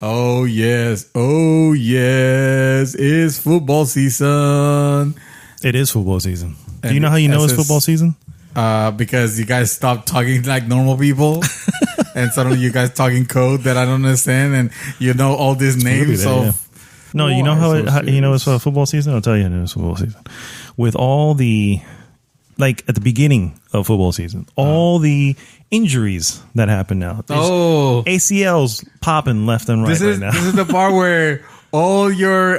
Oh, yes. Oh, yes. It's football season. It is football season. And do you know how you know it's football season? Because you guys stopped talking like normal people. And suddenly you guys talking code that I don't understand. And you know all these names of... Yeah. No, you know how you know it's football season? I'll tell you it's football season. With all the... Like at the beginning of football season, all the injuries that happen now. ACLs popping left and right right now. This is the part where all your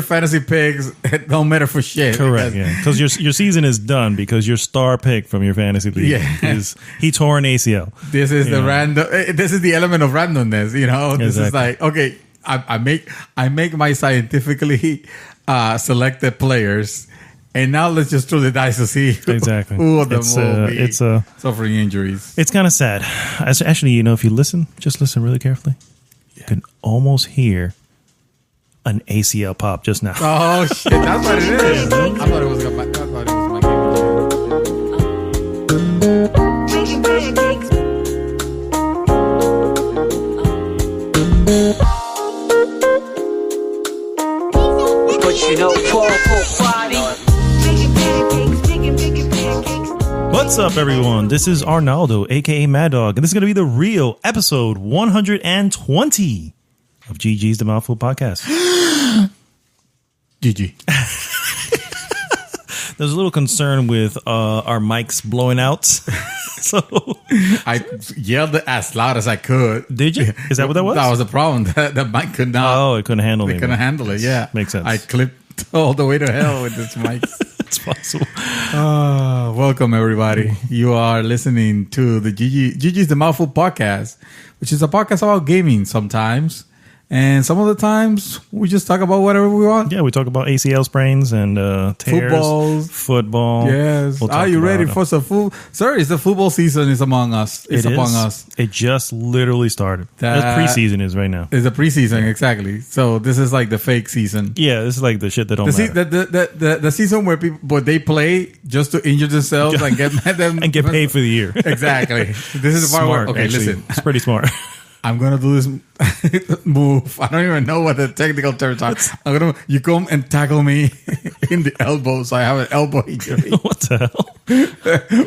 fantasy picks don't matter for shit. Correct, because your season is done because your star pick from your fantasy league he tore an ACL. This is the random. This is the element of randomness. You know, this is like okay. I make my scientifically selected players. And now let's just throw the dice to see who of them will be suffering injuries. It's kind of sad. Actually, if you just listen really carefully, you can almost hear an ACL pop just now. Oh, shit. That's what it is. I thought it was my game. But you know, Friday. What's up, everyone? This is Arnaldo, a.k.a. Mad Dog, and this is going to be the real episode 120 of GG's The Mouthful podcast. GG. There's a little concern with our mics blowing out. So I yelled as loud as I could. Did you? Is that what that was? That was the problem. The mic could not. Oh, it couldn't handle it. It couldn't handle it, yeah. Makes sense. I clipped all the way to hell with this mic. It's possible. Welcome, everybody. You are listening to the GG's The Mouthful podcast, which is a podcast about gaming sometimes. And some of the times, we just talk about whatever we want. Yeah, we talk about ACL sprains and tears. Football. Yes. Are you ready for some football? Sir, it's the football season is among us. It's among us. It just literally started. That's preseason is right now. It's the preseason, exactly. So this is like the fake season. Yeah, this is like the shit that don't matter. The season where they play just to injure themselves and get them and get paid for the year. Exactly. This is the part where listen. It's pretty smart. I'm gonna do this move. I don't even know what the technical terms are. You come and tackle me in the elbow, so I have an elbow injury. What the hell?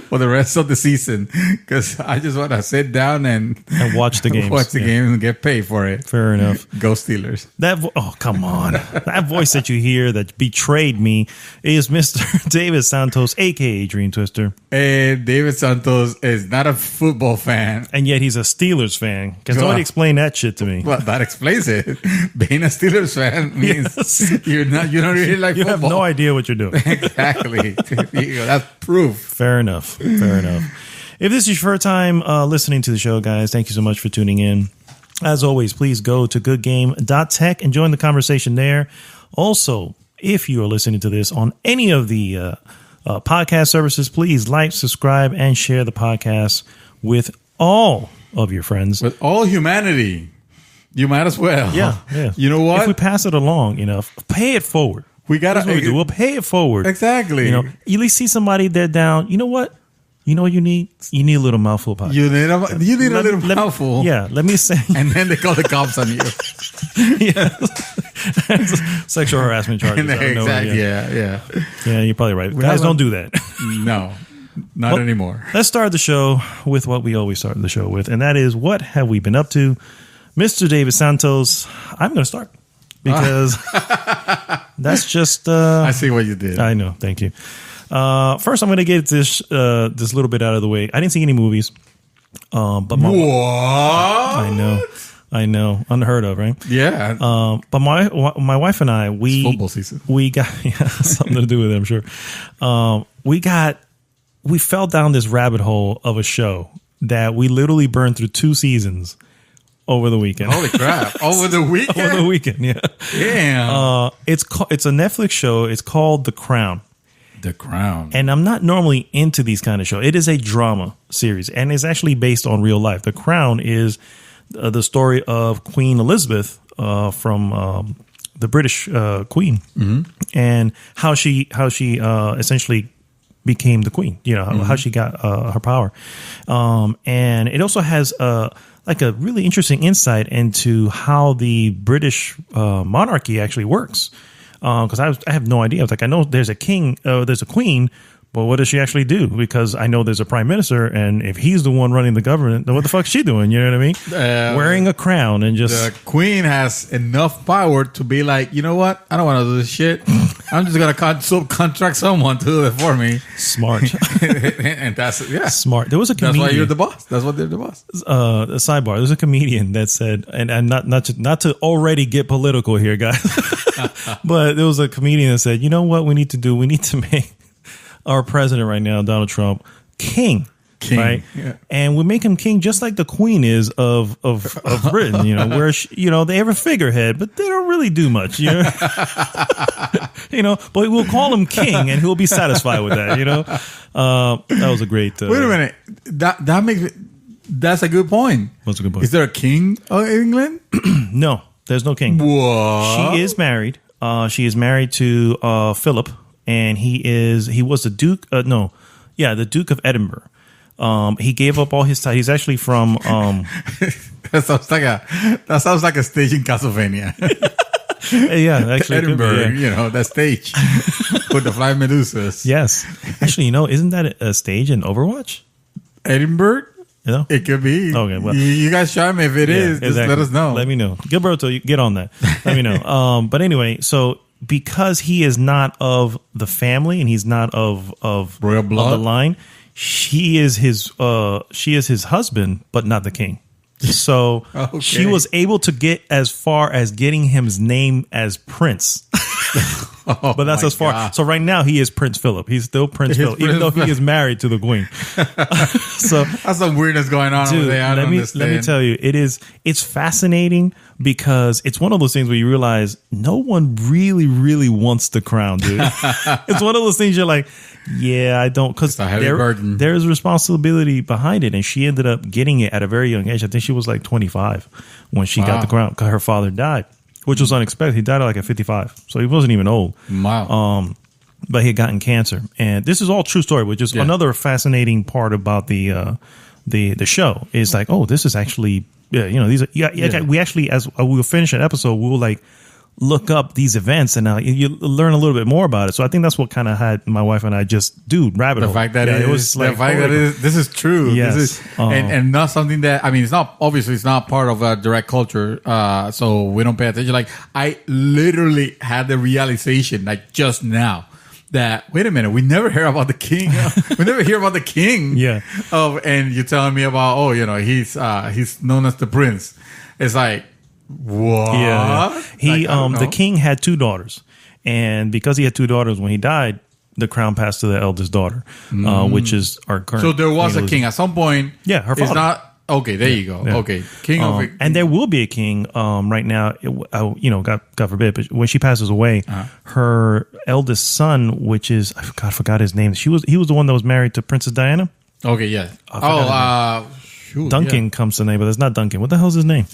For the rest of the season, because I just want to sit down and watch the games. Watch the game and get paid for it. Fair enough. Go Steelers. Oh, come on. That voice that you hear that betrayed me is Mr. David Santos, a.k.a. Dream Twister. And David Santos is not a football fan. And yet he's a Steelers fan. Can somebody explain that shit to me? Well, that explains it. Being a Steelers fan means you don't really like football. You have no idea what you're doing. Exactly. That's proof. Fair enough. If this is your first time listening to the show, guys, thank you so much for tuning in. As always, please go to goodgame.tech and join the conversation there. Also, if you are listening to this on any of the podcast services, please like, subscribe, and share the podcast with all of your friends. With all humanity. You might as well. Yeah. You know what? If we pass it along, pay it forward. We gotta. That's what we do. We'll pay it forward. Exactly. You at least see somebody there down. You know what? You know what you need? You need a little mouthful podcast. You need a little mouthful. Yeah. Let me say. And then they call the cops on you. Yeah. Sexual harassment charges. Exactly. Yeah. Yeah. You're probably right. Guys, don't do that. No. Not anymore. Let's start the show with what we always start the show with, and that is what have we been up to? Mr. David Santos, I'm going to start because that's just... I see what you did. I know. Thank you. First, I'm going to get this little bit out of the way. I didn't see any movies. But what? I know. Unheard of, right? Yeah. But my wife and I, it's football season. We got something to do with it, I'm sure. We fell down this rabbit hole of a show that we literally burned through 2 seasons over the weekend. Holy crap. Over the weekend? Over the weekend, yeah. Damn. It's a Netflix show. It's called The Crown. The Crown. And I'm not normally into these kind of shows. It is a drama series, and it's actually based on real life. The Crown is the story of Queen Elizabeth from the British Queen, and how she essentially became the queen. How she got her power. And it also has like a really interesting insight into how the British monarchy actually works. Because I have no idea. I was like, I know there's a king, there's a queen, but what does she actually do? Because I know there's a prime minister, and if he's the one running the government, then what the fuck is she doing? You know what I mean? Wearing a crown and just... The queen has enough power to be like, you know what? I don't want to do this shit. I'm just going to contract someone to do it for me. Smart. And that's, Smart. There was a comedian... That's why you're the boss. That's what they're the boss. A sidebar. There's a comedian that said, and not to already get political here, guys, but there was a comedian that said, you know what we need to do? We need to make our president right now, Donald Trump, king. Right? Yeah. And we make him king just like the queen is of Britain, you know, where they have a figurehead, but they don't really do much, you know. But we'll call him king and he'll be satisfied with that, you know. That was a great Wait a minute. That's a good point. What's a good point? Is there a king of England? No, there's no king. What? She is married. She is married to Philip, and he was the Duke the Duke of Edinburgh. He gave up all his time. He's actually from that sounds like a stage in Castlevania. Yeah, actually, Edinburgh, that stage with the flying Medusas. Yes, actually, isn't that a stage in Overwatch? Edinburgh. It could be. Okay, well, you guys shout me if it is. Just let us know. Let me know. Gilberto, get on that. Let me know. But anyway, so because he is not of the family and he's not of royal blood, of the line, she is his husband, but not the king. So she was able to get as far as getting him's name as Prince. But that's as far. God. So right now he is Prince Philip. He's still Prince Philip, even though he is married to the queen. So that's some weirdness going on over there. Let me tell you, it's fascinating because it's one of those things where you realize no one really, really wants the crown, dude. It's one of those things you're like, yeah, I don't, because there is responsibility behind it, and she ended up getting it at a very young age. I think she was like 25 when she got the crown because her father died. Which was unexpected. He died at 55, so he wasn't even old. Wow. But he had gotten cancer, and this is all true story. Which is another fascinating part about the show. Is like, oh, this is actually these are we actually, as we'll finish an episode, we'll like look up these events and you learn a little bit more about it. So I think that's what kind of had my wife and I just rabbit hole. The fact that this is true. Yes. This is, and not something that, I mean, it's not part of a direct culture. So we don't pay attention. Like, I literally had the realization like just now that, wait a minute, we never hear about the king. We never hear about the king. Yeah. And you're telling me about, he's known as the prince. It's like, what? Yeah. He the king had 2 daughters, and because he had 2 daughters, when he died, the crown passed to the eldest daughter, which is our current. So there was a king at some point. Yeah, her father. It's not okay. There you go. Yeah. Okay, king of and there will be a king. Right now, God forbid, but when she passes away, her eldest son, which is I forgot his name. He was the one that was married to Princess Diana. Okay, yeah. Duncan comes to the name, but it's not Duncan. What the hell's his name?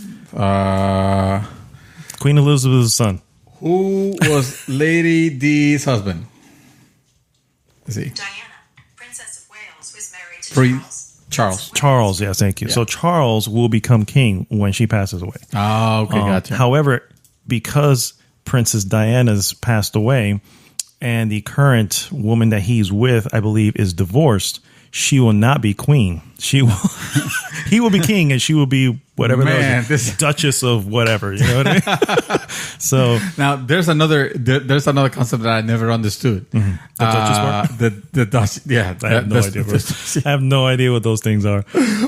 Queen Elizabeth's son. Who was Lady D's husband? Let's see. Diana, Princess of Wales, was married to Charles. Charles, yes, thank you. Yeah. So Charles will become king when she passes away. Oh, okay, gotcha. However, because Princess Diana's passed away and the current woman that he's with, I believe, is divorced, she will not be queen. He will be king, and she will be whatever. Duchess of whatever. You know what I mean? So now there's another concept that I never understood. Mm-hmm. The Duchess part? The Duchess. Yeah, I have no idea. I have no idea what those things are.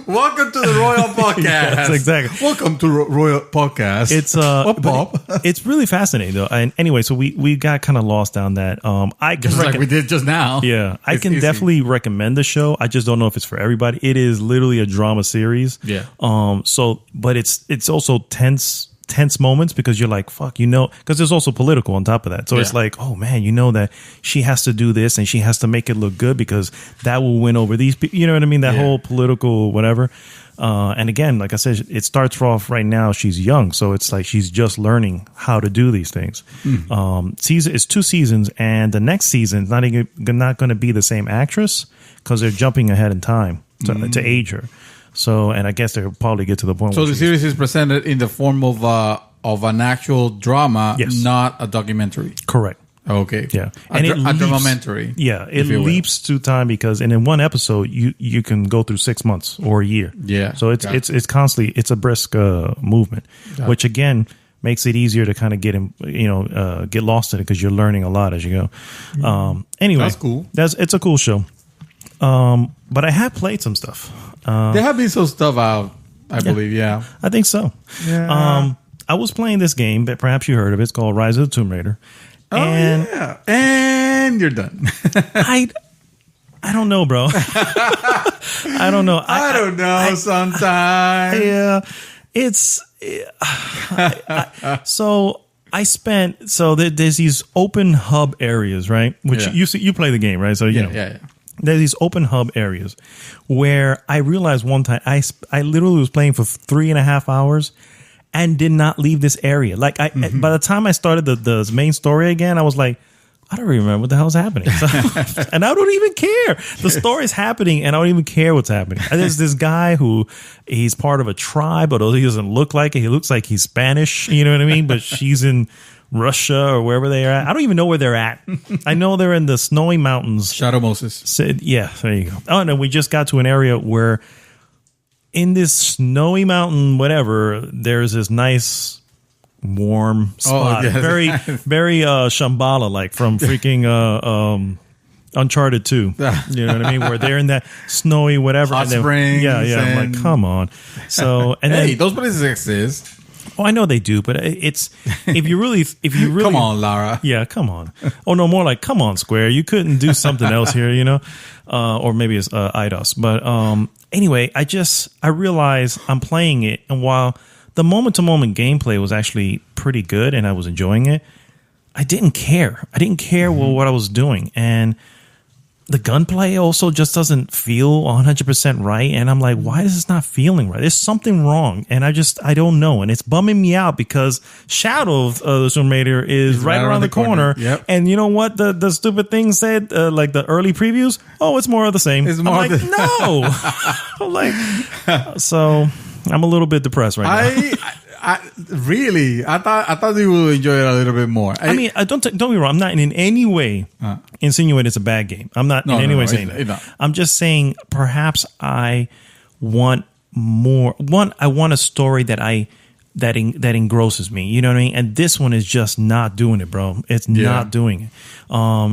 Welcome to the Royal Podcast. Yes, exactly. Welcome to Royal Podcast. It's Bob. It's really fascinating though. And anyway, so we got kind of lost down that. Like we did just now. Yeah, I can definitely recommend the show. I just don't know if it's for everybody. It is literally a drama series. Yeah. But it's also tense moments because you're like, fuck, because there's also political on top of that. So it's like, oh man, that she has to do this and she has to make it look good because that will win over these people. You know what I mean? That whole political whatever. And again, like I said, it starts off right now. She's young, so it's like she's just learning how to do these things. It's 2 seasons, and the next season is not going to be the same actress because they're jumping ahead in time to age her. So, and I guess they'll probably get to the point. So the series is presented in the form of an actual drama, not a documentary. Correct. Okay. Yeah. And a documentary. Yeah. It leaps to time because, and in one episode, you can go through 6 months or a year. Yeah. So it's constantly, it's a brisk movement, which again makes it easier to kind of get get lost in it because you're learning a lot as you go. Anyway, that's cool. It's a cool show. But I have played some stuff. There have been some stuff out, I believe. Yeah. I think so. Yeah. I was playing this game that perhaps you heard of. It's called Rise of the Tomb Raider. And and you're done. I don't know, bro. I don't know. I don't know. Sometimes, yeah, it's so I spent there's these open hub areas, right? Which you play the game, right? So you know, there's these open hub areas where I realized one time I literally was playing for 3.5 hours. And did not leave this area. Like by the time I started the main story again, I was like, I don't remember what the hell's happening. So, and I don't even care. The story's happening, and I don't even care what's happening. And there's this guy who he's part of a tribe, but he doesn't look like it. He looks like he's Spanish. You know what I mean? But she's in Russia or wherever they are at. I don't even know where they're at. I know they're in the snowy mountains. Shadow Moses. Yeah, there you go. Oh no, we just got to an area where. In this snowy mountain, whatever, there's this nice, warm spot. Very, very Shambhala, like from freaking Uncharted 2. You know what I mean? Where they're in that snowy whatever. Hot springs. Yeah. I'm like, come on. So, and hey, those places exist. Oh, I know they do, but it's if you really come on, Lara. Yeah, come on. Oh no, more like come on, Square. You couldn't do something else here, you know, or maybe it's Eidos. But anyway, I realized I'm playing it, and while the moment to moment gameplay was actually pretty good, and I was enjoying it, I didn't care. I didn't care what I was doing, and the gunplay also just doesn't feel 100% right. And I'm like, why is this not feeling right? There's something wrong. And I don't know. And it's bumming me out because Shadow of the Tomb Raider is right around the corner. Yep. And you know what the stupid thing said, like the early previews? Oh, it's more of the same. It's more I'm like, no. I'm like, so I'm a little bit depressed right now. I thought you would enjoy it a little bit more. I mean, don't get me wrong. I'm not in any way insinuating it's a bad game. I'm not in any way saying that. I'm just saying perhaps I want more. I want a story that engrosses me. You know what I mean? And this one is just not doing it, bro. It's not doing it.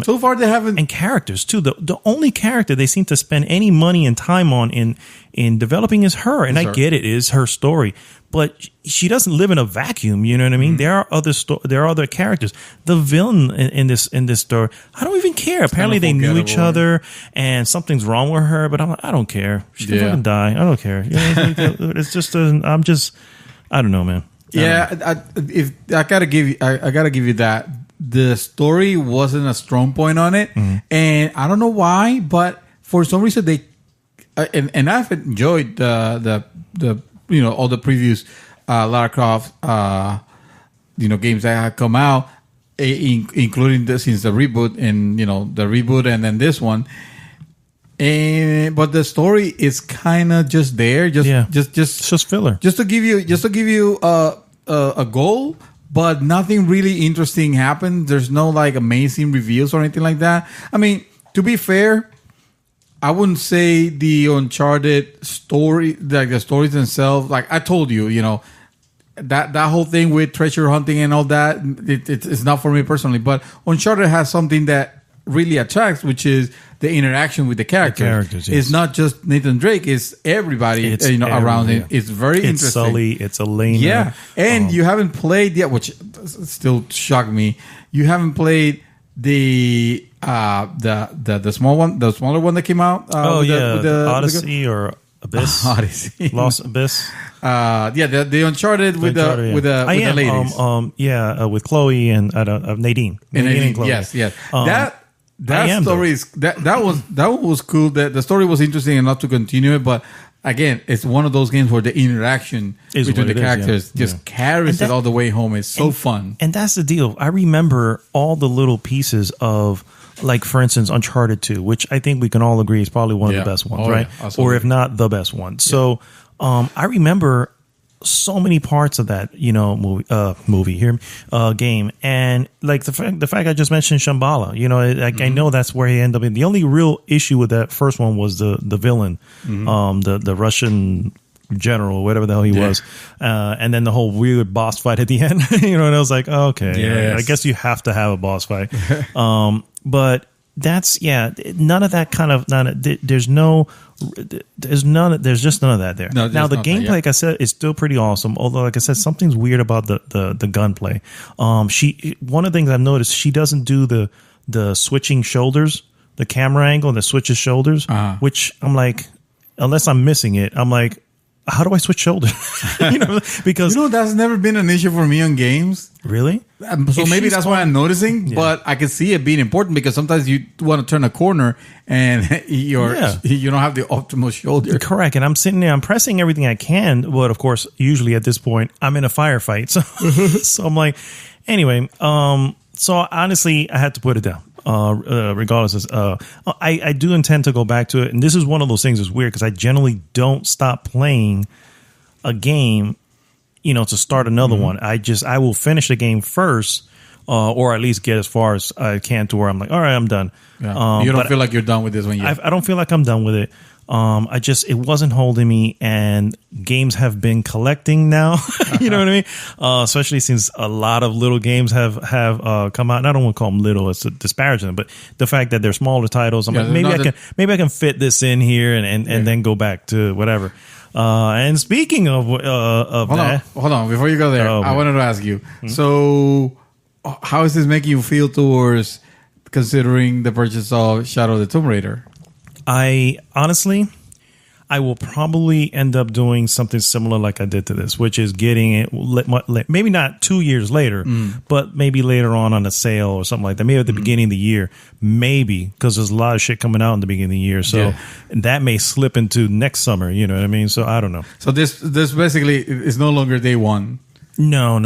So far, they haven't. And characters too. The only character they seem to spend any money and time on in developing is her. And I get it is her story. But she doesn't live in a vacuum, you know what I mean? There are other characters. The villain in this story, I don't even care. Apparently, they knew each other, and something's wrong with her. But I'm like, I don't care. She can fucking die. I don't care. You know, it's just I don't know, man. I gotta give you that. The story wasn't a strong point on it, and I don't know why, but for some reason they and I've enjoyed the all the previous Lara Croft games that have come out, including since the reboot and the reboot and then this one. But the story is kind of just there, just filler, just to give you a goal, but nothing really interesting happened. There's no like amazing reveals or anything like that. I mean, to be fair, I wouldn't say the Uncharted story, like the stories themselves. Like I told you, that whole thing with treasure hunting and all that, it's not for me personally. But Uncharted has something that really attracts, which is the interaction with the characters. It's not just Nathan Drake; it's everybody around him. It's very interesting. It's Sully, it's Elena. Yeah, and you haven't played yet, which still shocked me. You haven't played the small one, the smaller one that came out. With the Odyssey or Abyss, Odyssey, Lost Abyss. The Uncharted with the ladies. With Chloe and Nadine. Nadine and Chloe. Yes. That story is that one was cool. The story was interesting enough to continue it, but again, it's one of those games where the interaction between the characters just carries it all the way home. It's so fun. And that's the deal. I remember all the little pieces of like for instance, Uncharted 2, which I think we can all agree is probably one of the best ones, right? Yeah, or if not the best one. So I remember so many parts of that, game, and like the fact I just mentioned Shambhala, I know that's where he ended up in. The only real issue with that first one was the villain, the Russian general, whatever the hell he was, and then the whole weird boss fight at the end, and I was like, okay, I guess you have to have a boss fight, but that's none of that kind of there's just none of that there. No, now the gameplay, like I said, is still pretty awesome. Although, like I said, something's weird about the gunplay. One of the things I've noticed, she doesn't do the switching shoulders, the camera angle that switches shoulders, which I'm like, unless I'm missing it, I'm like, how do I switch shoulders? Because that's never been an issue for me on games. Really? So maybe that's why I'm noticing, but I can see it being important because sometimes you want to turn a corner and you don't have the optimal shoulder. Correct. And I'm sitting there, I'm pressing everything I can, but of course, usually at this point, I'm in a firefight. So I'm like, anyway, so honestly, I had to put it down. Regardless, I do intend to go back to it, and this is one of those things that's weird because I generally don't stop playing a game, to start another one. I will finish the game first, or at least get as far as I can to where I'm like, all right, I'm done. Yeah. You don't feel like you're done with this one yet. I don't feel like I'm done with it. It wasn't holding me, and games have been collecting now. You know what I mean? Especially since a lot of little games have come out. And I don't want to call them little; it's disparaging them. But the fact that they're smaller titles, I'm like, maybe I can fit this in here and then go back to whatever. And speaking of hold on, before you go there, I wanted to ask you. Mm-hmm. So, how is this making you feel towards considering the purchase of Shadow of the Tomb Raider? I will probably end up doing something similar like I did to this, which is getting it maybe not 2 years later, but maybe later on a sale or something like that. Maybe at the beginning of the year, maybe, because there's a lot of shit coming out in the beginning of the year. So that may slip into next summer. You know what I mean? So I don't know. So this basically is no longer day one. No.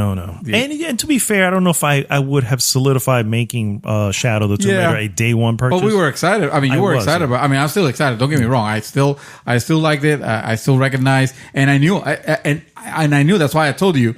Yeah. And to be fair, I don't know if I would have solidified making Shadow of the Tomb Raider a day one purchase. But we were excited. I mean, you were excited. But I mean, I'm still excited. Don't get me wrong. I still liked it. I still recognize, and I knew, and I knew that's why I told you.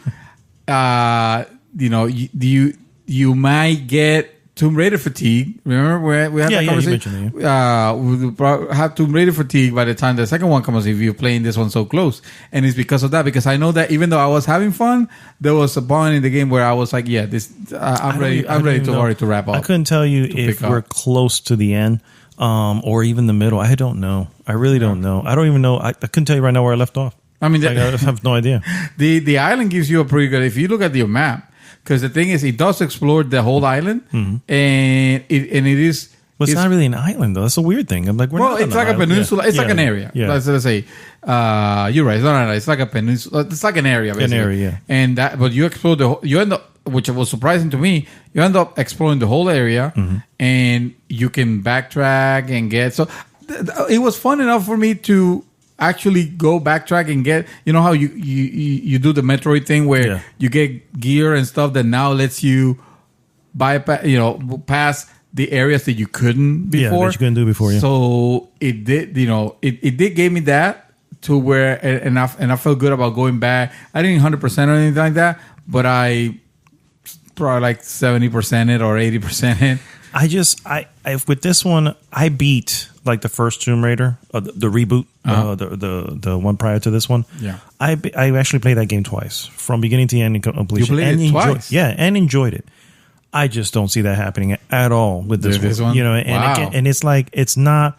You might get Tomb Raider fatigue. Remember we had that conversation? We'll have Tomb Raider fatigue by the time the second one comes if you're playing this one so close. And it's because of that. Because I know that even though I was having fun, there was a point in the game where I was like, I'm ready to wrap up. I couldn't tell you if we're close to the end or even the middle. I don't know. I really don't know. I don't even know. I couldn't tell you right now where I left off. I mean, I have no idea. The island gives you a pretty good, if you look at your map, because the thing is, it does explore the whole island, and it is. Well, it's not really an island, though. That's a weird thing. I'm like, it's like a peninsula. Yeah. It's like an area. Yeah. Let's say, you're right. It's not an island. It's like a peninsula. It's like an area, basically. An area, yeah. And but you explore you end up, which was surprising to me. You end up exploring the whole area, and you can backtrack and get. So it was fun enough for me to actually go backtrack and get, how you do the Metroid thing where you get gear and stuff that now lets you bypass, pass the areas that you couldn't before. Yeah, that you couldn't do before. Yeah. So it did, it did give me that to where, and I felt good about going back. I didn't 100% or anything like that, but I probably like 70% it or 80% it. I with this one, I beat like the first Tomb Raider, the reboot, the one prior to this one. Yeah, I actually played that game twice, from beginning to end in completion. You played it twice? And enjoyed it. I just don't see that happening at all with this one. And it's like, it's not.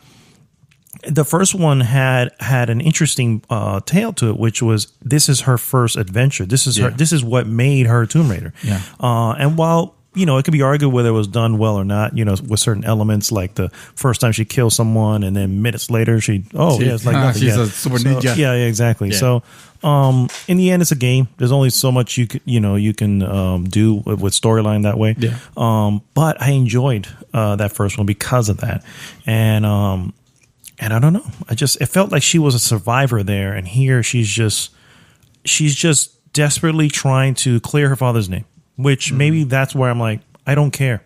The first one had an interesting tale to it, which was this is her first adventure. This is this is what made her Tomb Raider. Yeah. And while it could be argued whether it was done well or not, with certain elements, like the first time she kills someone and then minutes later it's like nothing. She's a super ninja. Yeah, exactly. Yeah. So in the end, it's a game. There's only so much you can do with storyline that way. Yeah. But I enjoyed that first one because of that. And I don't know. It felt like she was a survivor there, and here she's just desperately trying to clear her father's name. Which maybe that's where I'm like, I don't care.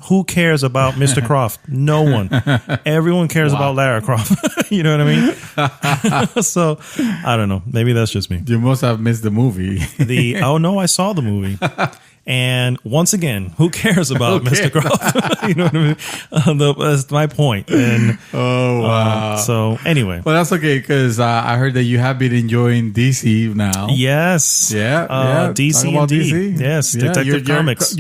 Who cares about Mr. Croft? No one. Everyone cares about Lara Croft. You know what I mean? So, I don't know. Maybe that's just me. You must have missed the movie. Oh, no, I saw the movie. And once again, who cares about Mr. Croft? You know what I mean? That's my point. And, wow. So, anyway. Well, that's okay, because I heard that you have been enjoying DC now. Yes. Yeah. DC indeed. DC? Yes, Detective Comics.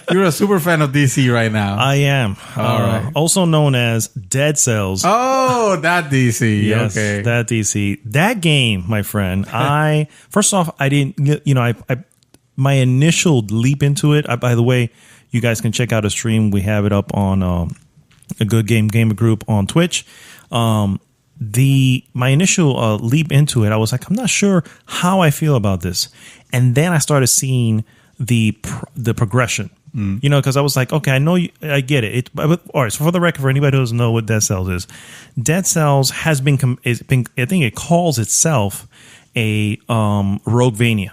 You're a super fan of DC right now. I am. All right. Also known as Dead Cells. Oh, that DC. Yes, okay. that DC. That game, my friend. First off, I didn't. My initial leap into it. By the way, you guys can check out a stream. We have it up on a Good Game Gamer group on Twitch. My initial leap into it, I was like, I'm not sure how I feel about this, and then I started seeing the progression, because I was like, okay, I know I get it. All right. So for the record, for anybody who doesn't know what Dead Cells is, Dead Cells has been, I think it calls itself a Roguevania.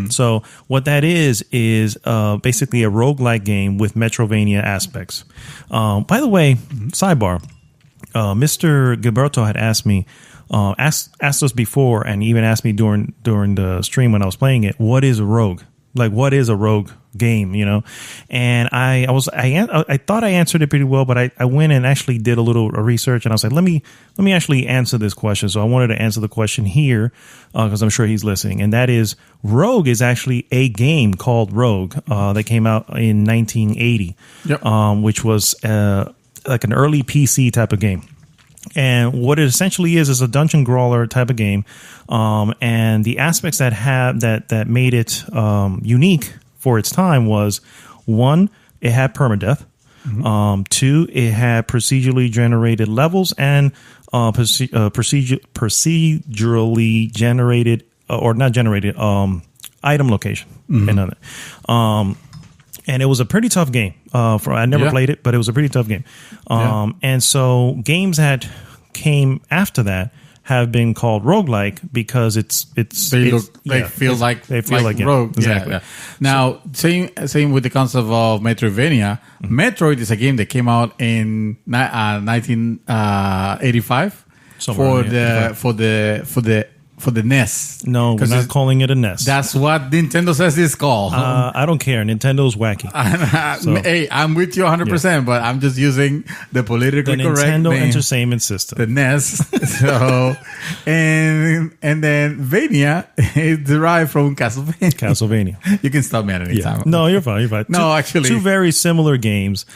So what that is basically a roguelike game with Metrovania aspects. By the way, sidebar, Mr. Gilberto had asked me, asked us before, and even asked me during the stream when I was playing it, what is a rogue? Like, what is a rogue game, And I thought I answered it pretty well, but I went and actually did a little research, and I was like, let me actually answer this question. So I wanted to answer the question here, because I'm sure he's listening. And that is, Rogue is actually a game called Rogue, that came out in 1980, which was like an early PC type of game. And what it essentially is a dungeon crawler type of game, and the aspects that made it unique for its time was, one, it had permadeath. Two, it had procedurally generated levels and procedurally generated or not generated item location. And it was a pretty tough game. I never played it, but it was a pretty tough game. And so games that came after that have been called roguelike because they feel like rogue. Exactly. Yeah. Now, same with the concept of Metroidvania. Metroid is a game that came out in 1985 for the NES. No, we're not calling it a NES. That's what Nintendo says it's called. I don't care. Nintendo's wacky. Hey, I'm with you 100%, but I'm just using the politically correct Nintendo name. Entertainment System. The NES. So, and then Vania is derived from Castlevania. You can stop me at any time. No, you're fine. No, actually. Two very similar games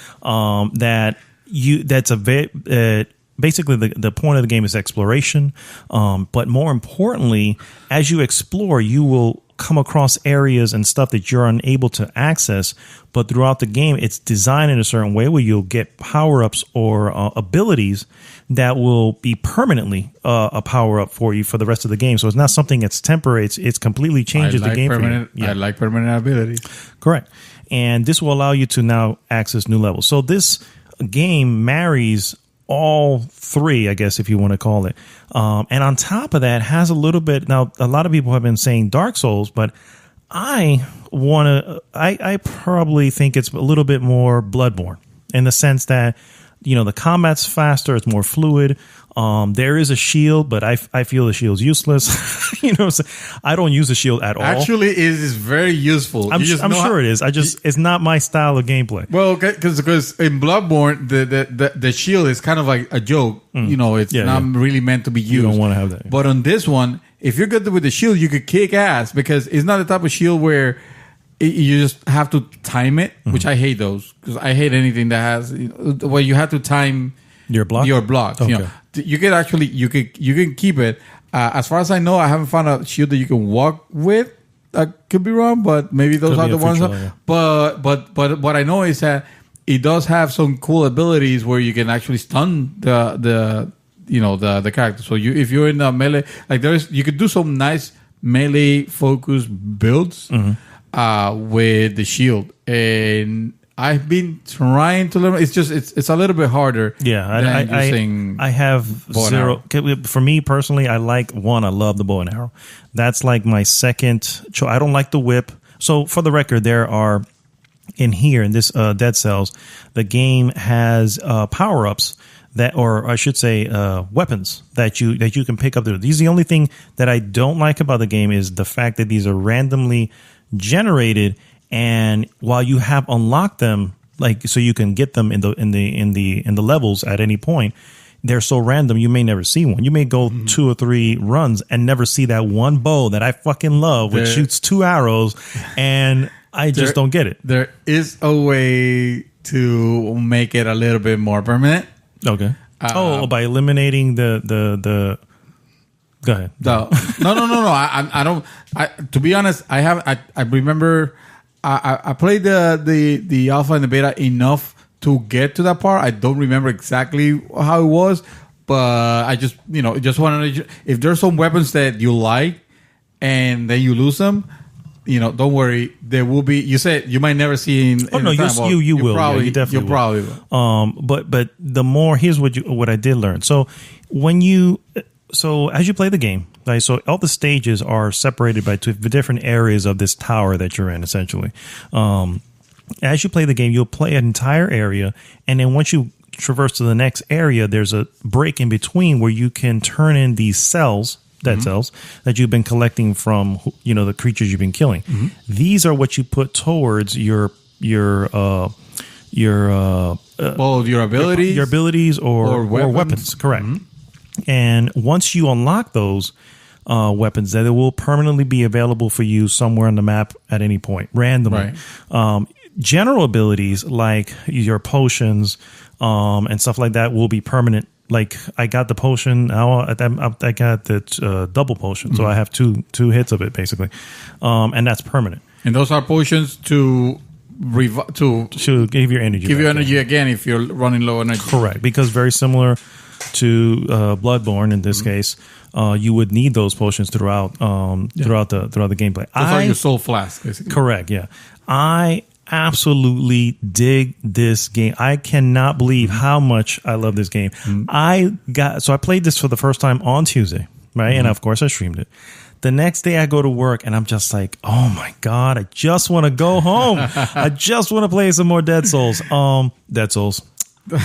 basically, the point of the game is exploration, but more importantly, as you explore, you will come across areas and stuff that you're unable to access, but throughout the game, it's designed in a certain way where you'll get power-ups or abilities that will be permanently a power-up for you for the rest of the game. So it's not something that's temporary. It's completely changes the game for you. I like permanent abilities. Correct. And this will allow you to now access new levels. So this game marries all three, I guess, if you want to call it. And on top of that, has a little bit. Now, a lot of people have been saying Dark Souls, but I probably think it's a little bit more Bloodborne in the sense that, the combat's faster, it's more fluid. There is a shield, but I feel the shield's useless. I don't use the shield at all. Actually, it is very useful. I'm sure it is. It's not my style of gameplay. Well, because in Bloodborne, the shield is kind of like a joke. It's not really meant to be used. You don't want to have that. But on this one, if you're good with the shield, you could kick ass because it's not the type of shield where you just have to time it, which I hate those because I hate anything that has where you have to time your block. Okay. You can actually you can keep it. As far as I know, I haven't found a shield that you can walk with. I could be wrong, but maybe those are the ones. But what I know is that it does have some cool abilities where you can actually stun the character. So if you're in the melee, like you could do some nice melee focused builds with the shield, and I've been trying to learn. It's just it's a little bit harder. Yeah, I have zero. For me personally, I love the bow and arrow. That's like my second choice. I don't like the whip. So for the record, there are in here in this Dead Cells, the game has power-ups that, or I should say, weapons that you can pick up there. These are the only thing that I don't like about the game is the fact that these are randomly generated, and while you have unlocked them, like so you can get them in the levels at any point, they're so random you may never see one. You may go 2 or 3 runs and never see that one bow that I fucking love, which shoots 2 arrows, and I just don't get it. There is a way to make it a little bit more permanent. Okay. By eliminating the. Go ahead. No. I don't. To be honest, I remember I played the alpha and the beta enough to get to that part. I don't remember exactly how it was, but I just wanted to. If there's some weapons that you like and then you lose them, don't worry. There will be. You said you might never see. You will. Probably, you definitely you probably will. But the more, here's what I did learn. So as you play the game, right? So all the stages are separated by 2 different areas of this tower that you're in, essentially. As you play the game, you'll play an entire area, and then once you traverse to the next area, there's a break in between where you can turn in these cells. Dead cells that you've been collecting from, the creatures you've been killing. These are what you put towards your abilities or weapons. Correct. And once you unlock those weapons, that it will permanently be available for you somewhere on the map at any point, randomly. Right. General abilities like your potions and stuff like that will be permanent. Like I got the potion, now I got the double potion, so I have two hits of it basically, and that's permanent. And those are potions to give your energy. Give you energy again if you're running low on energy. Correct, because very similar to Bloodborne in this case, you would need those potions throughout the gameplay. Those are your soul flasks, basically. Correct. Yeah, I absolutely dig this game. I cannot believe how much I love this game. I played this for the first time on Tuesday, right? And of course I streamed it. The next day I go to work and I'm just like, oh my God, I just want to go home. I just want to play some more Dead Cells. Dead Cells.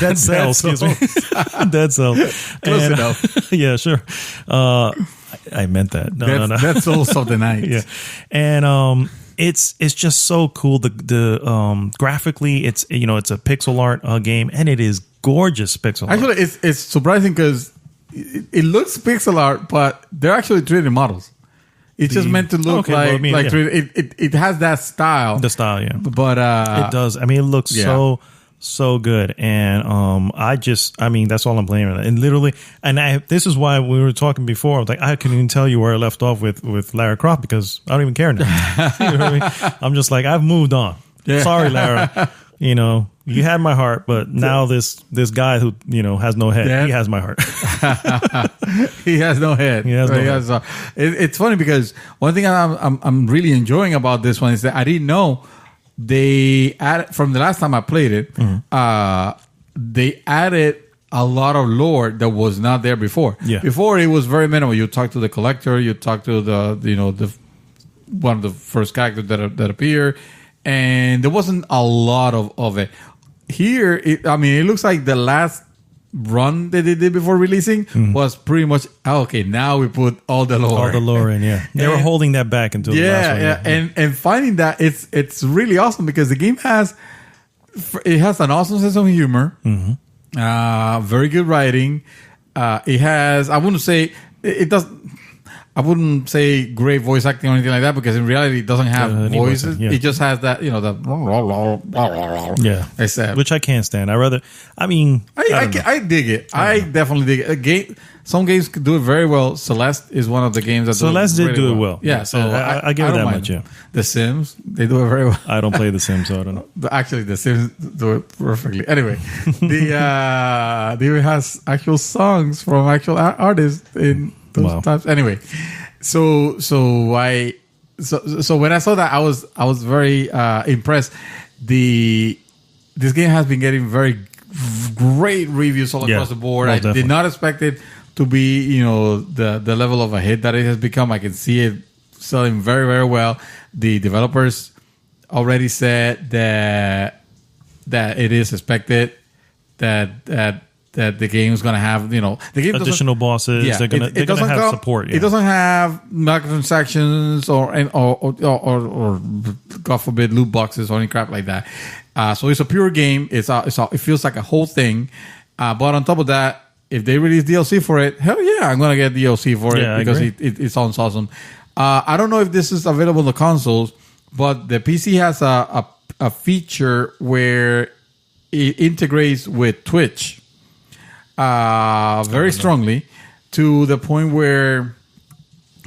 Excuse me. Dead Cells. Close enough. Yeah, sure. I meant that. No. Dead Cells of the night. Yeah. And it's just so cool. The graphically, it's a pixel art game, and it is gorgeous pixel art. Actually, it's surprising because it looks pixel art, but they're actually 3D models. It's just meant to look it has that style. The style, yeah. But it does. I mean, it looks so good, and that's all I'm playing right now. And literally, this is why we were talking before. I was like, I couldn't even tell you where I left off with Lara Croft because I don't even care now. You know what I mean? I'm just like, I've moved on. Yeah. Sorry, Lara. You had my heart, but now this guy who has no head, he has my heart. He has no head. It's funny because one thing I'm really enjoying about this one is that I didn't know. They added, from the last time I played it, they added a lot of lore that was not there before. Yeah. Before it was very minimal. You talk to the collector, you talk to the one of the first characters that appear, and there wasn't a lot of it. Here, it looks like the last run that they did before releasing was pretty much okay. Now we put all the lore in. Yeah, they were holding that back until the last one. Yeah. And finding that it's really awesome because the game has an awesome sense of humor, very good writing. It has, I wouldn't say great voice acting or anything like that because in reality it doesn't have voices. It just has that, I said, which I can't stand. I dig it. I definitely dig it. Some games do it very well. Celeste is one of the games that Celeste did do it well. Yeah, so I give it that much. Yeah, The Sims, they do it very well. I don't play The Sims, so I don't know. But actually, The Sims do it perfectly. Anyway, they even has actual songs from actual artists in those times. Anyway, so when I saw that, I was very impressed. This game has been getting very great reviews all across the board. I did not expect it to be, the level of a hit that it has become. I can see it selling very, very well. The developers already said that it is expected that the game is going to have, the game additional bosses. Yeah, they're going to have support. Yeah. It doesn't have microtransactions or God forbid loot boxes or any crap like that. So it's a pure game. It feels like a whole thing. But on top of that, if they release DLC for it, hell yeah, I'm gonna get DLC for it because it sounds awesome. I don't know if this is available on the consoles, but the PC has a feature where it integrates with Twitch very strongly to the point where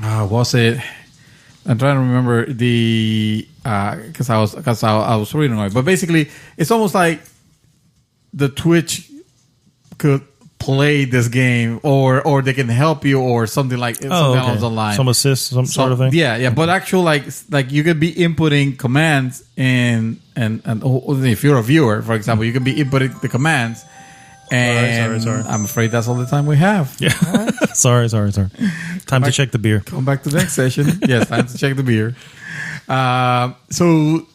was it? I'm trying to remember because I was reading on it, but basically it's almost like the Twitch could play this game or they can help you or something like something else online. Some assist, some sort of thing. Yeah. But actually, like you could be inputting commands and if you're a viewer, for example, you can be inputting the commands. And sorry. I'm afraid that's all the time we have. Yeah. Right. Sorry. Time to check the beer. Come back to the next session. Yes, time to check the beer. So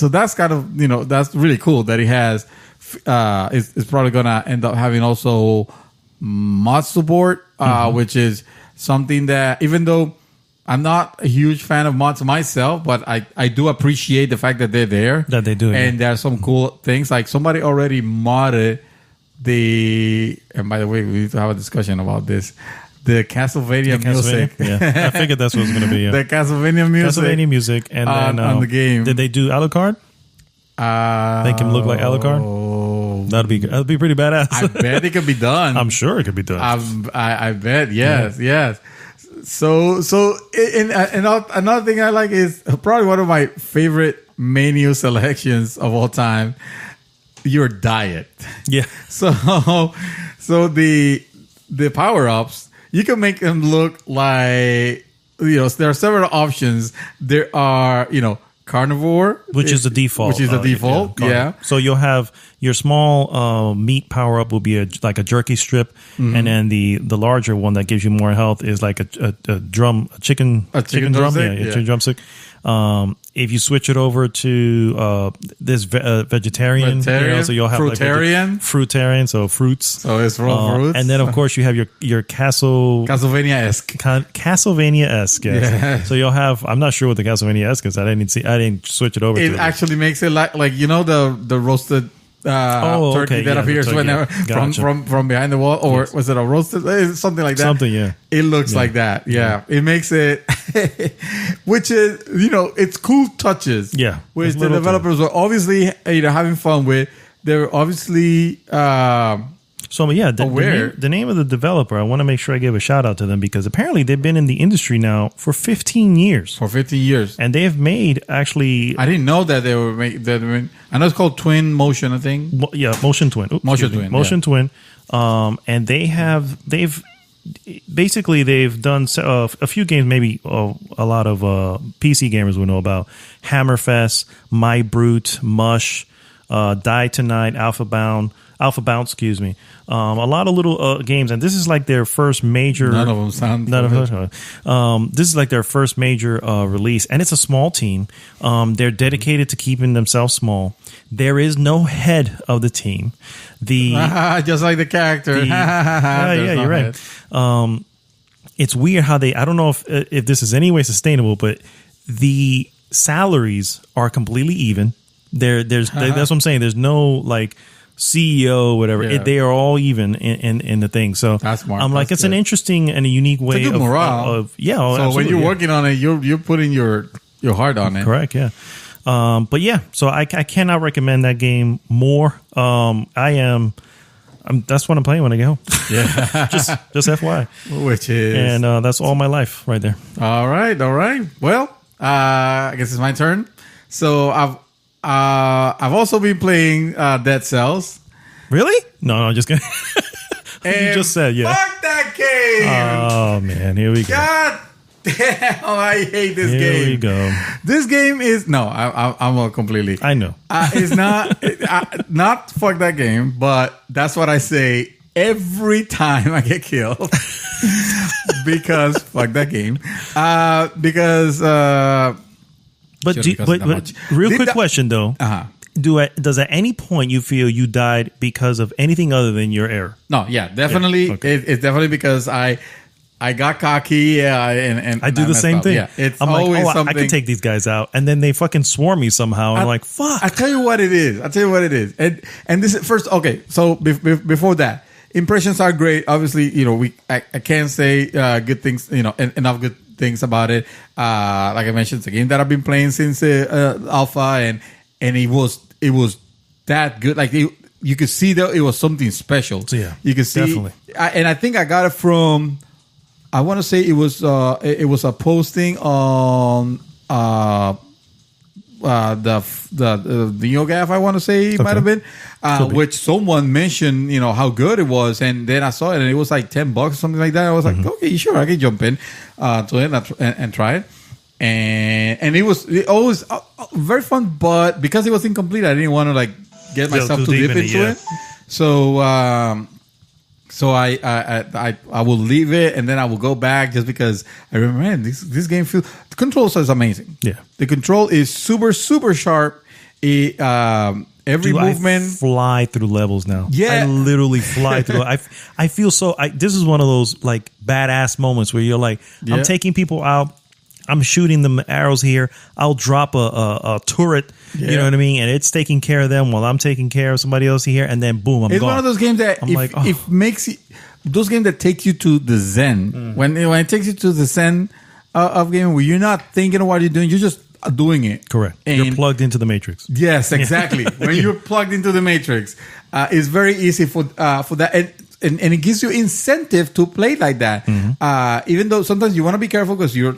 that's kind of that's really cool that he has. Is probably gonna end up having also mod support, which is something that even though I'm not a huge fan of mods myself, but I do appreciate the fact that they're there. That they do. And there are some cool things. Like somebody already modded and by the way, we need to have a discussion about this. The Castlevania music. Yeah. I figured that's what it was going to be. Yeah. The Castlevania music. And on, then on the game. Did they do Alucard? Make him look like Alucard? That'd be pretty badass. I bet it could be done. I'm sure it could be done. I bet. Yes. So another thing I like is probably one of my favorite menu selections of all time. Your diet. Yeah. So the power ups, you can make them look like there are several options. There are carnivore, which is the default. Yeah. So you'll have your small meat power up will be like a jerky strip, and then the larger one that gives you more health is like a chicken drum, chicken drumstick. If you switch it over to this vegetarian, so you'll have fruitarian, so fruits. So it's raw fruits, and then of course you have your Castlevania-esque. Castlevania-esque, yes. Yeah. So you'll have. I'm not sure what the Castlevania-esque is. I didn't switch it over. It actually makes it like the roasted. Turkey that appears whenever from behind the wall, or was it a roasted? Something like that. Something, yeah. It looks like that. Yeah. It makes it, which is it's cool touches. Yeah, which the developers were obviously having fun with. They're obviously the name of the developer, I want to make sure I give a shout out to them because apparently they've been in the industry now for 15 years. And they have made actually... I didn't know that they were making... I know it's called Twin Motion, I think. Motion Twin. Motion Twin. And they've done a few games maybe a lot of PC gamers will know about. Hammerfest, My Brute, Mush, Die Tonight, Alpha Bounce, excuse me. A lot of little games, and this is like their first major. None of them sound. This is like their first major release, and it's a small team. They're dedicated to keeping themselves small. There is no head of the team. Just like the character. You're right. It's weird how I don't know if this is any way sustainable, but the salaries are completely even. That's what I'm saying. There's no like CEO, whatever. Yeah. They are all even in the thing. So that's smart. I'm like, it's an interesting and a unique way of morale. So when you're working on it, you're putting your heart on it. Correct. Yeah. But yeah, so I cannot recommend that game more. That's what I'm playing when I get home. Yeah. just FYI. Which is, and that's all my life right there. All right. Well, I guess it's my turn. So I've also been playing Dead Cells. Really? No, I'm just kidding. You just said, yeah. Fuck that game! Oh, man. Here we go. God damn, I hate this game. Here we go. This game is... No, I'm completely... I know. It's not... not fuck that game, but that's what I say every time I get killed. Because... fuck that game. Because... But real quick question though. Does at any point you feel you died because of anything other than your error? No, yeah, definitely. Yeah. Okay. It's definitely because I got cocky, and I do the same thing. Yeah, I'm always like, I can take these guys out, and then they fucking swarm me somehow. I'm like, fuck. I tell you what it is. And this is first. Okay, so before that, impressions are great. Obviously, I can't say good things. Enough good things about it. Like I mentioned, it's a game that I've been playing since alpha, and it was that good. Like you could see that it was something special. So yeah, you could see. Definitely. And I think I got it from. I want to say it was a posting on the NeoGAF. I want to say it might have been, which someone mentioned how good it was, and then I saw it and it was like $10 or something like that. I was like, okay, sure, I can jump in to it and try it. And it was always very fun, but because it was incomplete, I didn't want to like get myself too deep into it. So I will leave it and then I will go back just because I remember, man, this game feels. The control is amazing. Yeah, the control is super super sharp. Every movement, I fly through levels now. Yeah, I literally fly through. I feel so. This is one of those like badass moments where you're like, I'm taking people out. I'm shooting them arrows here. I'll drop a turret, you know what I mean? And it's taking care of them while I'm taking care of somebody else here. And then boom, I'm gone. It's one of those games that if makes you, those games that take you to the zen. When it takes you to the zen of game where you're not thinking of what you're doing, you're just doing it. Correct. And you're plugged into the matrix. Yes, exactly. When you're plugged into the matrix, it's very easy for that. And it gives you incentive to play like that. Even though sometimes you want to be careful because you're,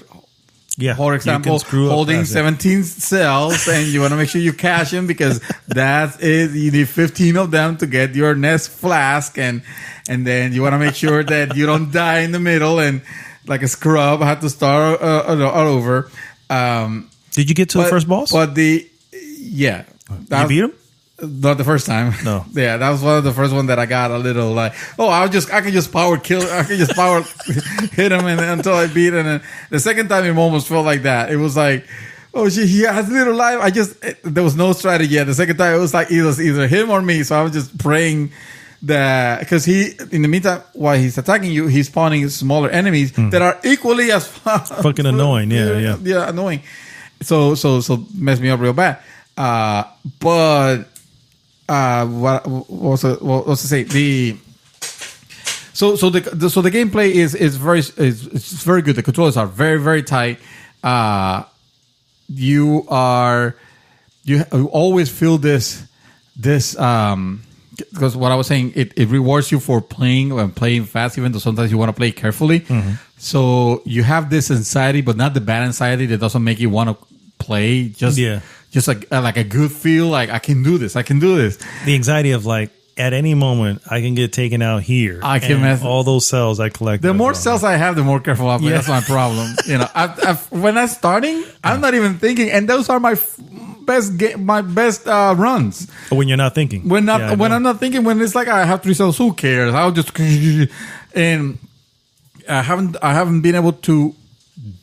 for example, holding 17 cells and you want to make sure you cash them because that is, you need 15 of them to get your next flask, and then you want to make sure that you don't die in the middle and like a scrub have to start all over. Did you get to the first boss? But you beat him? Not the first time. No. Yeah, that was one of the first one that I got a little like, I can just power kill. I can just power hit him until I beat him. And the second time it almost felt like that. It was like, oh shit, he has little life. There was no strategy yet. The second time it was like either him or me. So I was just praying that, because in the meantime, while he's attacking you, he's spawning smaller enemies that are equally as fucking annoying. Yeah, annoying. So messed me up real bad. But. What was to say? The gameplay is very good. The controls are very very tight. You always feel this because what I was saying, it rewards you for playing fast, even though sometimes you want to play carefully. So you have this anxiety, but not the bad anxiety that doesn't make you want to play. Just like a good feel, like I can do this. The anxiety of like at any moment I can get taken out here. I can mess all those cells I collect. The more cells I have, the more careful I'll play. That's my problem. When I'm starting, I'm not even thinking, and those are my best runs. When you're not thinking, when I'm not thinking, when it's like I have 3 cells, who cares? I'll just and I haven't been able to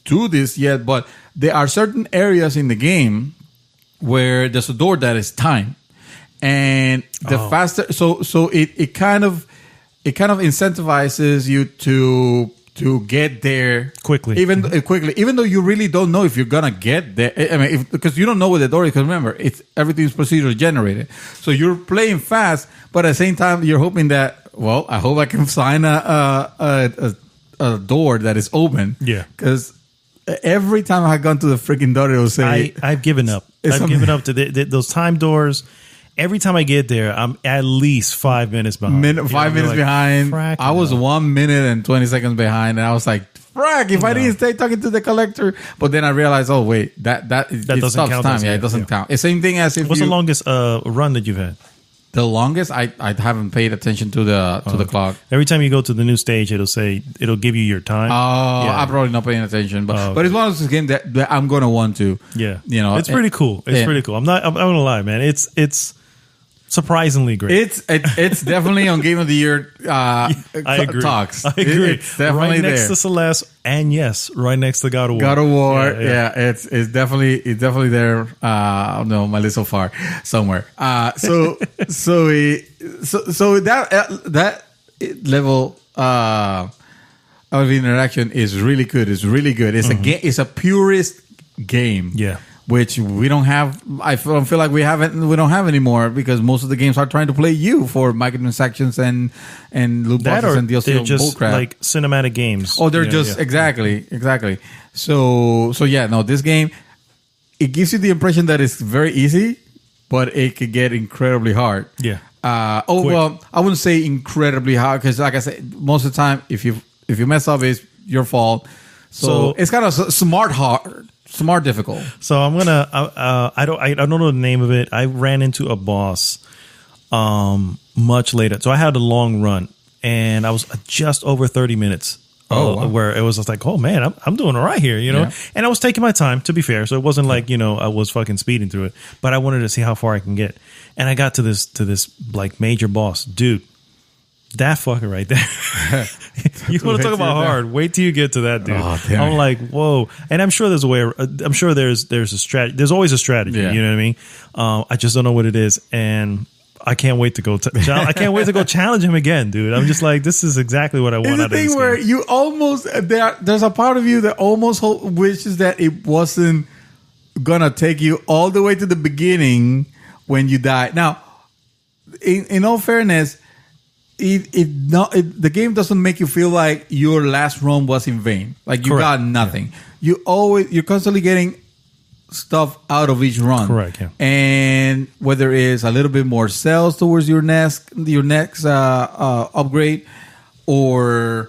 do this yet, but there are certain areas in the game where there's a door that is timed, and the faster, so it kind of incentivizes you to get there quickly, even though you really don't know if you're gonna get there. I mean, because you don't know where the door is. Because remember, everything's procedurally generated, so you're playing fast, but at the same time, you're hoping that, well, I hope I can find a door that is open. Yeah, because every time I've gone to the freaking door, it'll say, I've given up. I've given up to those time doors. Every time I get there, I'm at least 5 minutes behind. 5 minutes behind. I was 1 minute and 20 seconds behind, and I was like, frack, if I didn't stay talking to the collector. But then I realized, oh, wait, that doesn't count time. Yeah, it doesn't count. It's the same thing as if What's the longest run that you've had? The longest, I haven't paid attention to the clock. Every time you go to the new stage, it'll give you your time. I'm probably not paying attention, but it's one of those games that I'm gonna want to. Yeah, it's pretty cool. It's pretty cool. I'm not gonna lie, man. It's Surprisingly great. It's definitely on Game of the Year I agree. talks. I agree. It's definitely right next there. to Celeste, and yes, right next to God of War. God of War, it's definitely there. No, my list so far somewhere. So that level of interaction is really good. It's really good. It's it's a purist game. Yeah. Which we don't have. I don't feel like we don't have anymore because most of the games are trying to play you for microtransactions and loot boxes and DLC they're just bullcrap. like cinematic games. Oh, they're exactly. So yeah, no, this game, it gives you the impression that it's very easy, but it could get incredibly hard. Yeah. Quick. Well, I wouldn't say incredibly hard because, like I said, most of the time, if you mess up, it's your fault. So it's kind of smart hard. Smart difficult. So I'm gonna. I don't know the name of it. I ran into a boss, much later. So I had a long run, and I was just over 30 minutes. Wow. Where it was just like, oh man, I'm doing all right here, you know. Yeah. And I was taking my time, to be fair. So it wasn't like I was fucking speeding through it, but I wanted to see how far I can get. And I got to this like major boss, dude. That fucker right there. You want to talk about hard? Wait till you get to that, dude. Oh, I'm like, whoa. And I'm sure there's a way. I'm sure there's a strategy. There's always a strategy. Yeah. You know what I mean? I just don't know what it is, and I can't wait to go. I can't wait to go challenge him again, dude. I'm just like, this is exactly what I want. It's out of this thing where game. You almost there's a part of you that almost wishes that it wasn't gonna take you all the way to the beginning when you die. Now, in all fairness. The game doesn't make you feel like your last run was in vain. Like you got nothing. Yeah. You're constantly getting stuff out of each run. Correct. Yeah. And whether it's a little bit more cells towards your next upgrade, or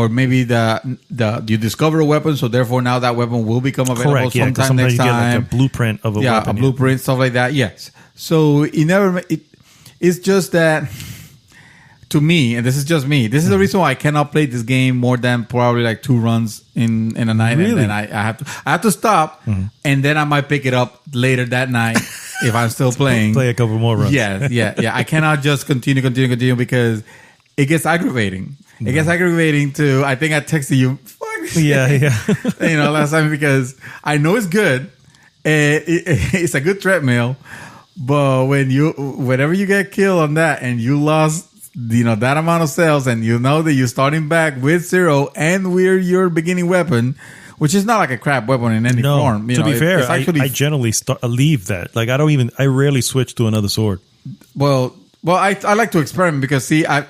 maybe you discover a weapon, so therefore now that weapon will become available sometime next time. Get like a blueprint of a weapon. A blueprint, stuff like that. Yes. So it's just that. To me, and this is just me, this is the reason why I cannot play this game more than probably like 2 runs in a night. Really? And then I have to stop, and then I might pick it up later that night if I'm still playing. Play a couple more runs. Yeah. I cannot just continue because it gets aggravating. It gets aggravating to. I think I texted you. Yeah. Last time because I know it's good. It's a good treadmill, but whenever you get killed on that and you lost. That amount of cells, and that you're starting back with 0 and with your beginning weapon, which is not like a crap weapon in any form. To be fair, I generally leave that. Like I rarely switch to another sword. Well, I like to experiment because I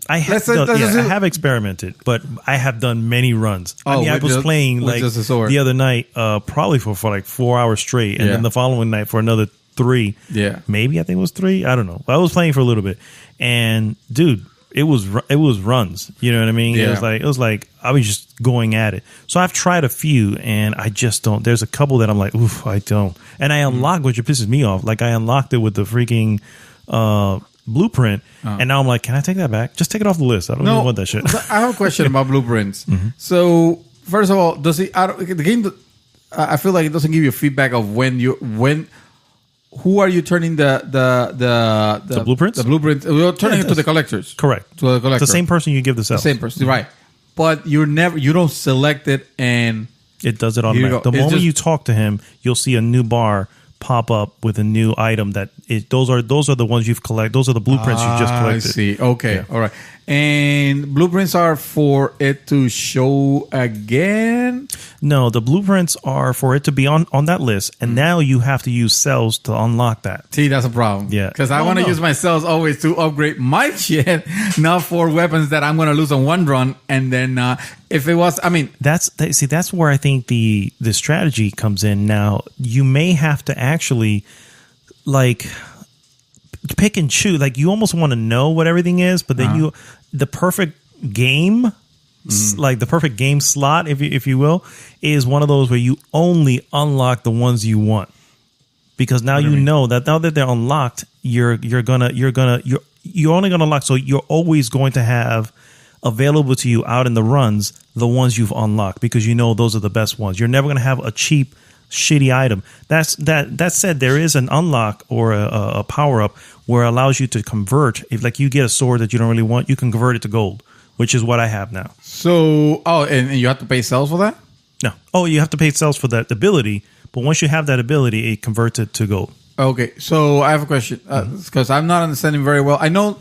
have experimented, but I have done many runs. I was playing like the other night, probably for like 4 hours straight, and then the following night for another 3. Yeah, maybe I think it was 3. I don't know. I was playing for a little bit, and dude, it was runs. You know what I mean? Yeah. It was like I was just going at it. So I've tried a few, and I just don't. There's a couple that I'm like, oof, I don't. And I unlocked, which pisses me off. Like I unlocked it with the freaking blueprint, and now I'm like, can I take that back? Just take it off the list. I don't even want that shit. I have a question about blueprints. So first of all, the game? I feel like it doesn't give you feedback of who are you turning the blueprints? The blueprints. We're turning it to the collectors. Correct. To the collector. The same person you give the cells. The same person, right? But you don't select it, and it does it automatically. The moment you talk to him, you'll see a new bar pop up with a new item. Those are the ones you've collected. Those are the blueprints you just collected. I see. Okay. Yeah. All right. And blueprints are for it to show again? No, the blueprints are for it to be on that list, and now you have to use cells to unlock that. See, that's a problem. Yeah. Because I want to use my cells always to upgrade my shit, not for weapons that I'm going to lose on one run, and then if it was, that's where I think the strategy comes in. Now, you may have to actually, like, pick and choose. Like, you almost want to know what everything is, but then the perfect game, like the perfect game slot, if you will, is one of those where you only unlock the ones you want, because now know that now that they're unlocked, you're only gonna unlock. So you're always going to have available to you out in the runs the ones you've unlocked, because those are the best ones. You're never gonna have a cheap shitty item. That said, there is an unlock or a power up where it allows you to convert. If like you get a sword that you don't really want, you can convert it to gold, which is what I have now. So, and you have to pay sales for that? No. Oh, you have to pay sales for that ability, but once you have that ability, it converts it to gold. Okay, so I have a question because I'm not understanding very well. I know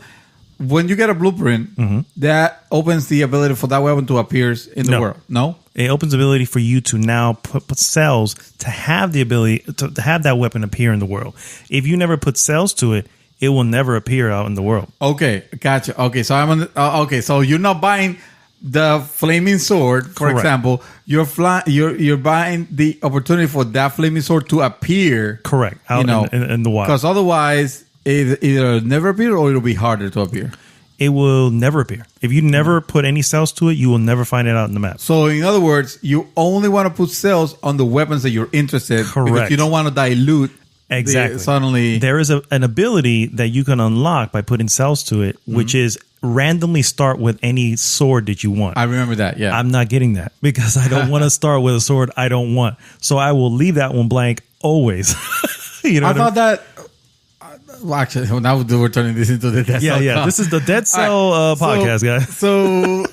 when you get a blueprint, that opens the ability for that weapon to appear in the world. No? It opens the ability for you to now put cells to have the ability to have that weapon appear in the world. If you never put cells to it, it will never appear out in the world. Okay, gotcha. Okay, so I'm on. Okay, so you're not buying the flaming sword, for Correct. example. You're buying the opportunity for that flaming sword to appear. Correct. Out in the wild. Because otherwise, it either never appear or it'll be harder to appear. It will never appear. If you never put any cells to it, you will never find it out in the map. So, in other words, you only want to put cells on the weapons that you're interested in. Correct. Because you don't want to dilute. Exactly. Suddenly. There is an ability that you can unlock by putting cells to it, which is randomly start with any sword that you want. I remember that, yeah. I'm not getting that because I don't want to start with a sword I don't want. So I will leave that one blank always. You know I thought that... Well, actually, now we're turning this into the Dead Cell. Yeah. This is the Dead Cell podcast, guys. So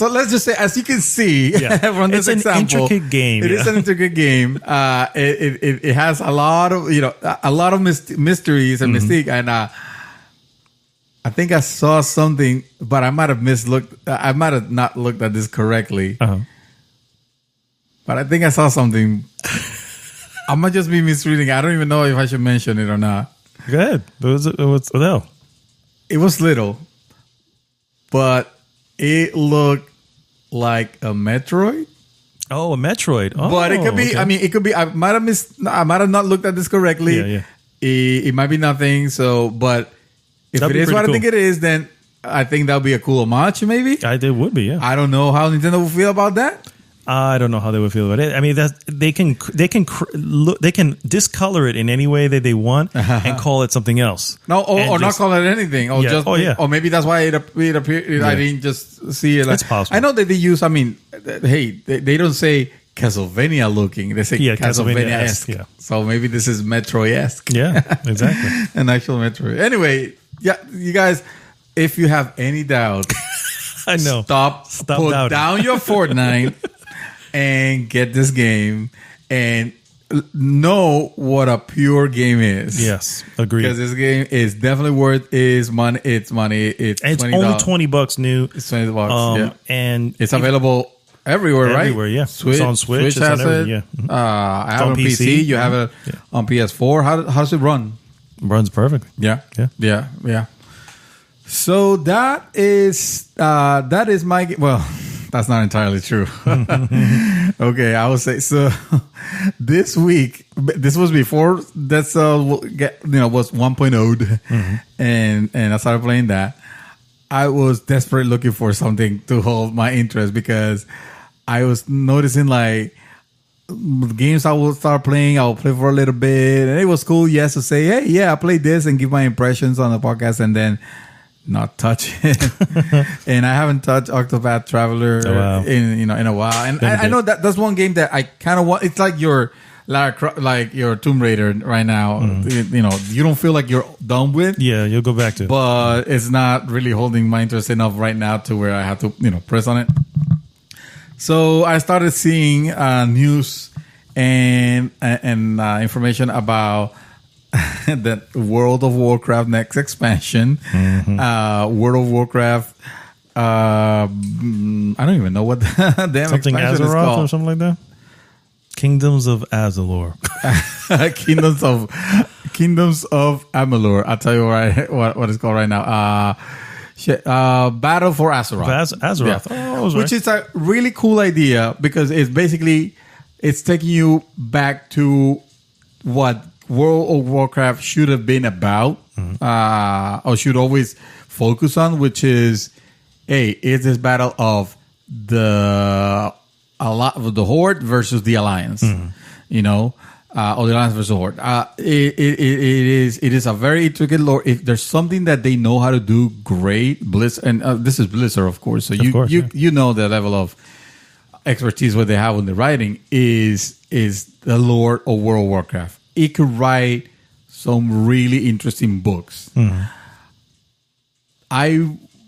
let's just say, as you can see from this example, it's an intricate game. It is an intricate game. It has a lot of mysteries and mystique. And I think I saw something, but I might have mislooked. I might have not looked at this correctly. But I think I saw something. I might just be misreading. I don't even know if I should mention it or not. Go ahead. What else? It was little, but it looked like a Metroid. Oh, a Metroid. Oh, but it could be. Okay. I mean, it could be. I might have not looked at this correctly. Yeah. It might be nothing. So, but if That'd it is what cool. I think it is, then I think that'll be a cool homage. Maybe. It would be. Yeah. I don't know how Nintendo will feel about that. I don't know how they would feel about it. I mean, they can discolor it in any way that they want and call it something else. No, or not call it anything. Or just, or maybe that's why it appeared. Yeah. I didn't just see it. Like, it's possible. I know that they use. I mean, hey, they don't say Castlevania looking. They say Castlevania-esque. Yeah. So maybe this is Metroid-esque. Yeah, exactly. An actual Metroid. Anyway, yeah, you guys, if you have any doubt, I know. Stop put doubting. Down your Fortnite. And get this game and know what a pure game is. Yes, agreed. Because this game is definitely worth its money. It's money. It's only $20 new. It's $20. Yeah, and it's available everywhere, right? Everywhere, yeah. Switch, it's on Switch. Has it. Yeah. I have it on PC. You have it on PS4. How does it run? Runs perfectly. Yeah. So that is my game. Well. That's not entirely true. Okay, I would say so. This week, this was before that's was 1.0, and I started playing that. I was desperately looking for something to hold my interest because I was noticing like games I will start playing. I will play for a little bit, and it was cool. Yes, to say, hey, yeah, I played this and give my impressions on the podcast, and then. Not touch it, and I haven't touched Octopath Traveler in a while. And I know that's one game that I kind of want. It's like your Tomb Raider right now. You don't feel like you're done with. Yeah, you'll go back to it, but it's not really holding my interest enough right now to where I have to press on it. So I started seeing news and information about. The World of Warcraft next expansion, World of Warcraft. I don't even know what the damn something expansion Azeroth is called. Or something like that. Kingdoms of Azalor. Kingdoms of Amalur. I'll tell you what it's called right now. Battle for Azeroth. Azeroth. Yeah. Which is a really cool idea because it's taking you back to what World of Warcraft should have been about, or should always focus on, which is, is this battle of the Horde versus the Alliance, or the Alliance versus the Horde. It is a very intricate lore. If there's something that they know how to do great, Blizzard, and this is Blizzard, of course. So you know the level of expertise what they have in the writing is is the lore of World of Warcraft. It could write some really interesting books.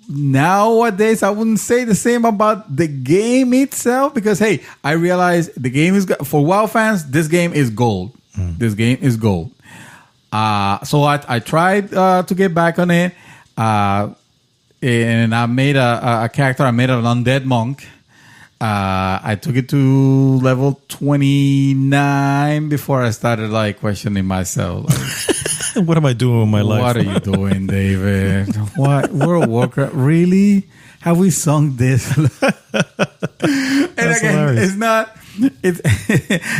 Nowadays, I wouldn't say the same about the game itself because, hey, I realize the game is, for WoW fans, this game is gold. This game is gold. So I tried to get back on it, and I made a character. I made an undead monk. I took it to level 29 before I started like questioning myself. Like, what am I doing with my life? What are you doing, David? What World of Warcraft? Really? Have we sung this? And That's again, hilarious.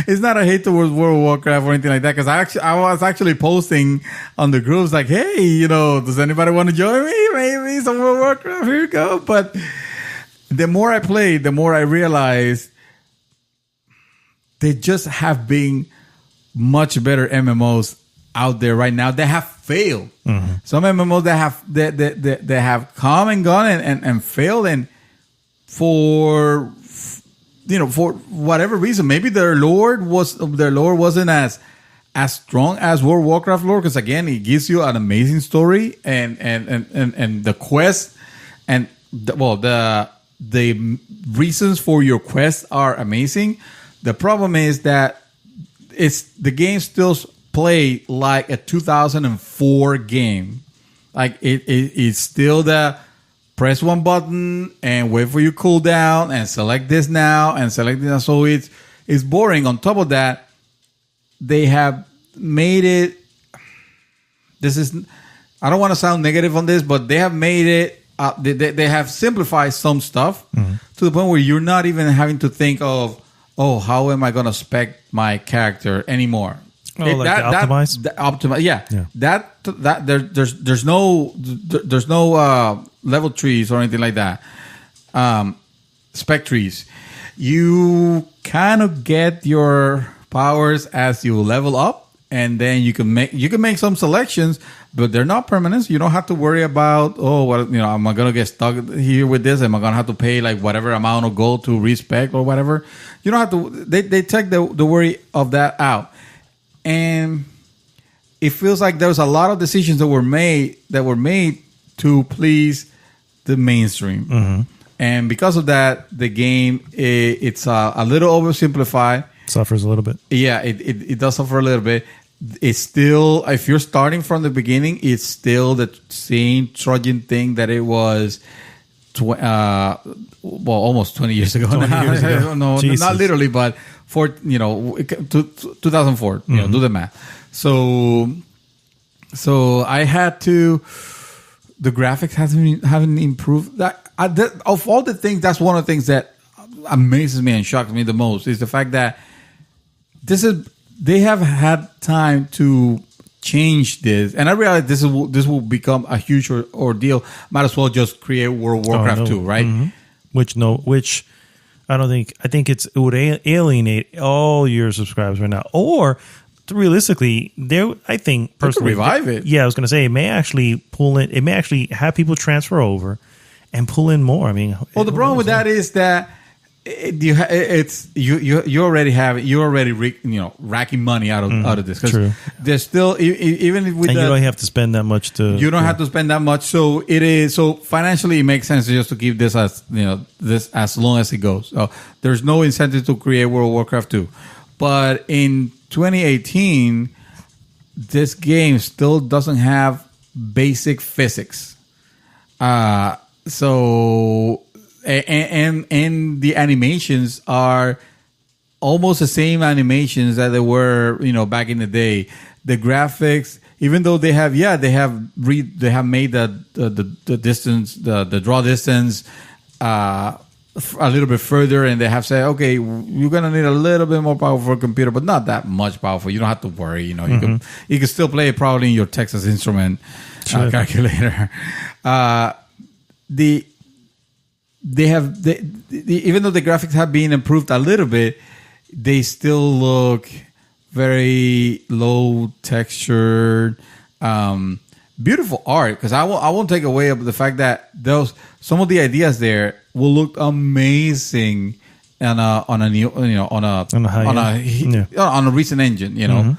it's not a hate towards World of Warcraft or anything like that. Because I was actually posting on the groups like, hey, does anybody want to join me? Maybe some World of Warcraft. Here you go. But the more I played, the more I realized they just have been much better MMOs out there right now. They have failed. Some MMOs that have come and gone and failed, and for whatever reason, maybe their lore wasn't as strong as World of Warcraft lore, because again, it gives you an amazing story and the quest and the reasons for your quest are amazing. The problem is that the game still play like a 2004 game. Like it's still the press one button and wait for your cooldown and select this now and select this now. So it's boring. On top of that, they have made it. I don't want to sound negative on this, but they have made it. They have simplified some stuff to the point where you're not even having to think of, how am I going to spec my character anymore? Optimize? Optimize, yeah. There's no level trees or anything like that. Spec trees. You kind of get your powers as you level up, and then you can make some selections, but they're not permanent. You don't have to worry about am I gonna get stuck here with this? Am I gonna have to pay like whatever amount of gold to respec or whatever? You don't have to. They take the worry of that out. And it feels like there was a lot of decisions that were made to please the mainstream, and because of that, the game it's a little oversimplified. Suffers a little bit. Yeah, it does suffer a little bit. It's still, if you're starting from the beginning, it's still the same Trojan thing that it was. Almost 20 years ago. 20 years ago. No, not literally, but 2004. Do the math. So I had to. The graphics haven't improved. Of all the things, that's one of the things that amazes me and shocks me the most is the fact that they have had time to change this, and I realize this will become a huge ordeal. Might as well just create World of Warcraft 2, right? Which I don't think. I think it would alienate all your subscribers right now, or realistically, I think personally, revive it. Yeah, I was going to say it may actually pull in. It may actually have people transfer over and pull in more. I mean, the problem with that is that you already have it. You're already racking money out of this. True. There's still even with you don't have to spend that much to. You don't have to spend that much, so it is financially it makes sense just to keep this as as long as it goes. So there's no incentive to create World of Warcraft 2, but in 2018, this game still doesn't have basic physics. So. And the animations are almost the same animations that they were, back in the day. The graphics, even though they have made the distance, the draw distance, a little bit further, and they have said, okay, you're gonna need a little bit more power for a computer, but not that much powerful. You don't have to worry. You can still play it probably in your Texas Instrument calculator. Even though the graphics have been improved a little bit, they still look very low textured, beautiful art. Because I won't take away the fact that some of the ideas there will look amazing on a new, on a recent engine.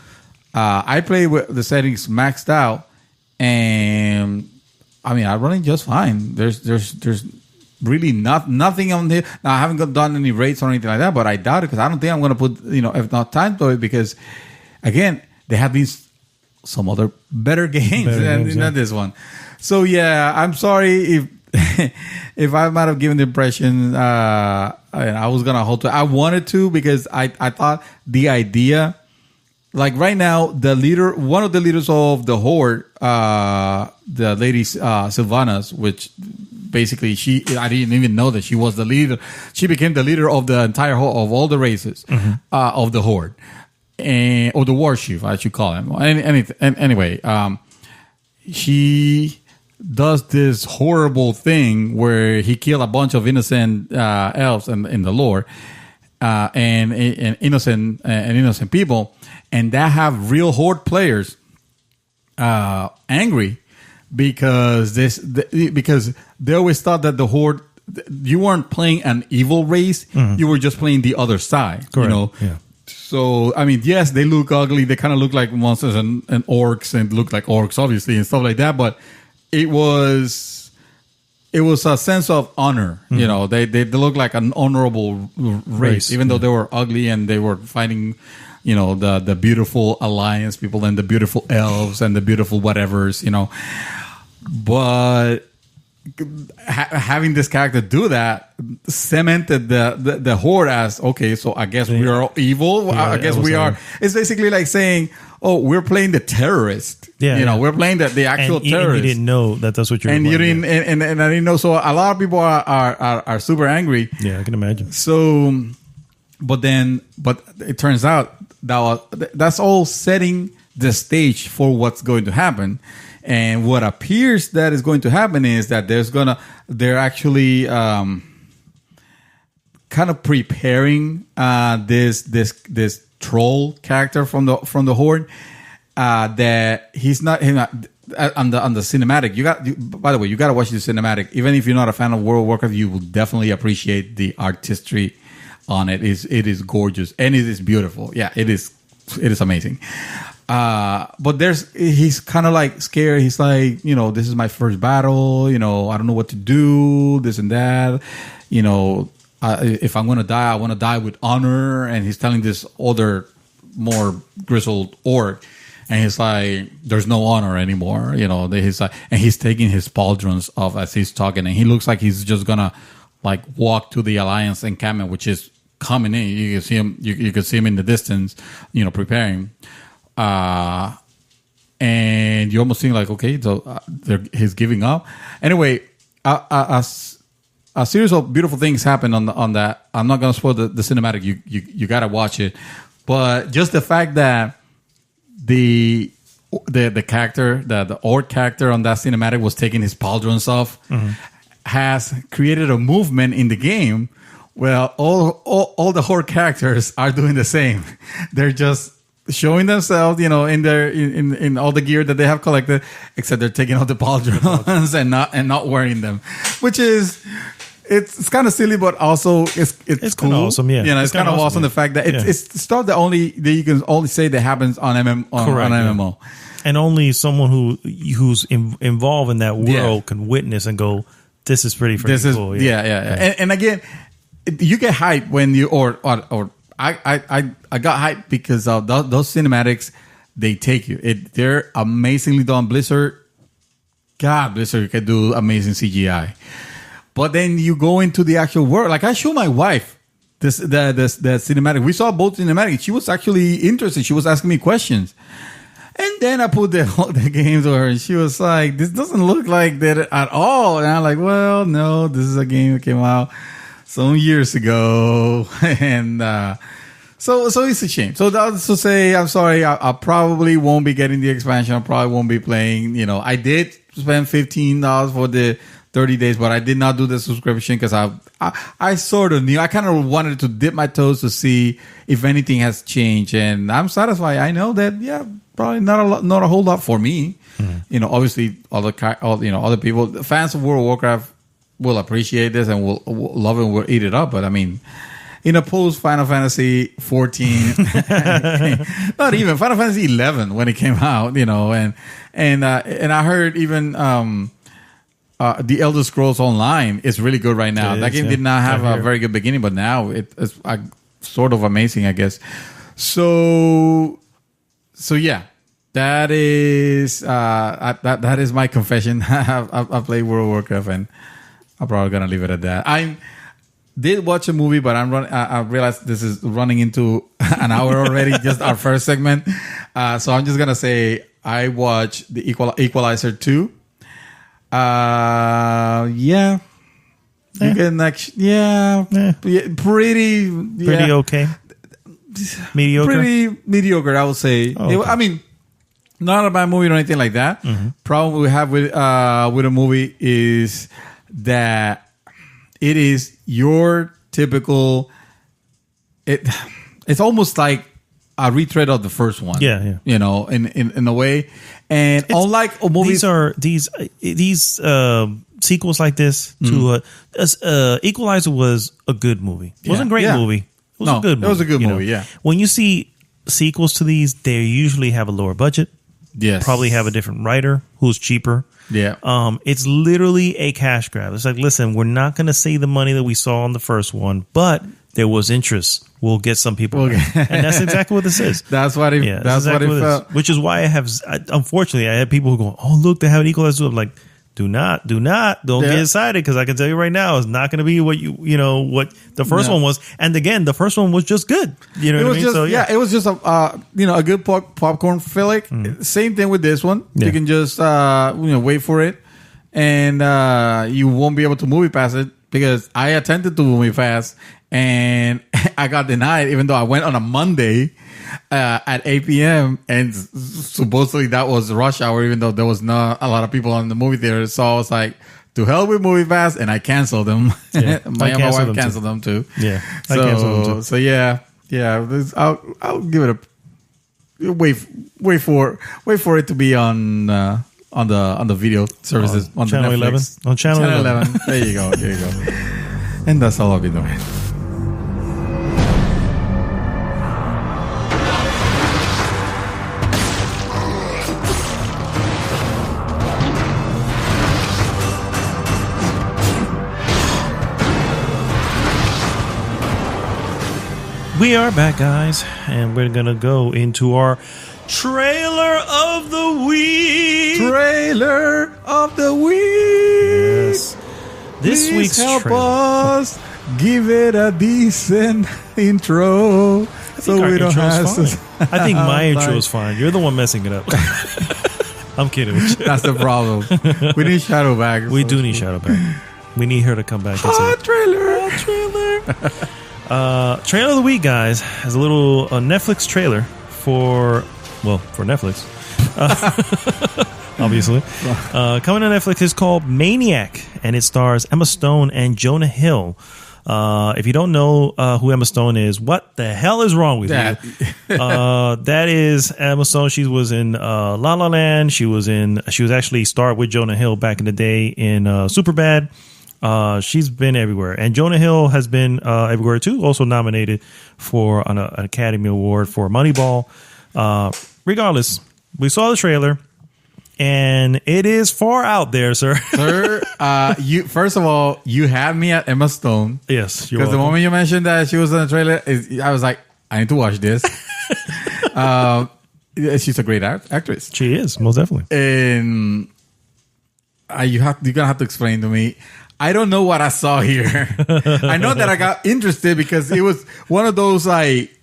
I play with the settings maxed out, and I mean, I run it just fine. There's really nothing on there. Now, I haven't done any rates or anything like that, but I doubt it because I don't think I'm going to put, if not time to it, because again, there have been some other better games than this one. So yeah, I'm sorry if if I might have given the impression I was going to hold to it. I wanted to because I thought the idea, like right now, one of the leaders of the Horde, the lady Sylvanas, which basically I didn't even know that she was the leader. She became the leader of the entire of all the races of the Horde, or the war chief, I should call him. Anyway, she does this horrible thing where he killed a bunch of innocent elves in the lore, and innocent people, and that have real Horde players angry. Because they always thought that the Horde, you weren't playing an evil race, you were just playing the other side. Correct. Yeah. So I mean, yes, they look ugly. They kind of look like monsters and orcs, and look like orcs, obviously, and stuff like that. But it was a sense of honor. They look like an honorable race, even though they were ugly and they were fighting. The beautiful alliance people and the beautiful elves and the beautiful whatevers, but having this character do that cemented the Horde as, okay, so I guess we are evil. I guess we are. It's basically like saying, oh, we're playing the terrorist. We're playing the actual terrorist. And you didn't know that's what you were playing. You didn't, and I didn't know. So a lot of people are super angry. Yeah, I can imagine. So, but it turns out that's all setting the stage for what's going to happen. And what appears that is going to happen is that they're actually kind of preparing this troll character from the Horde, that he's not on the cinematic. By the way, you got to watch the cinematic. Even if you're not a fan of World of Warcraft, you will definitely appreciate the artistry on it. It is gorgeous and it is beautiful. Yeah, it is amazing. But he's kind of like scared. He's like, this is my first battle. I don't know what to do. This and that. If I'm gonna die, I want to die with honor. And he's telling this other, more grizzled orc, and he's like, there's no honor anymore. He's like, and he's taking his pauldrons off as he's talking, and he looks like he's just gonna like walk to the Alliance encampment, which is coming in. You can see him. You can see him in the distance. Preparing. And you almost think like, okay, so he's giving up. Anyway, a series of beautiful things happen on that. I'm not gonna spoil the cinematic. You gotta watch it. But just the fact that the character, the orc character on that cinematic was taking his pauldrons off, has created a movement in the game. Well, all the Horde characters are doing the same. They're just showing themselves, in all the gear that they have collected, except they're taking out the pauldrons and not wearing them, which is it's kind of silly, but also it's cool. Kind of awesome. Yeah, it's kind of awesome the fact that it's stuff that you can only say that happens on MMO, and only someone who's involved in that world can witness and go, "This is pretty cool." And again, you get hyped when you or I got hyped because of those cinematics. They take you. They're amazingly done. Blizzard can do amazing CGI. But then you go into the actual world. Like I showed my wife the cinematic. We saw both cinematics. She was actually interested. She was asking me questions. And then I put the games to her, and she was like, "This doesn't look like that at all." And I'm like, "Well, no, this is a game that came out some years ago." And so it's a shame. So that's to say, I'm sorry. I probably won't be getting the expansion. I probably won't be playing. I did spend $15 for the 30 days, but I did not do the subscription because I sort of knew. I kind of wanted to dip my toes to see if anything has changed, and I'm satisfied. I know that probably not a whole lot for me. Obviously, other people, fans of World of Warcraft will appreciate this and will love it and will eat it up. But I mean, in a post Final Fantasy 14, not even Final Fantasy 11 when it came out, you know, and I heard even the Elder Scrolls Online is really good right now. That game did not have a very good beginning, but now it's sort of amazing, I guess. So yeah. That is that is my confession. I played World of Warcraft, and I'm probably gonna leave it at that. I did watch a movie, but I realized this is running into an hour already. Just our first segment, so I'm just gonna say I watched the Equalizer 2. Yeah. You can pretty okay. Mediocre. Pretty mediocre, I would say. Oh, okay. I mean. Not a bad movie or anything like that. Problem we have with a movie is that it is your typical. It's almost like a retread of the first one. Yeah. You know, in a way, and unlike a movie, these sequels like this to Equalizer was a good movie. It wasn't a great movie. It was a good movie. It was a good movie. Yeah. When you see sequels to these, they usually have a lower budget. Yes. Probably have a different writer who's cheaper. Yeah. It's literally a cash grab. It's like, listen, we're not going to see the money that we saw on the first one, but there was interest. We'll get some people. And that's exactly what this is. That's what it felt. Which is why unfortunately, I had people who go, oh, look, they have an Equalizer. I'm like, don't get excited, because I can tell you right now, it's not going to be what what the first one was. And again, the first one was just good. You know what I mean? So it was just a good popcorn flick. Same thing with this one. You can just wait for it, and you won't be able to movie pass it, because I attempted to movie pass and I got denied, even though I went on a Monday at 8 p.m. and supposedly that was rush hour, even though there was not a lot of people in the movie theater. So I was like, to hell with movie pass, and I canceled them. Yeah, my wife canceled them too. Yeah, I canceled them too. So yeah. I'll give it a wait for it to be on the video services on channel the 11. On channel 11. There you go. And that's all I'll be doing. We are back, guys, and we're going to go into our trailer of the week. Trailer of the week. Yes. This Please week's help trailer. us give it a decent intro, so we don't have to. I think my intro is fine. You're the one messing it up. I'm kidding with you. That's the problem. We need Shadowback. We do need Shadowback. We need her to come back and say, trailer. Trailer of the week, guys, has a little Netflix trailer for Netflix. Obviously. Coming to Netflix is called Maniac, and it stars Emma Stone and Jonah Hill. If you don't know who Emma Stone is, what the hell is wrong with you? That is Emma Stone. She was in La La Land. She was actually starred with Jonah Hill back in the day in Superbad. She's been everywhere, and Jonah Hill has been everywhere too. Also nominated for an Academy Award for Moneyball. Regardless, we saw the trailer, and it is far out there, sir. You first of all, you had me at Emma Stone. Yes, because the moment you mentioned that she was in the trailer, I was like, I need to watch this. She's a great actress. She is, most definitely. And you're gonna have to explain to me. I don't know what I saw here. I know that I got interested because it was one of those like,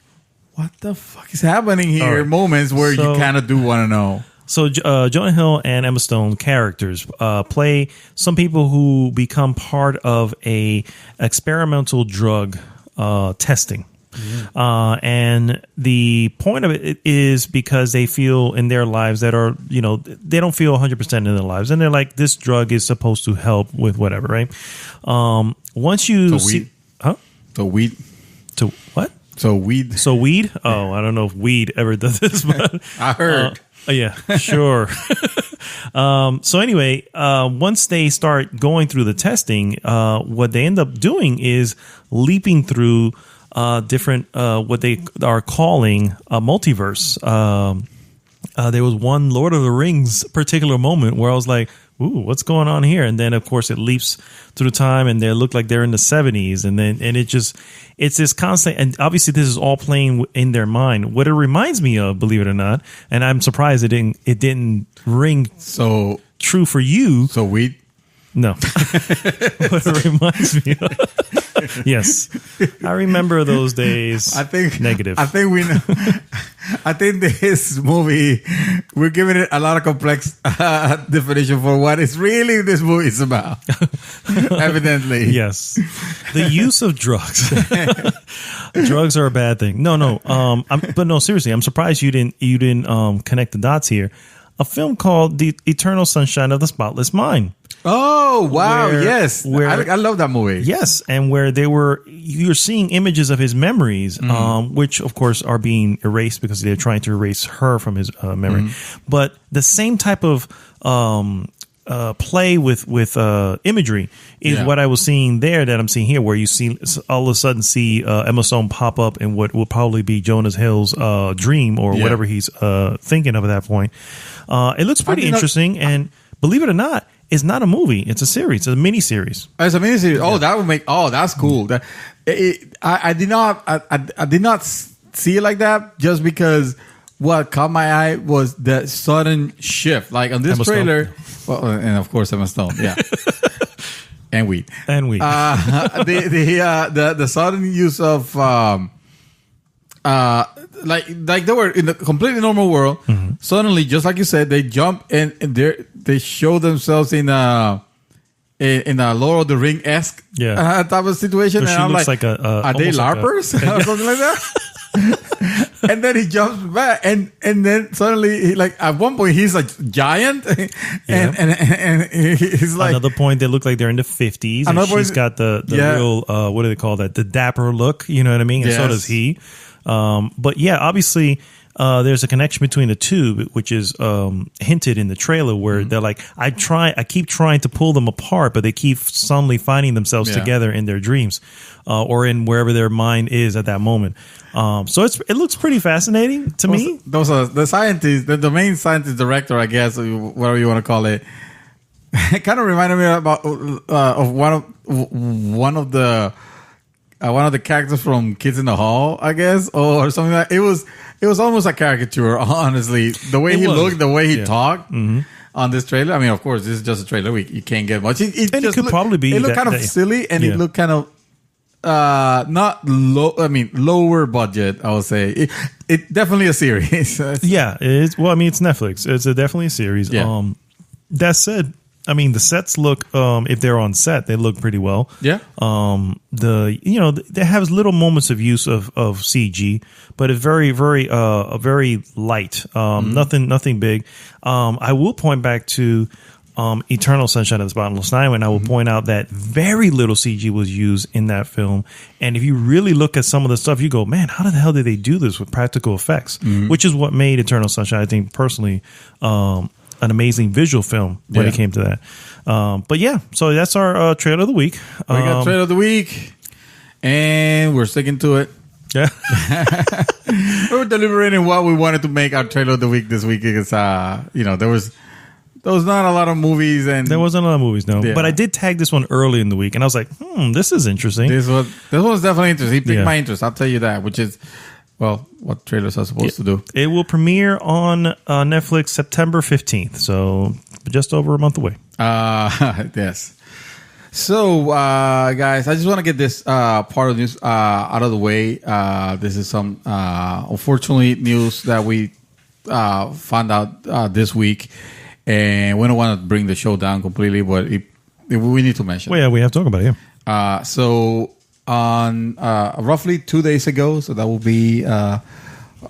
what the fuck is happening here? Right. Moments where you kind of do want to know. So Jonah Hill and Emma Stone characters play some people who become part of a experimental drug testing. Mm-hmm. And the point of it is because they feel in their lives that are, they don't feel 100% in their lives. And they're like, this drug is supposed to help with whatever, right? Once you see... Weed. Huh? So weed. To what? So weed. So weed? Oh, I don't know if weed ever does this, but... I heard. Yeah, sure. So anyway, once they start going through the testing, what they end up doing is leaping through different what they are calling a multiverse. There was one Lord of the Rings particular moment where I was like, ooh, what's going on here? And then, of course, it leaps through time and they look like they're in the 70s. And then, it's this constant, and obviously this is all playing in their mind. What it reminds me of, believe it or not, and I'm surprised it didn't ring so true for you. So we... No. What it reminds me of. Yes. I remember those days. I think negative. I think we know. I think this movie, we're giving it a lot of complex definition for what it's really this movie is about. Evidently. Yes. The use of drugs. Drugs are a bad thing. No. But no, seriously, I'm surprised you didn't connect the dots here. A film called The Eternal Sunshine of the Spotless Mind. Oh, wow. Yes. I love that movie. Yes. And where you're seeing images of his memories, which of course are being erased because they're trying to erase her from his memory. But the same type of play with imagery is what I was seeing there that I'm seeing here, where you see all of a sudden see Emma Stone pop up in what will probably be Jonah Hill's dream or whatever he's thinking of at that point. It looks pretty interesting, and believe it or not, it's not a movie. It's a series. It's a mini series. It's a mini series. Oh, that would make. Oh, that's cool. I did not see it like that, just because what caught my eye was the sudden shift. Like on this trailer, well, and of course Emma Stone, yeah, and weed. The sudden use of like they were in the completely normal world. Suddenly, just like you said, they jump and they show themselves in a Lord of the Ring esque type of situation. So and I'm looks like, are they LARPers or something like that? And then he jumps back, and then suddenly, he, like at one point, he's like giant, and he's like another point. They look like they're in the 50s. And she's got the real what do they call that? The dapper look. You know what I mean? And so does he. But yeah, obviously, there's a connection between the two, which is hinted in the trailer, where they're like, I keep trying to pull them apart, but they keep suddenly finding themselves together in their dreams, or in wherever their mind is at that moment. So it looks pretty fascinating to me. Those are the scientists, the main scientist director, I guess, whatever you want to call it. It kind of reminded me about of one of the characters from Kids in the Hall, I guess, or something like that. It was almost a caricature, honestly. The way he looked, the way he talked on this trailer. I mean, of course, this is just a trailer. You can't get much. It could probably be. It looked kind of silly, and it looked kind of not low. I mean, lower budget, I would say. It definitely a series. Yeah, it's. Well, I mean, it's Netflix. It's definitely a series. Yeah. That said, I mean, the sets look, if they're on set, they look pretty well. Yeah. They have little moments of use of CG, but it's very, very, very light. Nothing big. I will point back to Eternal Sunshine of the Spotless Mind, and I will point out that very little CG was used in that film. And if you really look at some of the stuff, you go, man, how the hell did they do this with practical effects? Which is what made Eternal Sunshine, I think, personally, an amazing visual film when it came to that. But yeah, so that's our trailer of the week. We got trailer of the week, and we're sticking to it. Yeah. We were deliberating what we wanted to make our trailer of the week this week, because there was not a lot of movies, and there wasn't a lot of movies, no. Yeah. But I did tag this one early in the week, and I was like, this is interesting. This one's definitely interesting. He piqued my interest, I'll tell you that, which is, well, what trailers are supposed to do. It will premiere on Netflix September 15th, so just over a month away. Yes. So, guys, I just want to get this part of news out of the way. This is some, unfortunately, news that we found out this week, and we don't want to bring the show down completely, but we need to mention. Well, yeah, we have to talk about it. Yeah. So on roughly 2 days ago, so that will be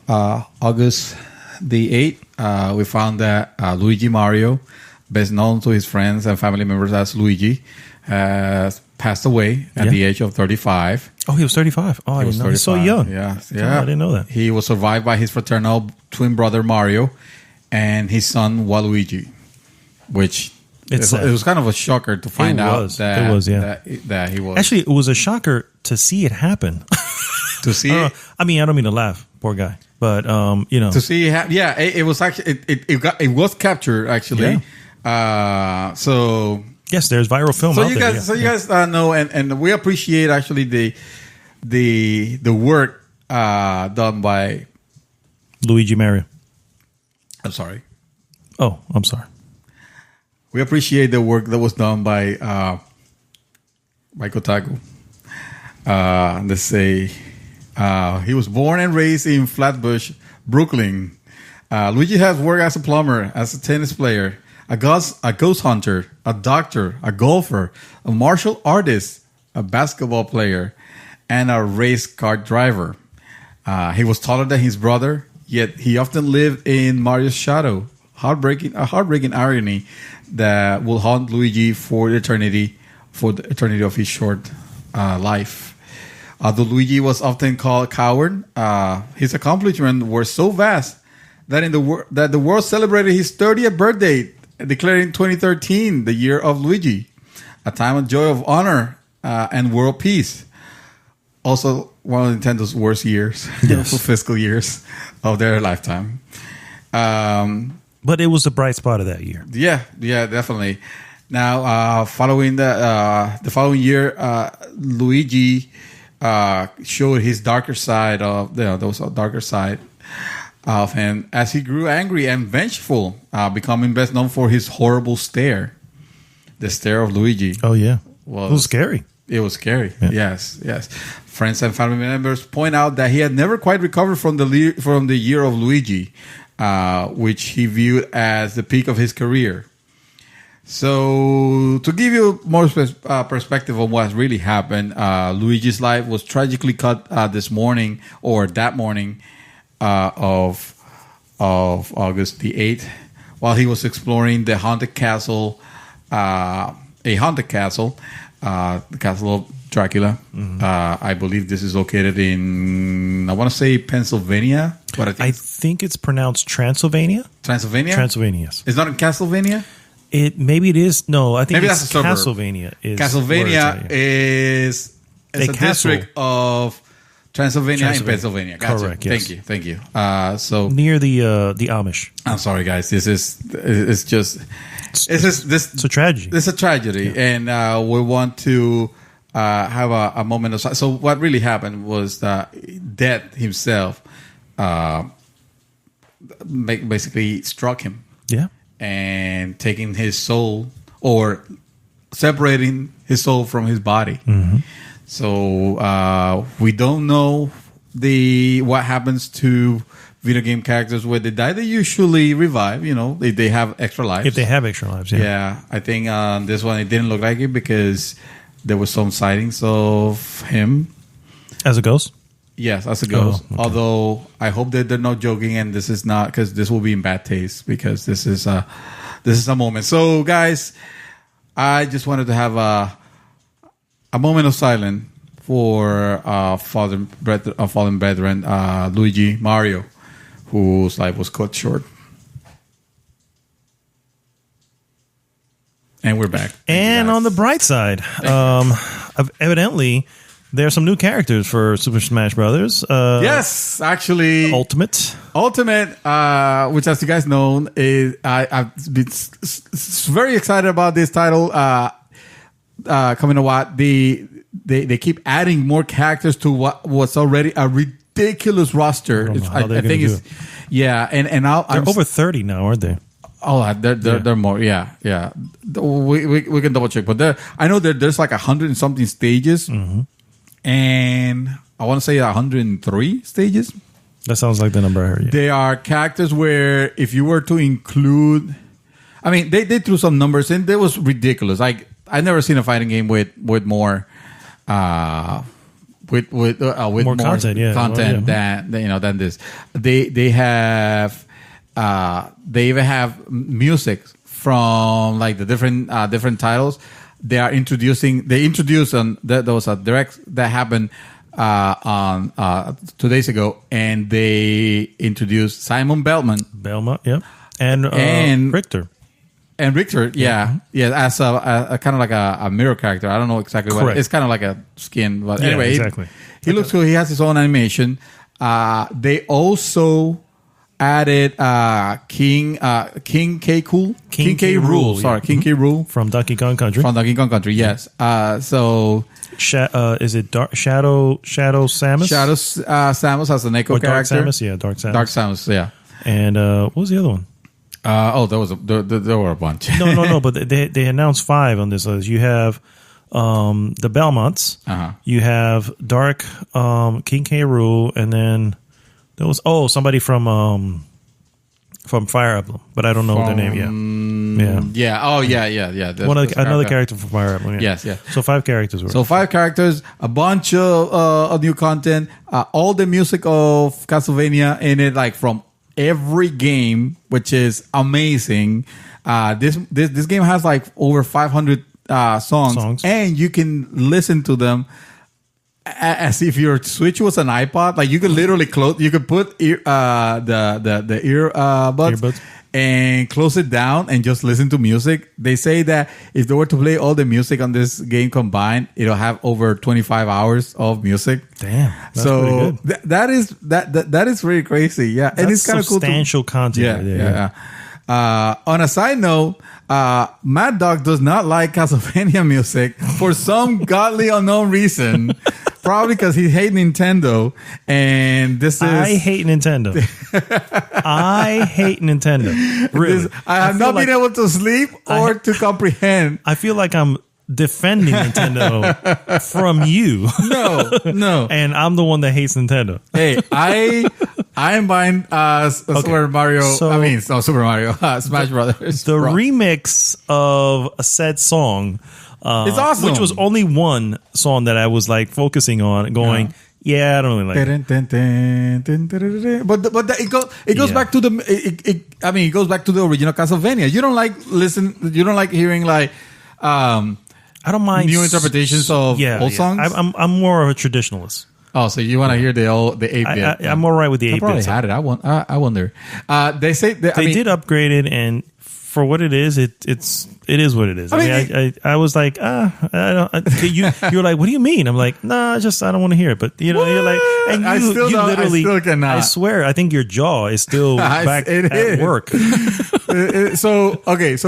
August the 8th, we found that Luigi Mario, best known to his friends and family members as Luigi, has passed away at the age of 35. Oh, he was 35. Oh, I didn't know. He's so young. Yeah. I didn't know that. He was survived by his fraternal twin brother Mario and his son Waluigi, which it was kind of a shocker to find out that he was. Actually, it was a shocker to see it happen. To see it, I mean, I don't mean to laugh, poor guy, but to see, it was actually it was captured actually. Yeah. So yes, there's viral film. So out you there, guys, know, and we appreciate actually the work done by Luigi Mario. I'm sorry. Oh, I'm sorry. We appreciate the work that was done by Kotaku. Let's say he was born and raised in Flatbush, Brooklyn. Luigi has worked as a plumber, as a tennis player, a ghost hunter, a doctor, a golfer, a martial artist, a basketball player, and a race car driver. He was taller than his brother, yet he often lived in Mario's shadow. A heartbreaking irony that will haunt Luigi for the eternity of his short life. Although Luigi was often called a coward, his accomplishments were so vast that the world celebrated his 30th birthday, declaring 2013 the year of Luigi, a time of joy, of honor, and world peace. Also, one of Nintendo's worst years, fiscal years of their lifetime. But it was the bright spot of that year. Yeah, definitely. Now, following the following year, Luigi showed his darker side of him as he grew angry and vengeful, becoming best known for his horrible stare. The stare of Luigi. Oh yeah, it was scary. It was scary. Yeah. Yes. Friends and family members point out that he had never quite recovered from the year of Luigi, which he viewed as the peak of his career. So, to give you more perspective on what really happened, Luigi's life was tragically cut that morning of August the 8th, while he was exploring the haunted castle, the castle of Dracula. Mm-hmm. I believe this is located in, I want to say Pennsylvania, but I think it's pronounced Transylvania. Transylvania? Transylvania, yes. It's not in Castlevania? Maybe it is. No, I think maybe it's Castlevania. Castlevania is a district of Transylvania in Pennsylvania. Gotcha. Correct. Yes. Thank you. So near the Amish. I'm sorry, guys. It's a tragedy. It's a tragedy, and we want to have a moment of silence. So what really happened was that Death himself basically struck him. Yeah. And taking his soul, or separating his soul from his body. Mm-hmm. So we don't know what happens to video game characters when they die. They usually revive. They have extra lives. If they have extra lives, yeah. Yeah, I think on this one it didn't look like it because there was some sightings of him as a ghost. Yes, as a ghost. Oh, okay. Although I hope that they're not joking, and this is not, because this will be in bad taste, because this is a moment. So, guys, I just wanted to have a moment of silence for fallen brethren, Luigi Mario, whose life was cut short. And we're back. And on the bright side, evidently, there are some new characters for Super Smash Brothers. Yes, actually, Ultimate, which, as you guys know, is I've been very excited about this title coming to what they keep adding more characters to what's already a ridiculous roster. I think it's and they're over 30 now, aren't they? Oh, they're more. Yeah. We can double check, but I know there's like 100 and something stages. Mm-hmm. And I want to say 103 stages. That sounds like the number I heard. Yeah. There are characters where if you were to include, I mean, they threw some numbers in. It was ridiculous. Like, I've never seen a fighting game with more more content than this. They have they even have music from like the different titles. They introduced on there was a direct that happened on 2 days ago, and they introduced Simon Belmont, yeah, and Richter. And Richter, yeah, as a kind of like a mirror character. I don't know exactly what it's kind of like a skin, but anyway, exactly. He looks cool. He has his own animation. They also added King K. Cool, King K. Rool. Sorry, King K. Rool from Donkey Kong Country. From Donkey Kong Country, yes. So. Is it Shadow Samus? Shadow Samus as an Echo character. Dark Samus, yeah, Dark Samus. Dark Samus, yeah. And what was the other one? There were a bunch. No, but they announced 5 on this list. You have the Belmonts. You have Dark King K. Rool, and then there was somebody from Fire Emblem, but I don't know their name yet. Yeah. Oh, yeah. Another character from Fire Emblem. Yeah. Yes. So 5 characters were. So 5 characters, a bunch of new content, all the music of Castlevania in it, like from every game, which is amazing. This game has like over 500 songs, and you can listen to them as if your Switch was an iPod. Like you could literally you could put the earbuds and close it down and just listen to music. They say that if they were to play all the music on this game combined, it'll have over 25 hours of music. Damn, that's so pretty good. that is really crazy. Yeah, that's and it's kind of cool. Substantial content. Yeah. On a side note, Mad Dog does not like Castlevania music for some godly unknown reason. Probably because he hates Nintendo, and this is... I hate Nintendo. I hate Nintendo. Really. I have not been able to sleep or to comprehend. I feel like I'm defending Nintendo from you. No. And I'm the one that hates Nintendo. Hey, I am buying Super Mario. Super Mario. Smash Brothers. The remix of a said song... it's awesome. Which was only one song that I was like focusing on, going, I don't really like it. But it goes back to it goes back to the original Castlevania. You don't like hearing like I don't mind new interpretations of old songs. I'm more of a traditionalist. Oh, so you want to hear the 8-bit? I'm all right with the 8-bit. Probably had it. I wonder. They say they did upgrade it, and for what it is, it is what it is. I was like, I don't. You're like, what do you mean? I'm like, nah, I don't want to hear it. But you're like, and I still cannot. I swear, I think your jaw is still back at work. So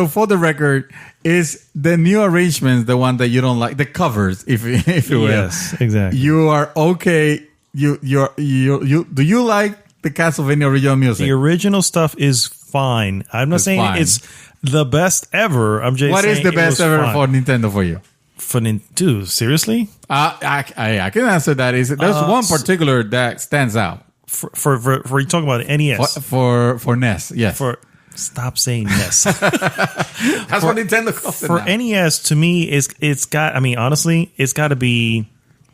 for the record, is the new arrangements the one that you don't like? The covers, if you will. Yes, exactly. You are okay. Do you like the Castlevania original music? The original stuff is fine. I'm not saying it's the best ever. I'm just what saying is the best ever fine. for Nintendo for you? Dude, seriously? I can answer that. There's one particular that stands out. For you talking about NES? For NES, yes. Stop saying NES. That's what Nintendo calls it for now. NES, to me, it's got. I mean, honestly, it's got to be.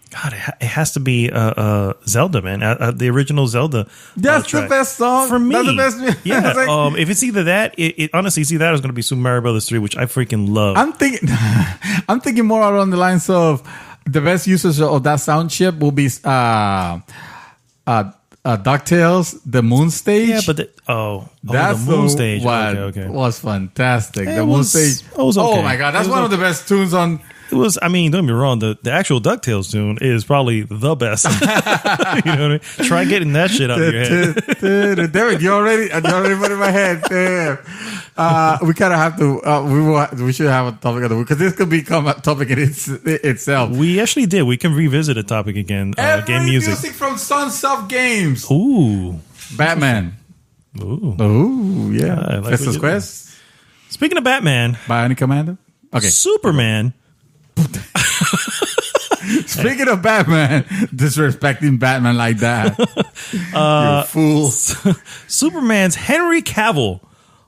God, it has to be Zelda, man. The original Zelda. That's the best song for me. That's the best. Yeah. If it's either that, it honestly, it's either that or it's going to be Super Mario Brothers 3, which I freaking love. I'm thinking more along the lines of the best users of that sound chip will be DuckTales, the Moon Stage. Yeah, but that's the Moon Stage. Okay. Was fantastic. The Moon Stage. It was okay. Oh my God, that's one of the best tunes on. It was. I mean, don't get me wrong. The actual DuckTales tune is probably the best. You know what I mean? Try getting that shit out of your head. David, you already put it in my head. Damn. We kind of have to. We should have a topic of the week because this could become a topic in itself. We actually did. We can revisit a topic again. Game music from Sunsoft Games. Ooh, Batman. Ooh, yeah. Like Festus Quest. Speaking of Batman, Bionic Commando. Okay, Superman. Speaking of Batman, disrespecting Batman like that, you fool. Superman's Henry Cavill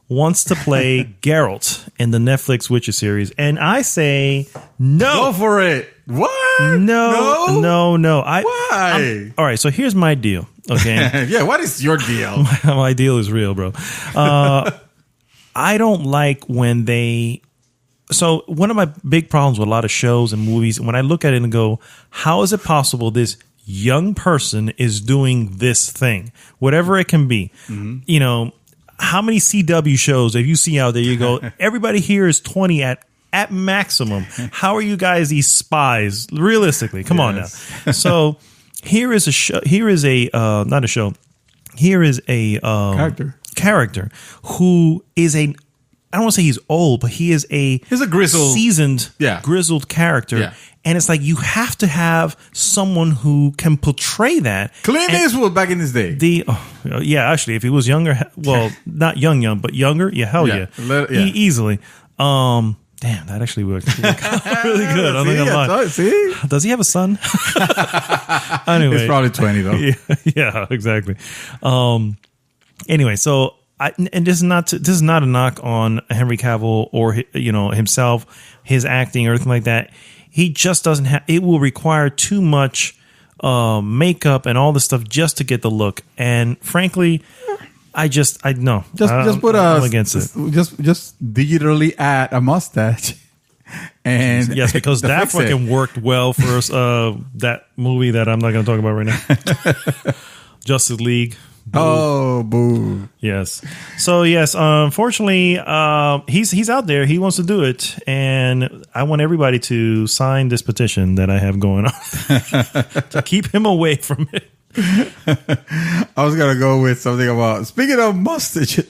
wants to play Geralt in the Netflix Witcher series, and I say no. Go for it. What? No. Why? All right, so here's my deal. Okay. Yeah. What is your deal? My deal is real, bro. I don't like when they. So one of my big problems with a lot of shows and movies, when I look at it and go, how is it possible this young person is doing this thing, whatever it can be? Mm-hmm. You know, how many CW shows have you seen out there? You go, everybody here is 20 at maximum. How are you guys these spies? Realistically, come on now. So here is a show. Here is a not a show. Here is a character who is a. I don't want to say he's old, but he's a grizzled, seasoned, grizzled character. Yeah. And it's like you have to have someone who can portray that. Clint Eastwood back in his day. Actually, if he was younger, well, not young, but younger, hell yeah. Easily. Damn, that actually worked really good. I'm not gonna lie. See? Does he have a son? Anyway, he's probably 20 though. Yeah, exactly. Anyway, so and this is not a knock on Henry Cavill or himself, his acting or anything like that. He just doesn't have. It will require too much makeup and all this stuff just to get the look. And frankly, just put I'm against it. Just digitally add a mustache. And yes, because that fucking worked well for us. That movie that I'm not going to talk about right now, Justice League. Boo. Oh, boo! Yes. So yes, unfortunately, he's out there. He wants to do it, and I want everybody to sign this petition that I have going on to keep him away from it. I was gonna go with something about speaking of mustaches,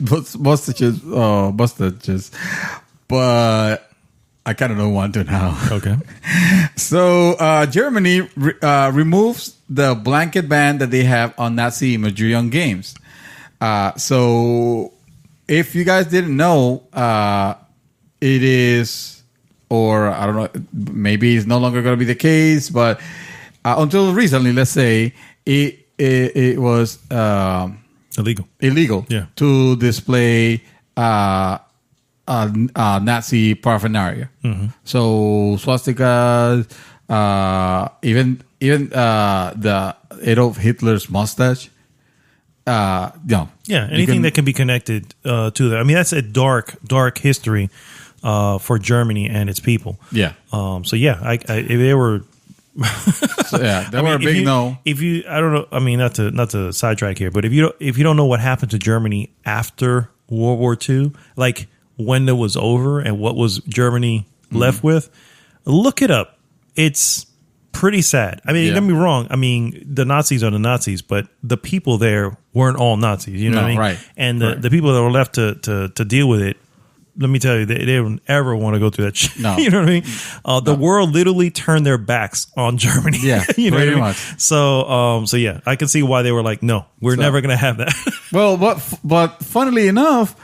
but I kind of don't want to now. Okay. So Germany removes the blanket ban that they have on Nazi imagery on games. So if you guys didn't know, it is, or I don't know, maybe it's no longer going to be the case, but until recently, let's say, it was illegal to display Nazi paraphernalia. Mm-hmm. So swastikas, even the Adolf Hitler's mustache. Anything that can be connected to that. I mean, that's a dark history for Germany and its people. Yeah. If they were. They were a big no. If you, I don't know. I mean, not to sidetrack here, but if you don't know what happened to Germany after World War II, like when it was over and what was Germany left with, look it up. It's pretty sad. I mean, don't get me wrong. I mean, the Nazis are the Nazis, but the people there weren't all Nazis. You know what I mean? Right. And the people that were left to deal with it, let me tell you, they don't ever want to go through that shit. No. You know what I mean? The world literally turned their backs on Germany. Yeah, you know pretty what I mean? much. So yeah, I can see why they were like, no, we're never going to have that. Well, but funnily enough,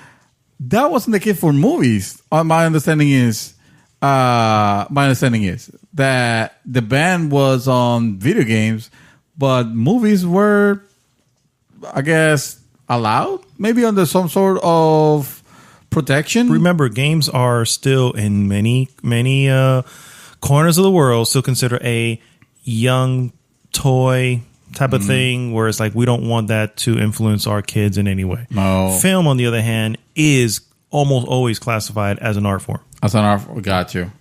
that wasn't the case for movies. My understanding is that the ban was on video games, but movies were, I guess, allowed, maybe under some sort of protection. Remember, games are still in many corners of the world still considered a young toy type of thing, where it's like we don't want that to influence our kids in any way. No. Film, on the other hand, is almost always classified as an art form. As an art form, got you.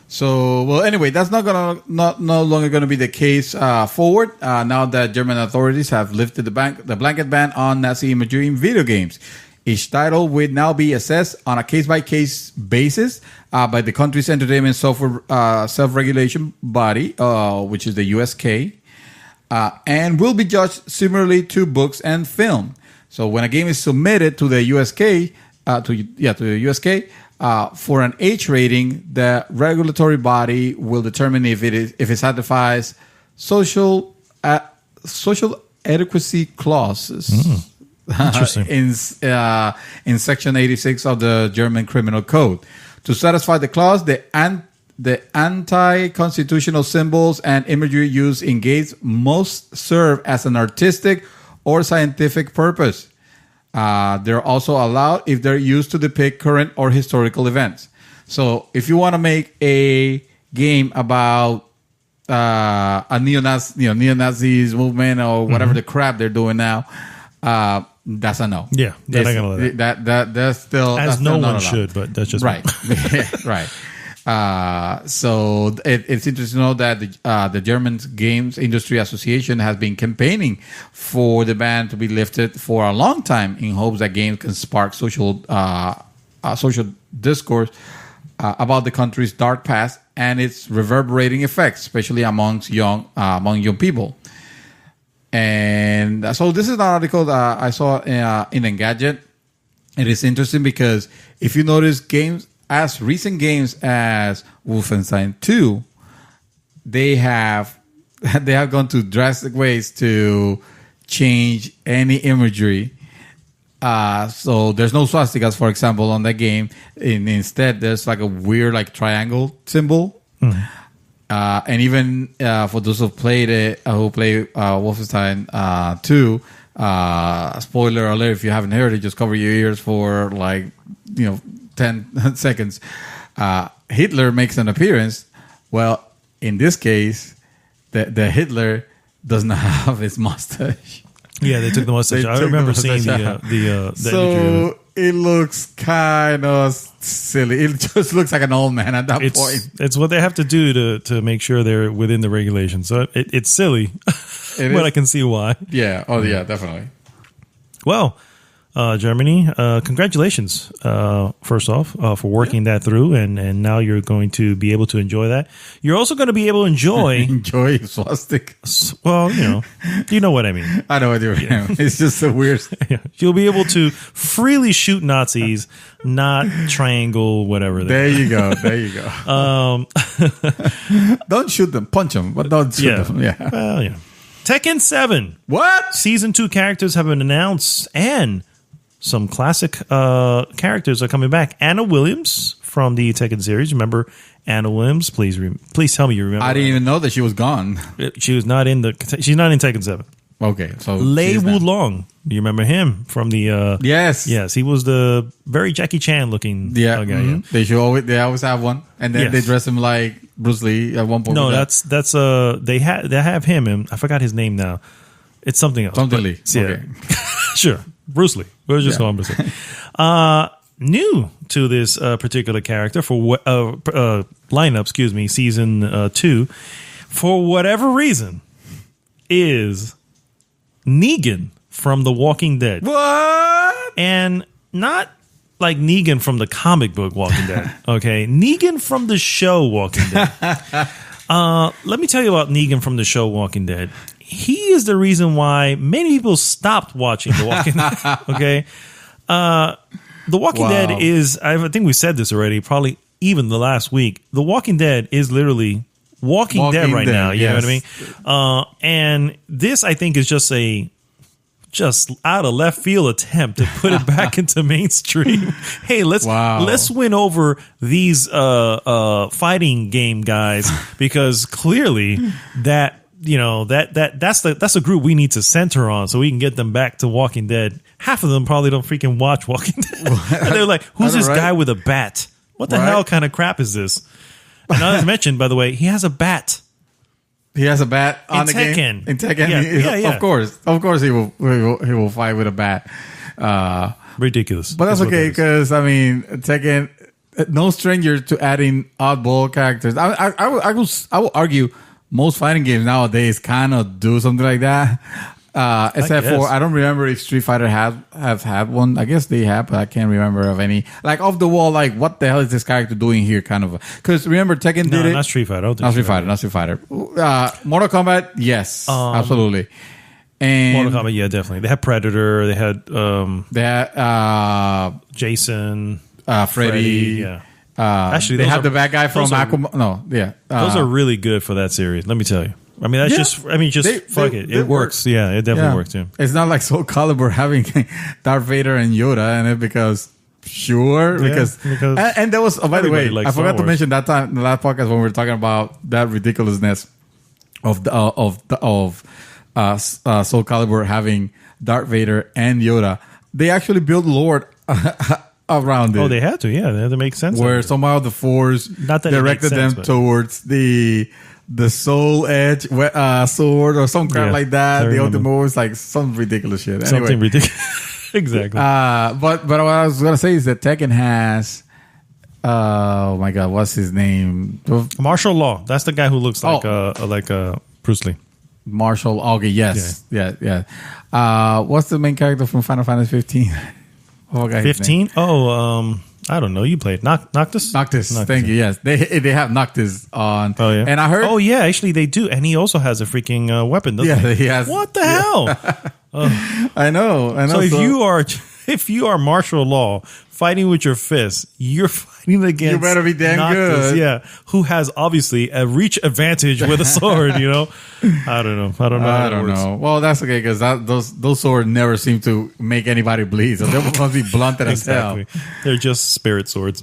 So, well, anyway, that's no longer gonna be the case forward. Now that German authorities have lifted the blanket ban on Nazi imagery in video games. Each title will now be assessed on a case-by-case basis by the country's entertainment software self-regulation body, which is the USK, and will be judged similarly to books and film. So when a game is submitted to the USK, for an H rating, the regulatory body will determine if it satisfies social adequacy clauses. Interesting. In Section 86 of the German Criminal Code. To satisfy the clause, the anti-constitutional symbols and imagery used in games must serve as an artistic or scientific purpose. They're also allowed if they're used to depict current or historical events. So if you want to make a game about a neo-Nazis movement or whatever the crap they're doing now, that's a no. Yeah, they're not gonna let that's still as that's no still one not should, but that's just right. Right. So it's interesting to know that the German Games Industry Association has been campaigning for the ban to be lifted for a long time in hopes that games can spark social discourse about the country's dark past and its reverberating effects, especially among young people. And so this is an article that I saw in Engadget. It is interesting because if you notice recent games as Wolfenstein 2, they have gone to drastic ways to change any imagery. So there's no swastikas, for example, on that game. Instead, there's like a weird like triangle symbol. And even for those who play Wolfenstein 2, spoiler alert, if you haven't heard it, just cover your ears for 10 seconds. Hitler makes an appearance. Well, in this case, the Hitler does not have his mustache. Yeah, they took the mustache. I remember seeing the so it looks kind of silly. It just looks like an old man at that point. It's what they have to do to make sure they're within the regulations. So it's silly, but I can see why. Yeah. Oh, yeah, definitely. Well, Germany, congratulations, first off, for working that through, and now you're going to be able to enjoy that. You're also going to be able to enjoy swastika. Well, you know what I mean. I know what you mean. It's just a weird. You'll be able to freely shoot Nazis, not triangle whatever. There you go. Don't shoot them, punch them, but don't shoot them. Yeah. Well, yeah. Tekken 7. What? Season 2 characters have been announced, and some classic characters are coming back. Anna Williams from the Tekken series. Remember Anna Williams? Please tell me you remember. I didn't even know that she was gone. She's not in Tekken 7. Okay, so Lei Wulong. Do you remember him from the? Yes. He was the very Jackie Chan looking guy. Mm-hmm. Yeah. They always have one, and then they dress him like Bruce Lee at one point. No, that's they have him, and I forgot his name now. It's something else. Lee. Yeah. Okay. Sure, Bruce Lee. We'll just call him Bruce Lee. New to this particular character for lineup, season 2, for whatever reason, is Negan from The Walking Dead. What? And not like Negan from the comic book Walking Dead. Okay, Negan from the show Walking Dead. Let me tell you about Negan from the show Walking Dead. He is the reason why many people stopped watching The Walking Dead. Okay, The Walking Dead is, I think we said this already, probably even the last week. The Walking Dead is literally Walking Dead right now. You know what I mean? And this, I think, is just out of left field attempt to put it back into mainstream. Hey, let's win over these fighting game guys, because clearly that's the group we need to center on so we can get them back to Walking Dead. Half of them probably don't freaking watch Walking Dead. And they're like, who's this guy with a bat? What the hell kind of crap is this? And as mentioned, by the way, he has a bat. He has a bat on the game in Tekken. Of course, he will fight with a bat. Ridiculous, but that's okay, because I mean, Tekken, no stranger to adding oddball characters. I will argue most fighting games nowadays kind of do something like that. Except for, I don't remember if Street Fighter have had one. I guess they have, but I can't remember of any. Like off the wall, like what the hell is this character doing here? Kind of, because remember Tekken did it. Not Street Fighter. Not Street Fighter. Mortal Kombat, yes, absolutely. And Mortal Kombat, yeah, definitely. They had Predator. They had Jason, Freddy. Yeah. Actually, they have the bad guy from Aquaman. No, yeah, those are really good for that series. Let me tell you. I mean, that's fuck it. It works. Yeah, it definitely works. Yeah. It's not like Soul Calibur having Darth Vader and Yoda in it because and there was, by the way, I forgot to mention that time in the last podcast when we were talking about that ridiculousness of Soul Calibur having Darth Vader and Yoda. They actually built lore around it. Oh, they had to. Yeah, they had to make sense. Where somehow the Force directed them towards the Soul Edge sword or some crap like that. The Ultimate was like some ridiculous shit. Anyway. Something ridiculous. Exactly. But what I was gonna say is that Tekken has Oh my God, what's his name? Martial Law. That's the guy who looks like Bruce Lee. Marshall. Okay, yes, yeah. What's the main character from Final Fantasy 15? 15? Oh, I don't know. You played Noctis? Noctis. Thank you. Yes, they have Noctis on. Oh yeah. And I heard. Oh yeah, actually they do, and he also has a freaking weapon. Doesn't he? He has. What the hell? I know. So if you are martial law fighting with your fists, you're fighting against. You better be damn Noctis, good. Yeah, who has obviously a reach advantage with a sword. I don't know. I don't know. Well, that's okay because those swords never seem to make anybody bleed. So they must be blunted as hell. They're just spirit swords.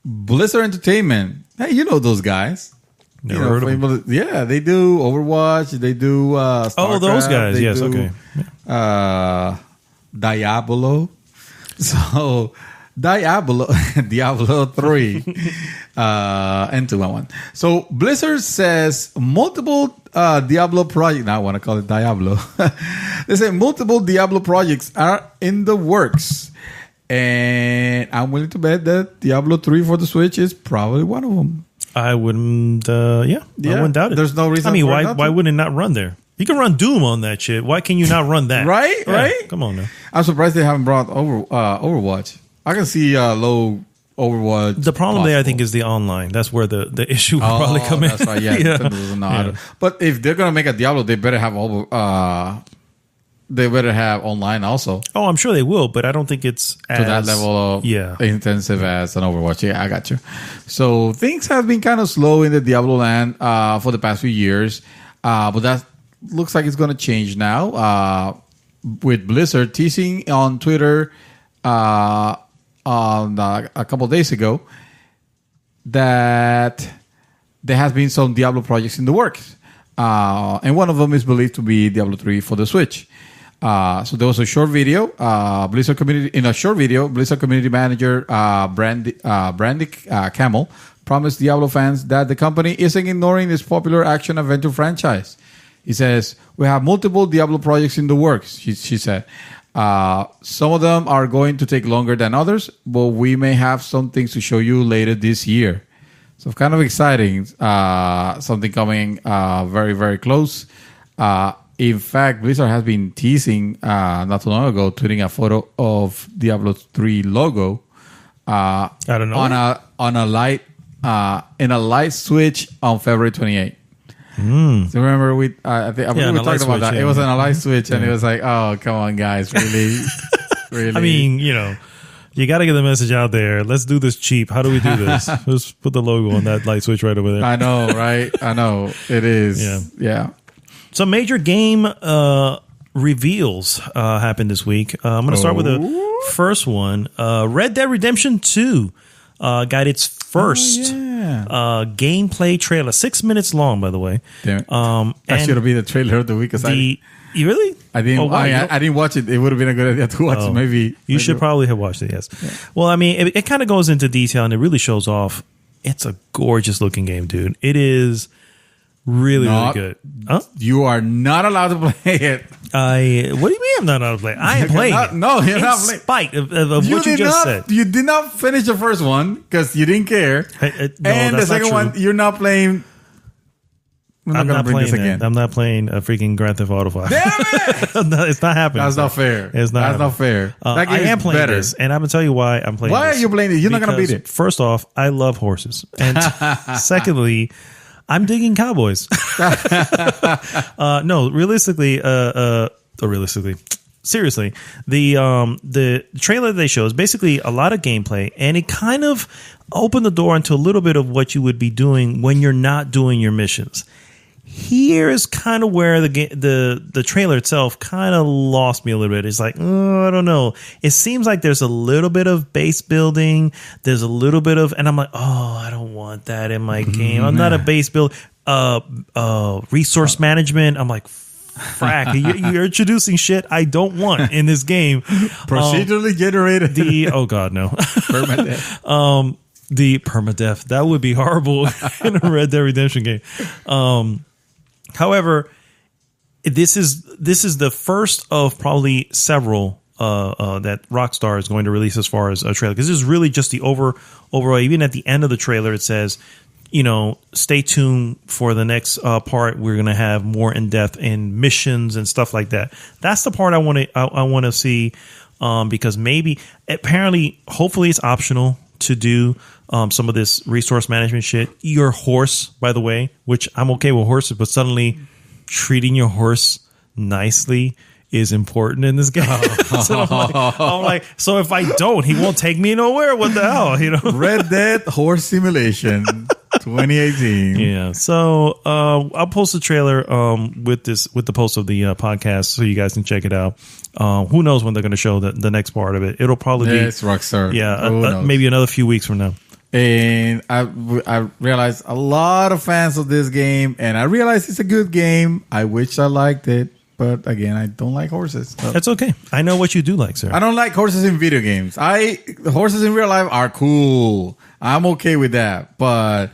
Blizzard Entertainment. Hey, you know those guys. Never heard of them. Yeah, they do Overwatch. They do StarCraft, those guys. Yes, okay. Diablo. So Diablo 3 and 2 and 1. So Blizzard says multiple Diablo projects. Now I want to call it Diablo. They say multiple Diablo projects are in the works. And I'm willing to bet that Diablo 3 for the Switch is probably one of them. I wouldn't, I wouldn't doubt it. There's no reason. I mean, why wouldn't it not run there? You can run Doom on that shit. Why can you not run that? Right? Come on now. I'm surprised they haven't brought Overwatch. I can see low Overwatch. The problem there, I think, is the online. That's where the issue will probably come in. That's right. Yeah. But if they're gonna make a Diablo, they better have online also. Oh, I'm sure they will, but I don't think it's to that level of intensive as an Overwatch. Yeah, I got you. So things have been kind of slow in the Diablo land for the past few years, but that looks like it's going to change now with Blizzard teasing on Twitter a couple of days ago that there has been some Diablo projects in the works, and one of them is believed to be Diablo 3 for the Switch. So there was a short video. Blizzard community manager Brandy Camel promised Diablo fans that the company isn't ignoring this popular action adventure franchise. He says, "We have multiple Diablo projects in the works," she said. "Some of them are going to take longer than others, but we may have some things to show you later this year." So kind of exciting. Something coming very, very close. In fact, Blizzard has been teasing not too long ago, tweeting a photo of Diablo 3 logo. I don't know. On a light in a light switch on February 28th. So remember we talked about that. It was on a light switch, and it was like, oh, come on, guys, really, really. I mean, you got to get the message out there. Let's do this cheap. How do we do this? Let's put the logo on that light switch right over there. I know, right? I know it is. Yeah. Some major game reveals happened this week. I'm going to start with the first one. Red Dead Redemption 2 got its first gameplay trailer. 6 minutes long, by the way. Damn it. That should have been the trailer of the week. You really? I didn't. I didn't watch it. It would have been a good idea to watch it. Maybe you should probably have watched it. Yes. Yeah. Well, I mean, it kind of goes into detail, and it really shows off. It's a gorgeous looking game, dude. It is. Really good. Huh? You are not allowed to play it. What do you mean I'm not allowed to play it? I am playing it. No, you're not playing. In spite of what you just said. You did not finish the first one because you didn't care. And the second one, you're not playing. I'm not playing again. I'm not playing a freaking Grand Theft Auto 5. Damn it! No, it's not happening. That's not fair. It's not. That's not fair. I am playing this, and I'm gonna tell you why I'm playing. Why are you playing it? You're not gonna beat it. First off, I love horses, and secondly, I'm digging cowboys. No, realistically, seriously, the trailer they show is basically a lot of gameplay, and it kind of opened the door into a little bit of what you would be doing when you're not doing your missions. Here is kind of where the trailer itself kind of lost me a little bit. It's like, I don't know. It seems like there's a little bit of base building. There's a little bit of, and I'm like, I don't want that in my game. I'm not a base build. Resource management. I'm like, frack, you're introducing shit I don't want in this game. Procedurally generated. Oh God, no. Permadeath. The permadeath. That would be horrible in a Red Dead Redemption game. However, this is the first of probably several that Rockstar is going to release as far as a trailer, because this is really just the overall. Even at the end of the trailer, it says, stay tuned for the next part. We're going to have more in depth in missions and stuff like that. That's the part I want to see, because hopefully it's optional to do some of this resource management shit. Your horse, by the way, which I'm okay with horses, but suddenly treating your horse nicely is important in this game. So I'm like, so if I don't, he won't take me nowhere. What the hell, Red Dead Horse Simulation 2018. Yeah. So I'll post the trailer with the post of the podcast, so you guys can check it out. Who knows when they're going to show the next part of it? It'll probably be it's Rockstar. Yeah, maybe another few weeks from now. And I realized a lot of fans of this game, and I realized it's a good game. I wish I liked it. But again, I don't like horses. So. That's okay. I know what you do like, sir. I don't like horses in video games. The horses in real life are cool. I'm okay with that. But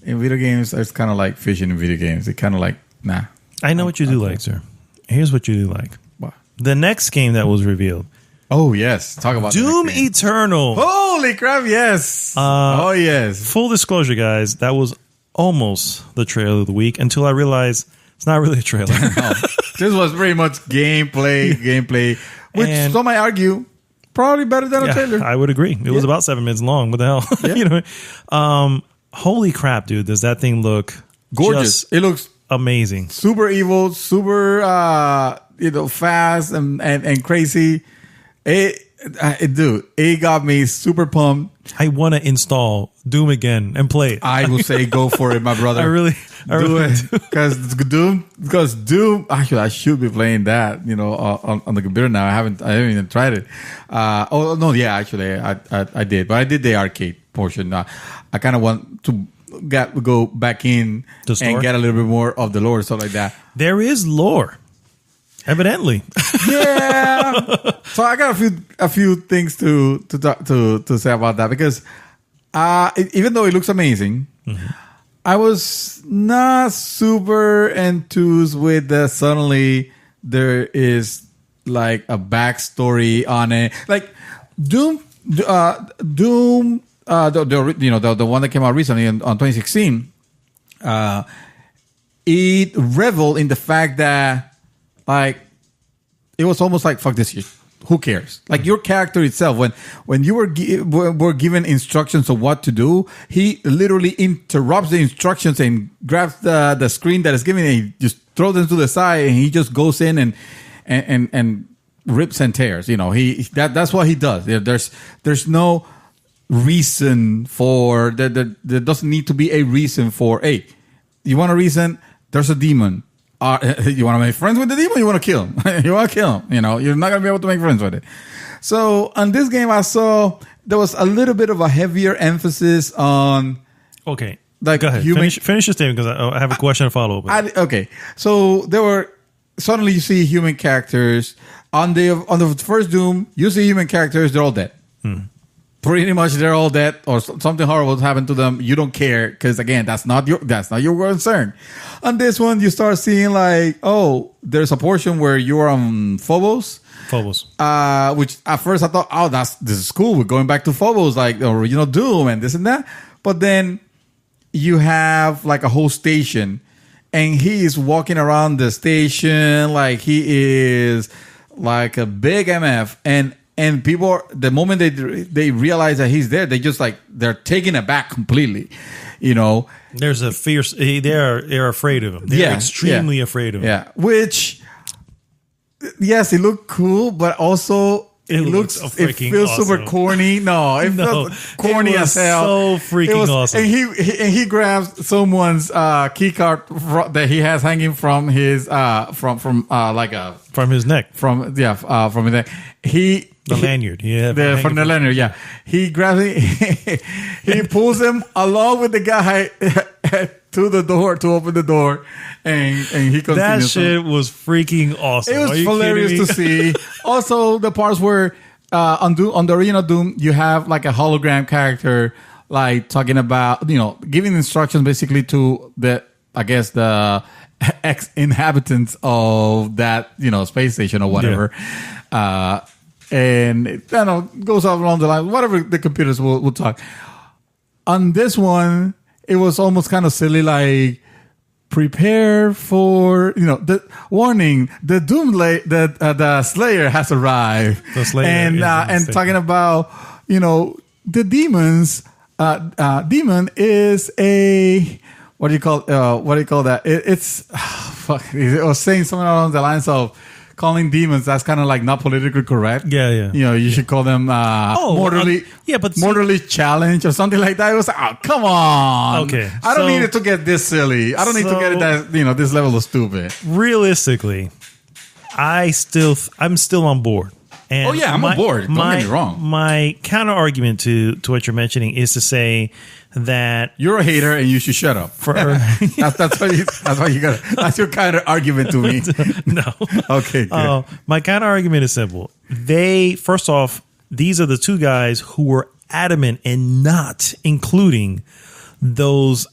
in video games, it's kind of like fishing in video games. It's kind of like, nah. I know what you do like, sir. Here's what you do like. What? The next game that was revealed. Oh, yes. Talk about Doom Eternal. Holy crap, yes. Yes. Full disclosure, guys, that was almost the trailer of the week until I realized it's not really a trailer. No. This was pretty much gameplay, which some might argue probably better than a trailer. I would agree. It was about 7 minutes long. What the hell? Yeah. Holy crap, dude! Does that thing look gorgeous? It looks amazing. Super evil, super fast and crazy. It got me super pumped. I want to install Doom again and play it. I will say go for it, my brother. I really do it because Doom. Actually, I should be playing that. On the computer now. I haven't even tried it. Actually, I did, but I did the arcade portion. I kind of want to go back in and get a little bit more of the lore and stuff like that. There is lore. Evidently, yeah. So I got a few things to say about that, because even though it looks amazing, I was not super enthused with that. Suddenly there is like a backstory on it, like Doom, the one that came out recently on 2016. It reveled in the fact that, like, it was almost like, fuck this shit. Who cares? Like, your character itself, when you were given instructions of what to do, he literally interrupts the instructions and grabs the screen that is given, and he just throws them to the side, and he just goes in and rips and tears. That's what he does. There's no reason for there doesn't need to be a reason for, hey, you want a reason? There's a demon. You want to make friends with the demon? You want to kill him? You want to kill him? You're not going to be able to make friends with it. So on this game, I saw there was a little bit of a heavier emphasis on. Okay, like, go ahead. Finish your statement, because I have a question to follow up. Okay, so there were suddenly you see human characters on the first Doom. You see human characters; they're all dead. Pretty much, they're all dead, or something horrible happened to them. You don't care, because again, that's not your concern. On this one, you start seeing like, oh, there's a portion where you are on Phobos. Which at first I thought, oh, this is cool. We're going back to Phobos, like the original Doom and this and that. But then you have like a whole station, and he is walking around the station like he is like a big MF, and people, the moment they realize that he's there, they're taken aback completely. There's a fierce. They're afraid of him. They're extremely afraid of him. Yeah, which, yes, it looked cool, but also it feels awesome. Super corny. No, it feels corny as hell. So freaking awesome. And he grabs someone's key card that he has hanging from his from his neck. From his neck. The lanyard, from the lanyard, yeah. He grabs it, he pulls him along with the guy to the door, to open the door, and he continues. That shit was freaking awesome. It was hilarious to see. Also, the parts where on the original Doom, you have like a hologram character, like talking about, giving instructions basically to the ex-inhabitants of that, space station or whatever. and it goes off along the line. Whatever the computers will talk. On this one, it was almost kind of silly, like prepare for the warning. The the Slayer has arrived. The Slayer and talking about the demons. Demon is a what do you call that? It's fuck. It was saying something along the lines of calling demons. That's kind of like not politically correct. Yeah. You should call them mortally challenged or something like that. It was like, oh, come on. Okay, I don't need it to get this silly. I don't need to get it that this level of stupid. Realistically, I'm still on board. And I'm on board. Don't get me wrong. My counter argument to what you're mentioning is to say that you're a hater and you should shut up. That's your counter argument to me. No. Okay. Good. My counter argument is simple. First off, these are the two guys who were adamant in not including those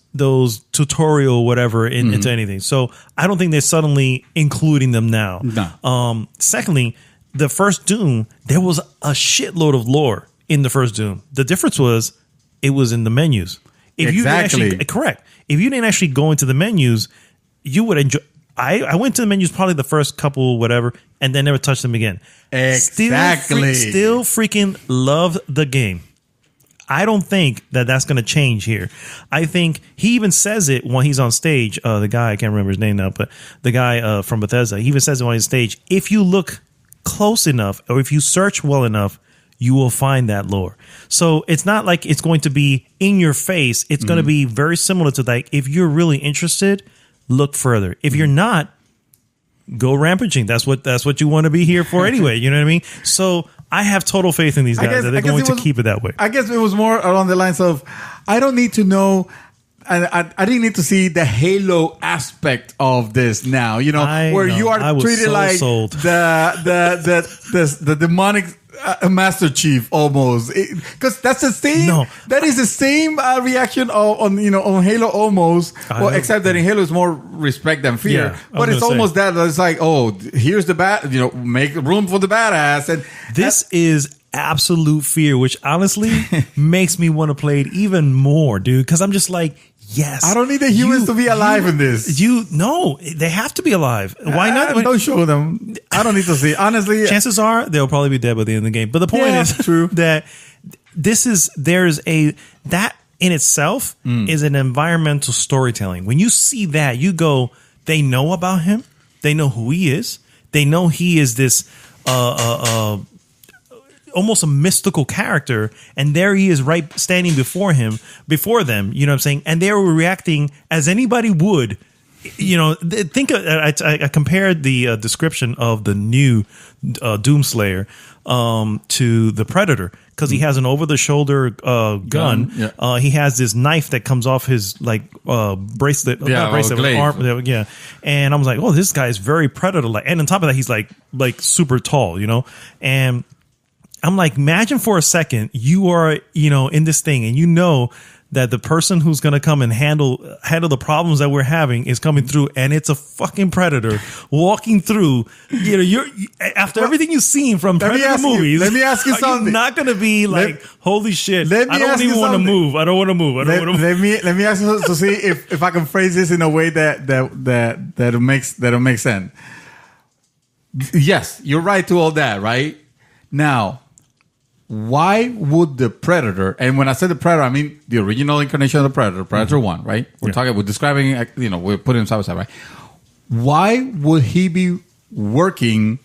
tutorial whatever into anything. So I don't think they're suddenly including them now. No. Secondly, the first Doom, there was a shitload of lore in the first Doom. The difference was it was in the menus. If you didn't actually, correct. If you didn't actually go into the menus, you would enjoy. I went to the menus probably the first couple, whatever, and then never touched them again. Exactly. Still freaking love the game. I don't think that's going to change here. I think he even says it when he's on stage. The guy, I can't remember his name now, but the guy from Bethesda, he even says it on his stage. If you look close enough, or if you search well enough, you will find that lore. So it's not like it's going to be in your face. It's going to be very similar to like, if you're really interested, look further. If you're not, go rampaging. That's what you want to be here for anyway. You know what I mean? So I have total faith in these guys that they're going to keep it that way. I guess it was more along the lines of, I don't need to know. I didn't need to see the Halo aspect of this now, where you are treated like sold. the demonic Master Chief almost, because that's the same. No. That is the same reaction on Halo almost. Well, except that in Halo is more respect than fear. Yeah, but it's almost that. It's like, oh, here's the make room for the badass, and this is absolute fear, which honestly makes me want to play it even more, dude. Because I'm just like, yes, I don't need the humans to be alive in this. No, they have to be alive. Why not? Don't show them. I don't need to see. Honestly, chances are they'll probably be dead by the end of the game. But the point is true. that that in itself is an environmental storytelling. When you see that, you go, they know about him. They know who he is. They know he is this almost a mystical character, and there he is right standing before them, you know what I'm saying? And they were reacting as anybody would. Think of, I compared the description of the new Doomslayer to the Predator, because he has an over-the-shoulder gun. Yeah. He has this knife that comes off his bracelet, arm. Yeah, and I was like, oh, this guy is very Predator-like. And on top of that, he's like super tall, and I'm like, imagine for a second you are, in this thing, and that the person who's going to come and handle the problems that we're having is coming through, and it's a fucking Predator walking through. You're after everything you've seen from Predator movies. Let me ask you something. You're not going to be like, holy shit! I don't even want to move. I don't want to move. Let me ask you to see if I can phrase this in a way that makes sense. Yes, you're right to all that. Right now, why would the Predator, and when I say the Predator, I mean the original incarnation of the Predator, Predator 1, right? We're describing, we're putting him side by side, right? Why would he be working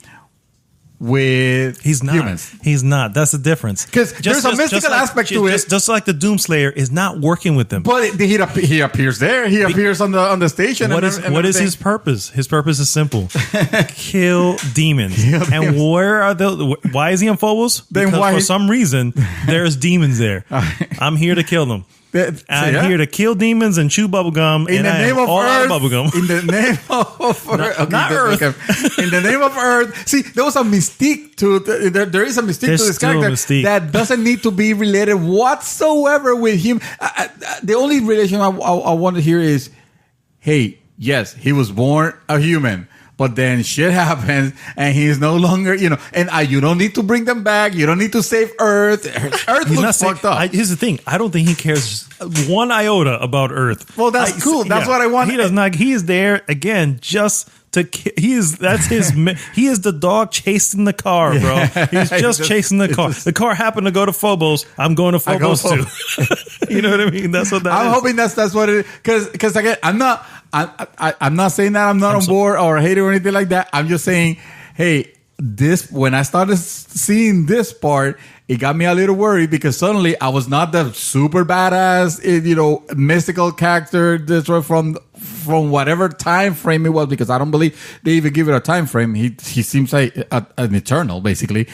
with humans? He's not. That's the difference. Because there's a mystical aspect to it. Just like the Doomslayer is not working with them. But he appears there. He appears on the station. What is his purpose? His purpose is simple: kill demons. And where are why is he on Phobos? Because for some reason there's demons there. I'm here to kill them. I'm here to kill demons and chew bubblegum. In the name of Earth. Bubblegum. In the name of Earth. Not Earth. Okay. In the name of Earth. See, there was a mystique to there is a mystique to this character that doesn't need to be related whatsoever with him. The only relation I want to hear is, hey, yes, he was born a human, but then shit happens and he's no longer, and you don't need to bring them back. You don't need to save Earth. Earth looks fucked up. Here's the thing. I don't think he cares one iota about Earth. Well, that's cool. That's what I want. He does not. He is there again just to. He is the dog chasing the car, bro. He's just chasing the car. The car happened to go to Phobos. I'm going to Phobos too. You know what I mean? That's what that I'm is. hoping that's what it is. Because again, I'm not saying that I'm not on board or hate it or anything like that. I'm just saying, hey, when I started seeing this part, it got me a little worried because suddenly I was not the super badass, mystical character from whatever time frame it was, because I don't believe they even give it a time frame. He seems like an eternal, basically.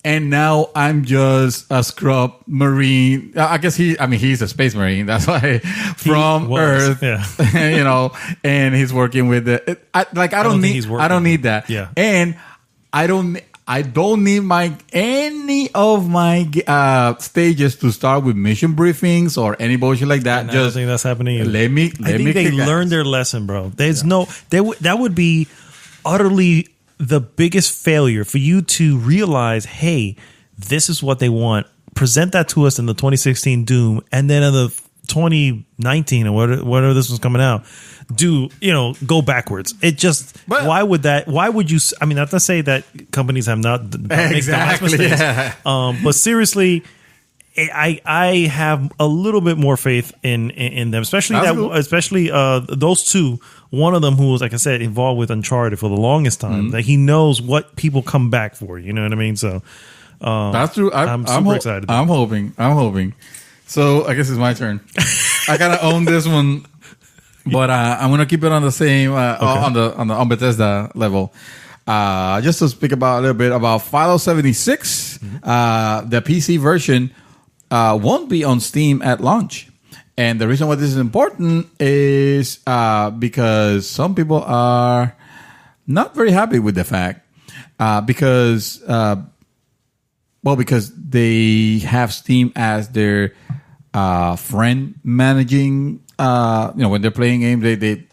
And now I'm just a scrub marine. I guess he's a space marine. That's why from Earth, and he's working with it. I don't need that. Yeah. And I don't need any of my stages to start with mission briefings or any bullshit like that. I don't think that's happening. Let me. I think they learned their lesson, bro. There's that would be utterly the biggest failure for you to realize, hey, this is what they want. Present that to us in the 2016 Doom, and then in the 2019 or whatever this was coming out, go backwards. It just, why would you? I mean, not to say that companies have not exactly mistakes, but seriously, I have a little bit more faith in them, especially those two. One of them who was, like I said, involved with Uncharted for the longest time. That he knows what people come back for. You know what I mean? So that's true. I'm super excited. I'm hoping. So I guess it's my turn. I gotta own this one, but I'm gonna keep it on the same on Bethesda level. Just to speak about a little bit about Fallout 76, the PC version won't be on Steam at launch. And the reason why this is important is because some people are not very happy with the fact because they have Steam as their friend managing. When they're playing games,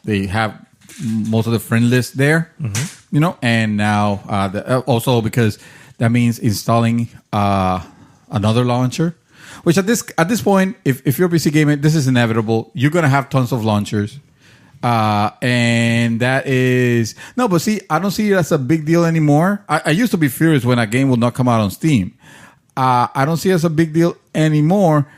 they have most of the friend list there. And now also because that means installing another launcher. Which at this point, if you're a PC gamer, this is inevitable. You're gonna have tons of launchers, and that is but see, I don't see it as a big deal anymore. I used to be furious when a game would not come out on Steam. I don't see it as a big deal anymore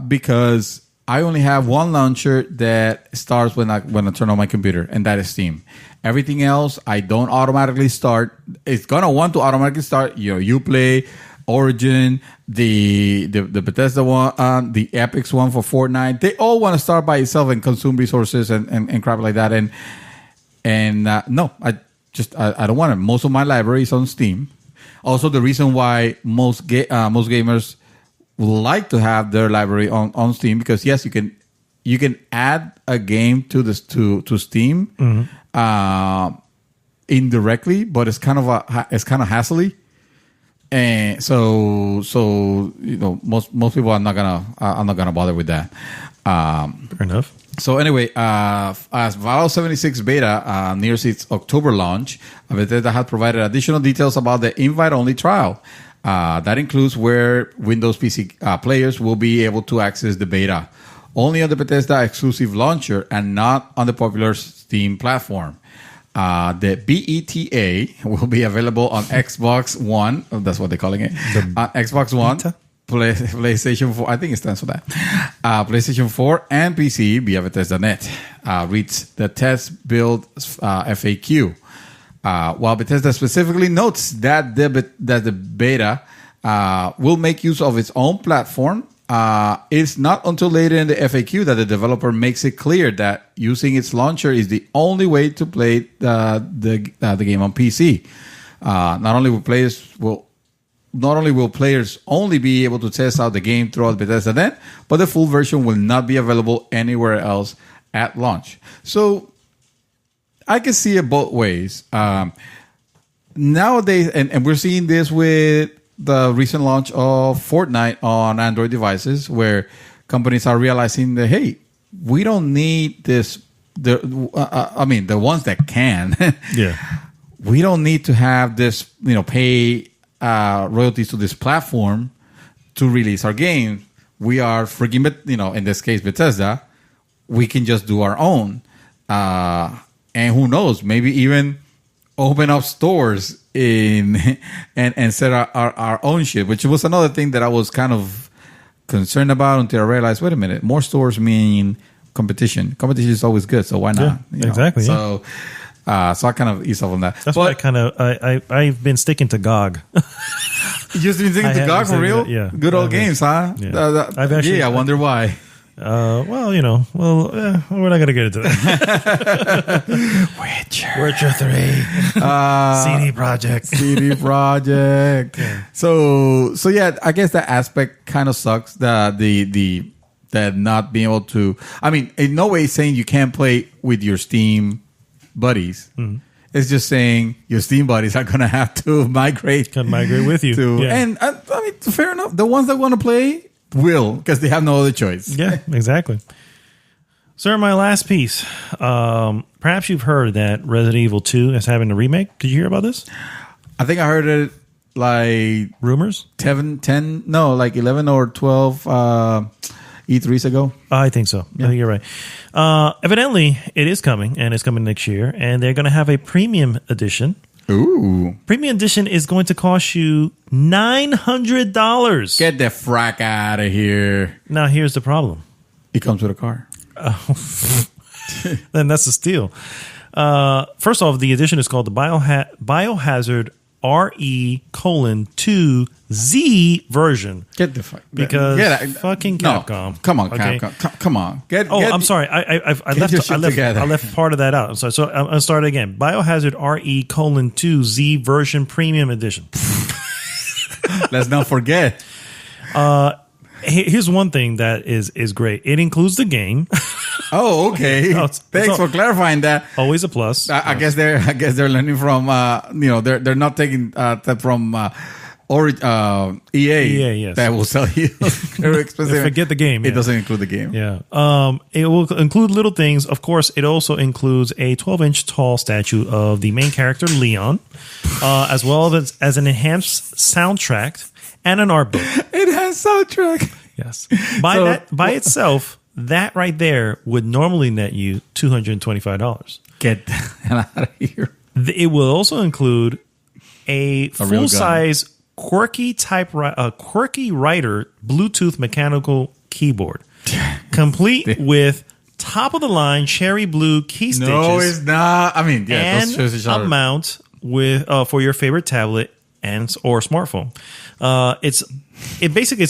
because I only have one launcher that starts when I turn on my computer, and that is Steam. Everything else, I don't automatically start. It's gonna want to automatically start. Uplay, Origin, the Bethesda one, the Epic's one for Fortnite. They all want to start by itself and consume resources and crap like that. And no, I don't want it. Most of my library is on Steam. Also, the reason why most gamers like to have their library on Steam, because yes, you can add a game to Steam indirectly, but it's kind of hassly. And so most people are not gonna bother with that. Fair enough. So anyway, as Fallout 76 beta nears its October launch, Bethesda has provided additional details about the invite-only trial. That includes where Windows PC players will be able to access the beta only on the Bethesda exclusive launcher and not on the popular Steam platform. The BETA will be available on Xbox One. Oh, that's what they're calling it. Xbox One, PlayStation 4. I think it stands for that. PlayStation 4 and PC via Bethesda.net. Reads the test build FAQ. While Bethesda specifically notes that the beta will make use of its own platform, it's not until later in the FAQ that the developer makes it clear that using its launcher is the only way to play the game on PC. Not only will players only be able to test out the game throughout Bethesda.net, but the full version will not be available anywhere else at launch. So I can see it both ways. Nowadays, and we're seeing this with the recent launch of Fortnite on Android devices, where companies are realizing that, hey, we don't need this the ones that can. Yeah. We don't need to have this, pay royalties to this platform to release our game. We are freaking, in this case, Bethesda. We can just do our own. And who knows, maybe even open up stores and set our own shit, which was another thing that I was kind of concerned about until I realized, wait a minute, more stores mean competition. Competition is always good, so why not? Yeah, exactly. So, so I kind of ease off on that. That's why I've been sticking to GOG. You just been sticking to GOG for real? Yeah. Good old games, huh? Yeah. I wonder why. We're not going to get into that. Witcher 3. CD Projekt. Yeah. So yeah, I guess that aspect kind of sucks. That not being able to, in no way saying you can't play with your Steam buddies. Mm-hmm. It's just saying your Steam buddies are going to have to migrate. Can migrate with you. And fair enough. The ones that want to play will, because they have no other choice. Yeah, exactly. Sir, my last piece. Perhaps you've heard that Resident Evil 2 is having a remake. Did you hear about this? I think I heard it like... Rumors? 11 or 12 E3s ago. I think so. Yeah. I think you're right. Evidently, it is coming, and it's coming next year, and they're going to have a premium edition. Ooh. Premium edition is going to cost you $900. Get the frack out of here. Now, here's the problem. It comes with a car. Then that's a steal. First off, the edition is called the Biohazard RE:2Z version. Get the fuck. Because fucking Capcom. No, come on, okay? Capcom. Come on. I'm sorry. I left part of that out. I'm sorry. So I'm going to start again. Biohazard RE:2Z version premium edition. Let's not forget. Here's one thing that is great. It includes the game. Oh, okay. Thanks for clarifying that. Always a plus. I guess they're learning from they're not taking that from EA. Yes. That will sell you very expensive. Forget the game. It doesn't include the game. Yeah. It will include little things. Of course, it also includes a 12-inch tall statue of the main character Leon, as well as an enhanced soundtrack and an art book. Enhanced soundtrack. Yes. By itself, that right there would normally net you $225. Get the hell out of here. It will also include a full-size quirky writer Bluetooth mechanical keyboard, complete with top-of-the-line cherry blue key stitches. No, it's not. And a mount with for your favorite tablet or smartphone. It's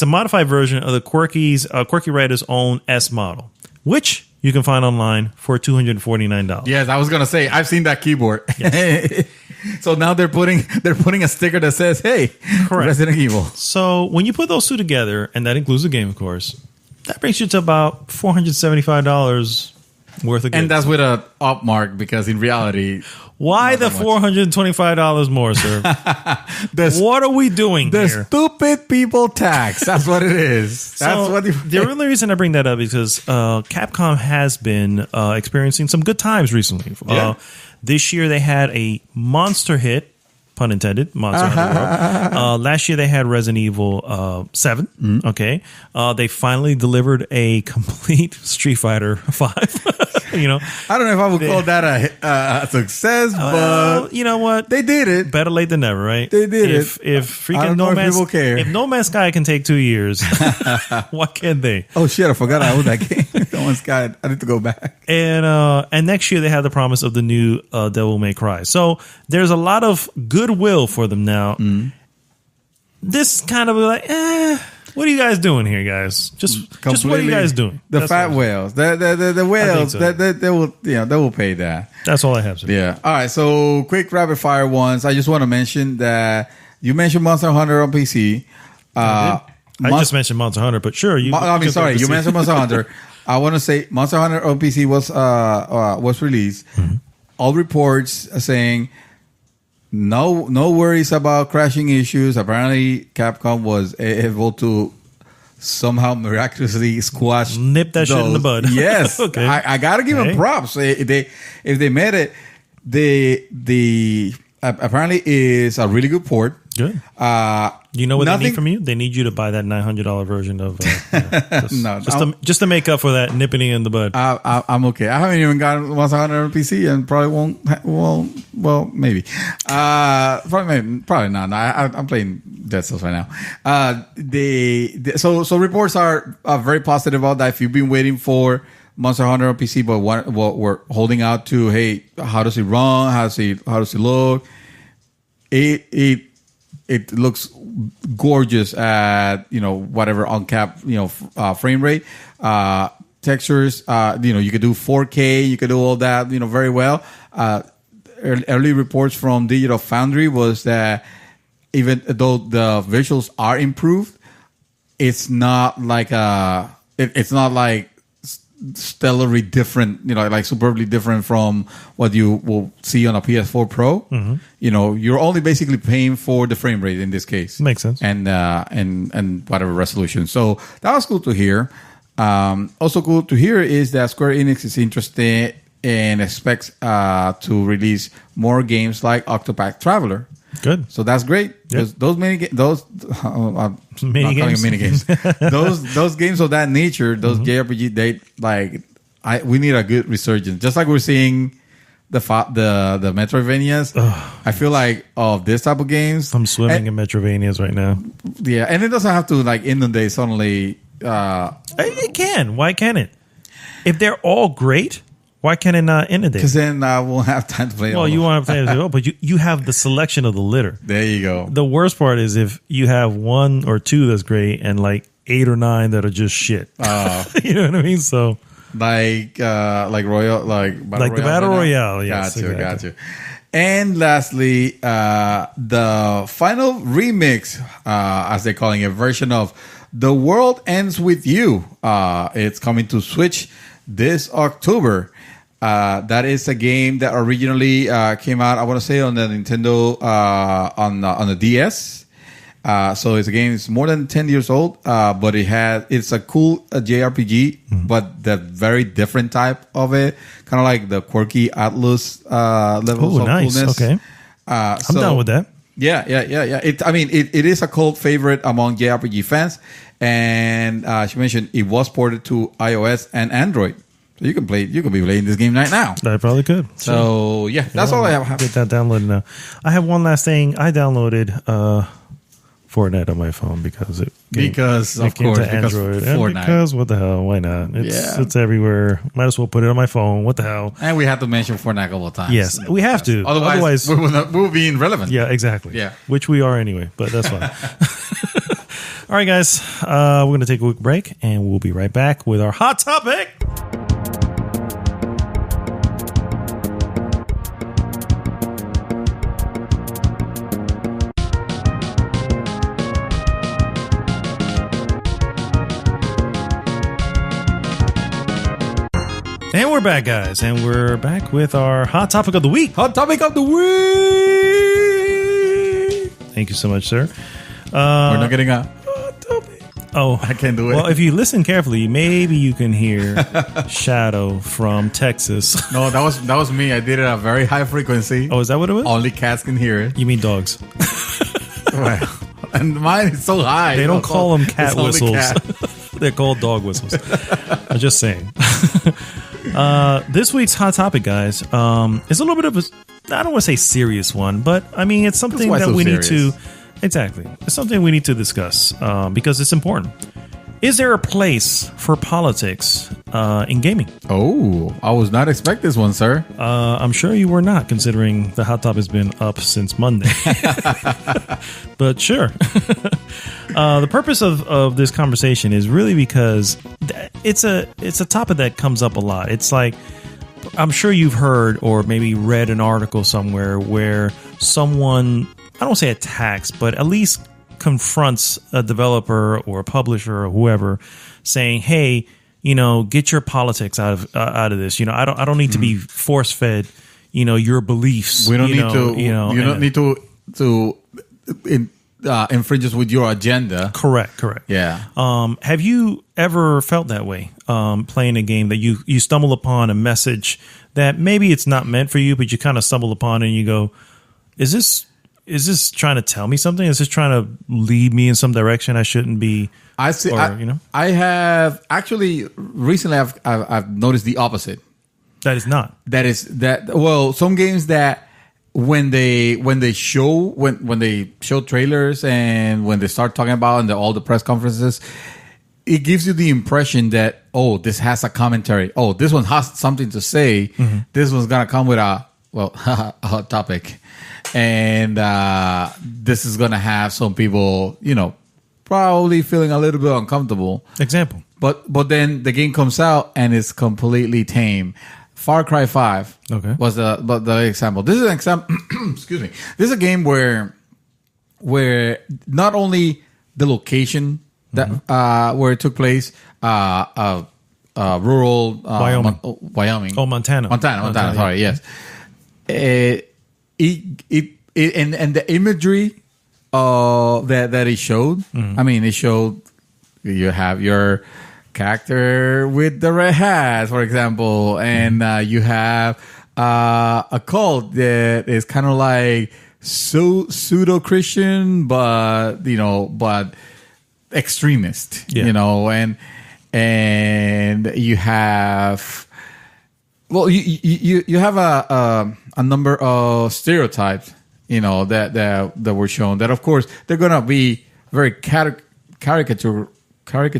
a modified version of the Quirky Writer's own S model, which you can find online for $249. Yes, I was gonna say I've seen that keyboard. Yes. So now they're putting a sticker that says, "Hey, correct. Resident Evil." So when you put those two together, and that includes the game, of course, that brings you to about $475 worth of goods. And that's with a up mark, because in reality, why the $425 more, sir? What are we doing here? The stupid people tax. That's what it is. The only reason I bring that up is because Capcom has been experiencing some good times recently. Yeah. This year they had a monster hit, pun intended, Monster Hunter World. Last year they had Resident Evil 7. Mm-hmm. Okay, they finally delivered a complete Street Fighter 5. I don't know if I would call that a success, but you know what? They did it. Better late than never, right? They did it. If freaking No Man's people care. If No Man's Sky can take 2 years, why can't they? Oh shit! I forgot I owned that game. No Man's Sky. I need to go back. And next year they have the promise of the new Devil May Cry. So there's a lot of goodwill for them now. Mm. This kind of like, what are you guys doing here, guys? Just what are you guys doing? The fat whales, the whales, so. they will pay that. That's all I have to say. Yeah. All right. So quick rapid fire ones. I just want to mention that you mentioned Monster Hunter on PC. I just mentioned Monster Hunter, but sure. You mentioned Monster Hunter. I want to say Monster Hunter on PC was released. Mm-hmm. All reports are saying no worries about crashing issues. Apparently, Capcom was able to somehow miraculously squashed. Nip that shit in the bud. Yes. Okay. I gotta give them props. If they made it, the apparently is a really good port. Good. You know what they need from you? They need you to buy that $900 version of just to make up for that nipping in the bud. I'm okay. I haven't even got Monster Hunter on PC and probably won't. Well, maybe. Probably not. I'm playing Dead Cells right now. So reports are very positive about that. If you've been waiting for Monster Hunter on PC, but what we're holding out to, hey, how does it run? How does it look? It looks gorgeous at whatever uncapped frame rate, textures. You could do 4K, you could do all that very well. Early reports from Digital Foundry was that even though the visuals are improved, it's not like it's not like stellarly different, like superbly different from what you will see on a PS4 Pro. Mm-hmm. You're only basically paying for the frame rate in this case. Makes sense. And whatever resolution. So that was cool to hear. Also cool to hear is that Square Enix is interested and expects to release more games like Octopath Traveler. Good. So that's great. Yep. Those mini games, those mini games, those games of that nature, those JRPG, we need a good resurgence. Just like we're seeing the Metroidvanias. I feel like this type of games. I'm swimming in Metroidvanias right now. Yeah, and it doesn't have to inundate suddenly. It can. Why can't it? If they're all great, why can it not inundate? Because then I won't have time to play. Well, you won't have time to play, but you have the selection of the litter. There you go. The worst part is if you have one or two that's great and 8 or 9 that are just shit. You know what I mean? So like Royal, the Battle Royale. Yes, got you. And lastly, the final remix, as they're calling it, version of The World Ends With You. It's coming to Switch this October. That is a game that originally came out, I want to say, on the Nintendo on the DS. So it's a game. It's more than 10 years old, but it's a cool JRPG, but the very different type of it, kind of like the quirky Atlus levels of nice. coolness. Okay, I'm down with that. Yeah. It is a cult favorite among JRPG fans, and she mentioned it was ported to iOS and Android. So you can be playing this game right now. I probably could. So yeah, that's all I have. Get that downloaded now. I have one last thing. I downloaded Fortnite on my phone because it came to Android. Fortnite. Because what the hell? Why not? It's everywhere. Might as well put it on my phone. What the hell? And we have to mention Fortnite a couple of times. Yes, we have to. Otherwise we'll be irrelevant. Yeah, exactly. Yeah, which we are anyway. But that's fine. All right, guys. We're going to take a quick break, and we'll be right back with our hot topic. And we're back, guys, and we're back with our hot topic of the week. Hot topic of the week. Thank you so much, sir. We're not getting a hot topic. Oh, I can't do it. Well, if you listen carefully, maybe you can hear Shadow from Texas. No, that was me. I did it at a very high frequency. Oh, is that what it was? Only cats can hear it. You mean dogs? Well, and mine is so high. They don't call them cat whistles. They're called dog whistles. I'm just saying. This week's hot topic, guys, is a little bit of I don't want to say serious one, but I mean, it's something that we need to, exactly. It's something we need to discuss because it's important. Is there a place for politics in gaming? Oh, I was not expecting this one, sir. I'm sure you were not, considering the hot topic has been up since Monday. But sure. The purpose of this conversation is really because it's a topic that comes up a lot. It's like, I'm sure you've heard or maybe read an article somewhere where someone, I don't say attacks, but at least confronts a developer or a publisher or whoever, saying, "Hey, get your politics out of this. I don't need to be force fed, your beliefs. We don't need to. You don't need to infringes with your agenda. Correct. Yeah. Have you ever felt that way playing a game that you stumble upon a message that maybe it's not meant for you, but you kind of stumble upon it and you go, is this trying to tell me something? Is this trying to lead me in some direction I shouldn't be? I see. I have actually recently. I've noticed the opposite. That is not. Well, some games that when they show trailers and when they start talking about in all the press conferences, it gives you the impression that this has a commentary. This one has something to say. Mm-hmm. This one's gonna come with a hot topic, and this is gonna have some people, probably feeling a little bit uncomfortable. Example. But then the game comes out and it's completely tame. Far Cry 5 was the example. This is an example. Excuse me. This is a game where not only the location that where it took place, rural Wyoming. Oh, Montana. Sorry, yes. And the imagery that it showed. Mm-hmm. I mean, it showed you have your character with the red hat, for example, and you have a cult that is kind of like pseudo Christian, but extremist. And you have you have a number of stereotypes. That were shown. That of course they're gonna be very caricature like.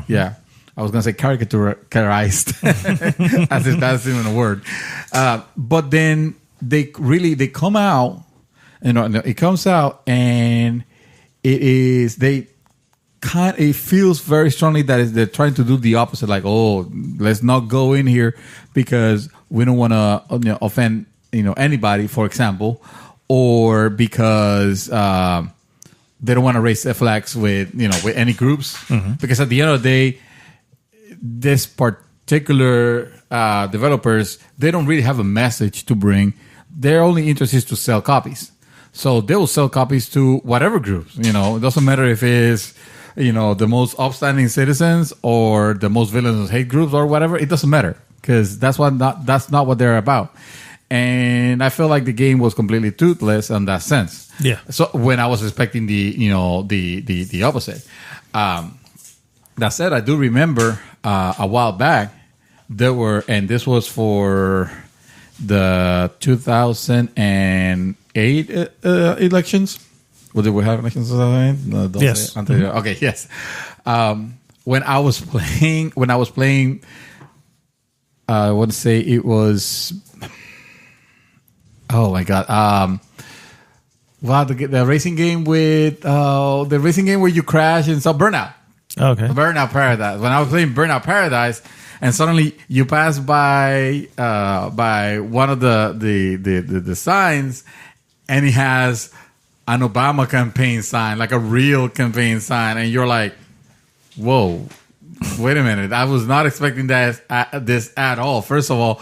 Yeah. I was gonna say caricaturized, as if that's even a word. But then they come out. It comes out and it feels very strongly that they're trying to do the opposite. Like, let's not go in here because we don't want to offend anybody, for example. Or because they don't want to raise flags with any groups, because at the end of the day, this particular developers, they don't really have a message to bring. Their only interest is to sell copies, so they will sell copies to whatever groups. It doesn't matter if it's the most upstanding citizens or the most villainous hate groups or whatever. It doesn't matter because that's not what they're about. And I feel like the game was completely toothless in that sense. Yeah. So when I was expecting the opposite. That said, I do remember a while back and this was for the 2008 elections. Well, did we have elections in 2008? No, yes. Okay. Yes. When I was playing, I want to say it was. Oh my god! Wow, the racing game where you crash and Burnout. Okay. Burnout Paradise. When I was playing Burnout Paradise, and suddenly you pass by one of the signs, and it has an Obama campaign sign, like a real campaign sign, and you're like, "Whoa, wait a minute! I was not expecting this at all." First of all.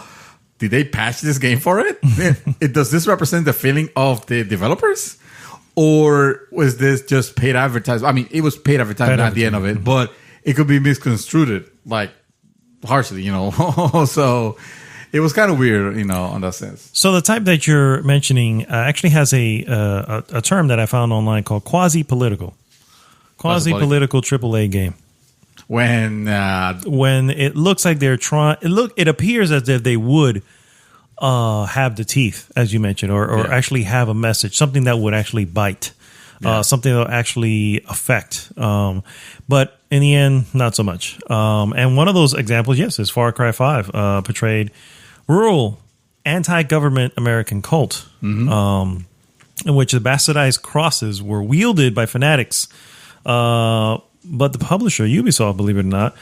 Did they patch this game for it? Does this represent the feeling of the developers? Or was this just paid advertising? I mean, it was paid advertising at the end of it, but it could be misconstrued, like, harshly, So it was kind of weird, on that sense. So the type that you're mentioning actually has a term that I found online called quasi-political. Quasi-political AAA game. When it looks like they're trying, it appears as if they would have the teeth, as you mentioned, or actually have a message, something that would actually bite, something that will actually affect. But in the end, not so much. And one of those examples, yes, is Far Cry 5, portrayed rural, anti-government American cult, in which the bastardized crosses were wielded by fanatics. But the publisher, Ubisoft, believe it or not,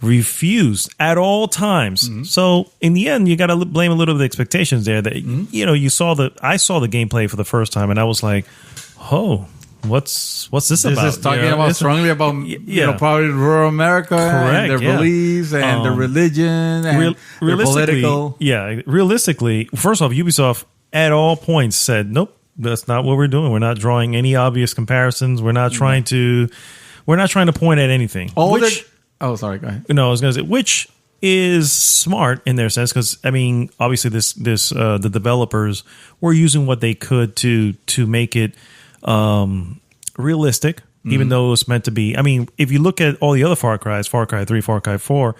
refused at all times. Mm-hmm. So in the end, you got to blame a little of the expectations there. That I saw the gameplay for the first time, and I was like, "Oh, what's this about?" This is talking about strongly about probably rural America and their beliefs and their religion and their political. Yeah, realistically, first off, Ubisoft at all points said, "Nope, That's not what we're doing. We're not drawing any obvious comparisons. We're not trying to point at anything. Sorry, go ahead. No, I was going to say, which is smart in their sense, because I mean, obviously, the developers were using what they could to make it realistic, even though it was meant to be. I mean, if you look at all the other Far Cry's, Far Cry 3, Far Cry 4,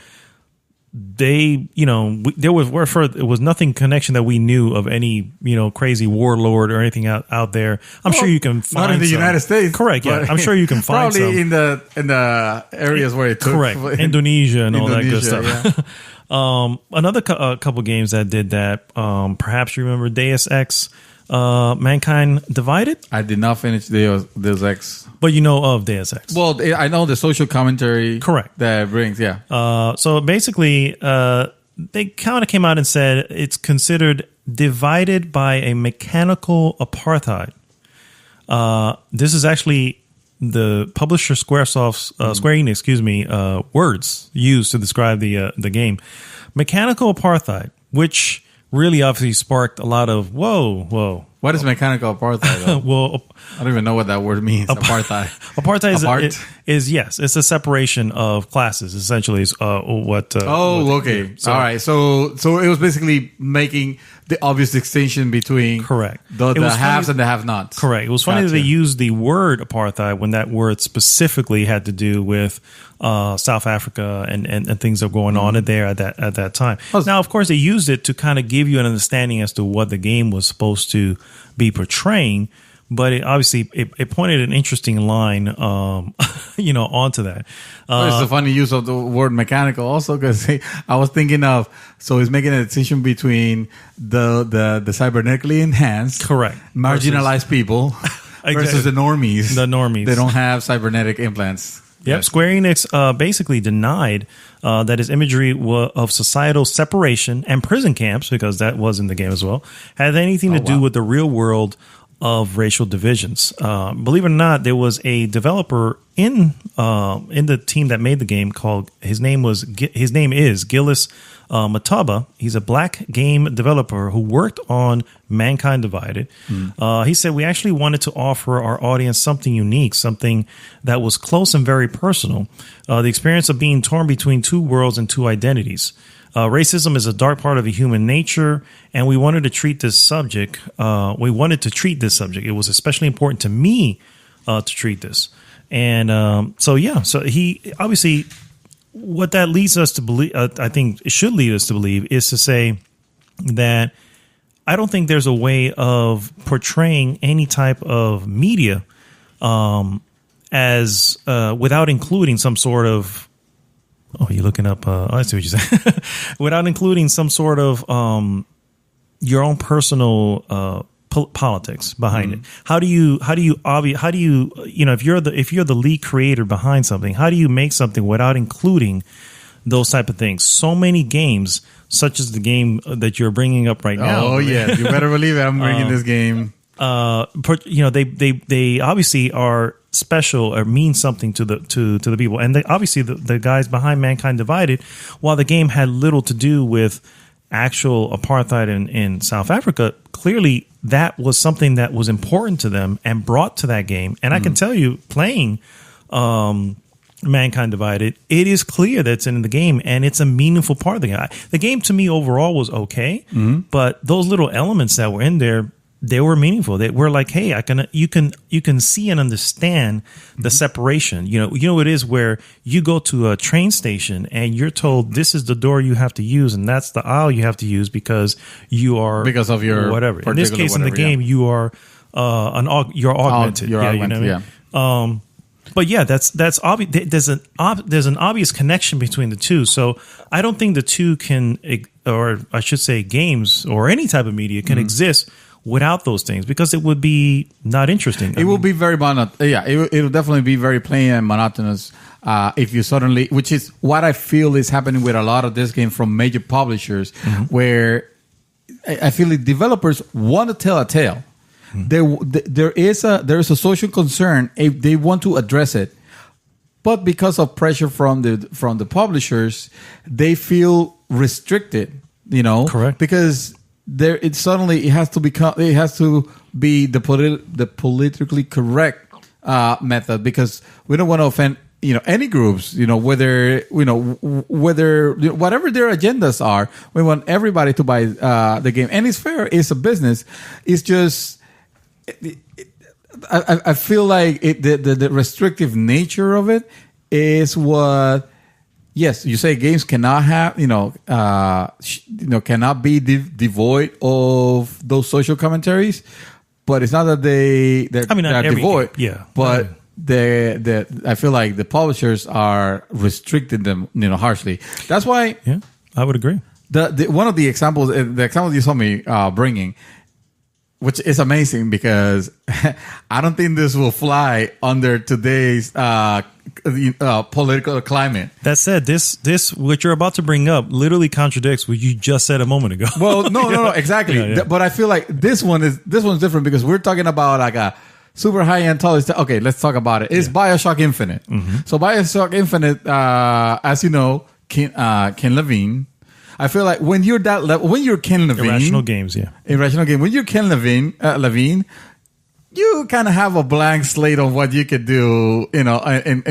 there was nothing connection that we knew of any crazy warlord or anything out there. I'm sure you can find not in the United States, correct? Yeah, I'm sure you can find probably in the areas where it took, correct, Indonesia and all that good stuff. Yeah. Another couple games that did that. Perhaps you remember Deus Ex. Mankind Divided? I did not finish Deus Ex. But you know of Deus Ex. Well, I know the social commentary. Correct. That it brings, yeah. So basically, they kind of came out and said it's considered divided by a mechanical apartheid. This is actually the publisher Square Enix, words used to describe the game. Mechanical apartheid, which really obviously sparked a lot of whoa. What is mechanical apartheid? Well, I don't even know what that word means. Apartheid. Apartheid is yes, it's a separation of classes. Essentially, is what. Okay. All right. So it was basically making the obvious distinction between correct the haves and the have-nots. Correct. It was funny that they used the word apartheid when that word specifically had to do with South Africa and things that were going on there at that time. Now, of course, they used it to kind of give you an understanding as to what the game was supposed to be portraying, but it obviously it pointed an interesting line, onto that. It's the funny use of the word mechanical also, because I was thinking of, so he's making a distinction between the cybernetically enhanced, correct, marginalized people versus the normies. The normies. They don't have cybernetic implants. Yep. Yes. Square Enix basically denied that his imagery of societal separation and prison camps, because that was in the game as well, had anything to do with the real world of racial divisions. Believe it or not, there was a developer in the team that made the game called his name is Gillis Mataba. He's a black game developer who worked on Mankind Divided. He said, we actually wanted to offer our audience something unique, something that was close and very personal. The experience of being torn between two worlds and two identities. Racism is a dark part of the human nature, and we wanted to treat this subject. It was especially important to me to treat this. And so he obviously, what that leads us to believe, I think it should lead us to believe, is to say that I don't think there's a way of portraying any type of media as without including some sort of. Oh, you're looking up. I see what you're saying. Without including some sort of your own personal politics behind it. How do you if you're the lead creator behind something, how do you make something without including those type of things? So many games, such as the game that you're bringing up right now. Oh yeah, you better believe it. I'm bringing this game. They obviously are special or mean something to the people, and obviously the guys behind Mankind Divided, while the game had little to do with actual apartheid in South Africa, clearly that was something that was important to them and brought to that game. And I can tell you, playing Mankind Divided, it is clear that's in the game, and it's a meaningful part of the game. The game to me overall was okay, but those little elements that were in there, they were meaningful. They were like, hey, you can see and understand the separation. You know, it is where you go to a train station and you're told this is the door you have to use and that's the aisle you have to use because of your whatever. In this case, in the game, you are you're augmented. You're augmented. You know what I mean? But yeah, that's obvious. There's an obvious connection between the two. So I don't think the two can, or I should say, games or any type of media can exist without those things, because it would be not interesting. It will be very monotonous. Yeah, it will definitely be very plain and monotonous if you suddenly, which is what I feel is happening with a lot of this game from major publishers, where I feel like developers want to tell a tale. There is a social concern if they want to address it, but because of pressure from the publishers, they feel restricted. Correct. Because there it suddenly it has to be the politically correct method, because we don't want to offend any groups, whether whatever their agendas are. We want everybody to buy the game, and it's fair. It's a business. It's just I feel like the restrictive nature of it is what. Yes, you say games cannot have, cannot be devoid of those social commentaries, but it's not that they're devoid. Yeah, but I feel like the publishers are restricting them, harshly. That's why. Yeah, I would agree. One of the examples you saw me bringing, which is amazing because I don't think this will fly under today's political climate. That said, this what you're about to bring up literally contradicts what you just said a moment ago. Well, no, exactly. Yeah. But I feel like this one's different because we're talking about like a super high end title. Okay, let's talk about it. It's BioShock Infinite. Mm-hmm. So BioShock Infinite, as you know, Ken Levine. I feel like when you're that level, when you're Ken Levine, Irrational Games. When you're Ken Levine, you kind of have a blank slate on what you could do, in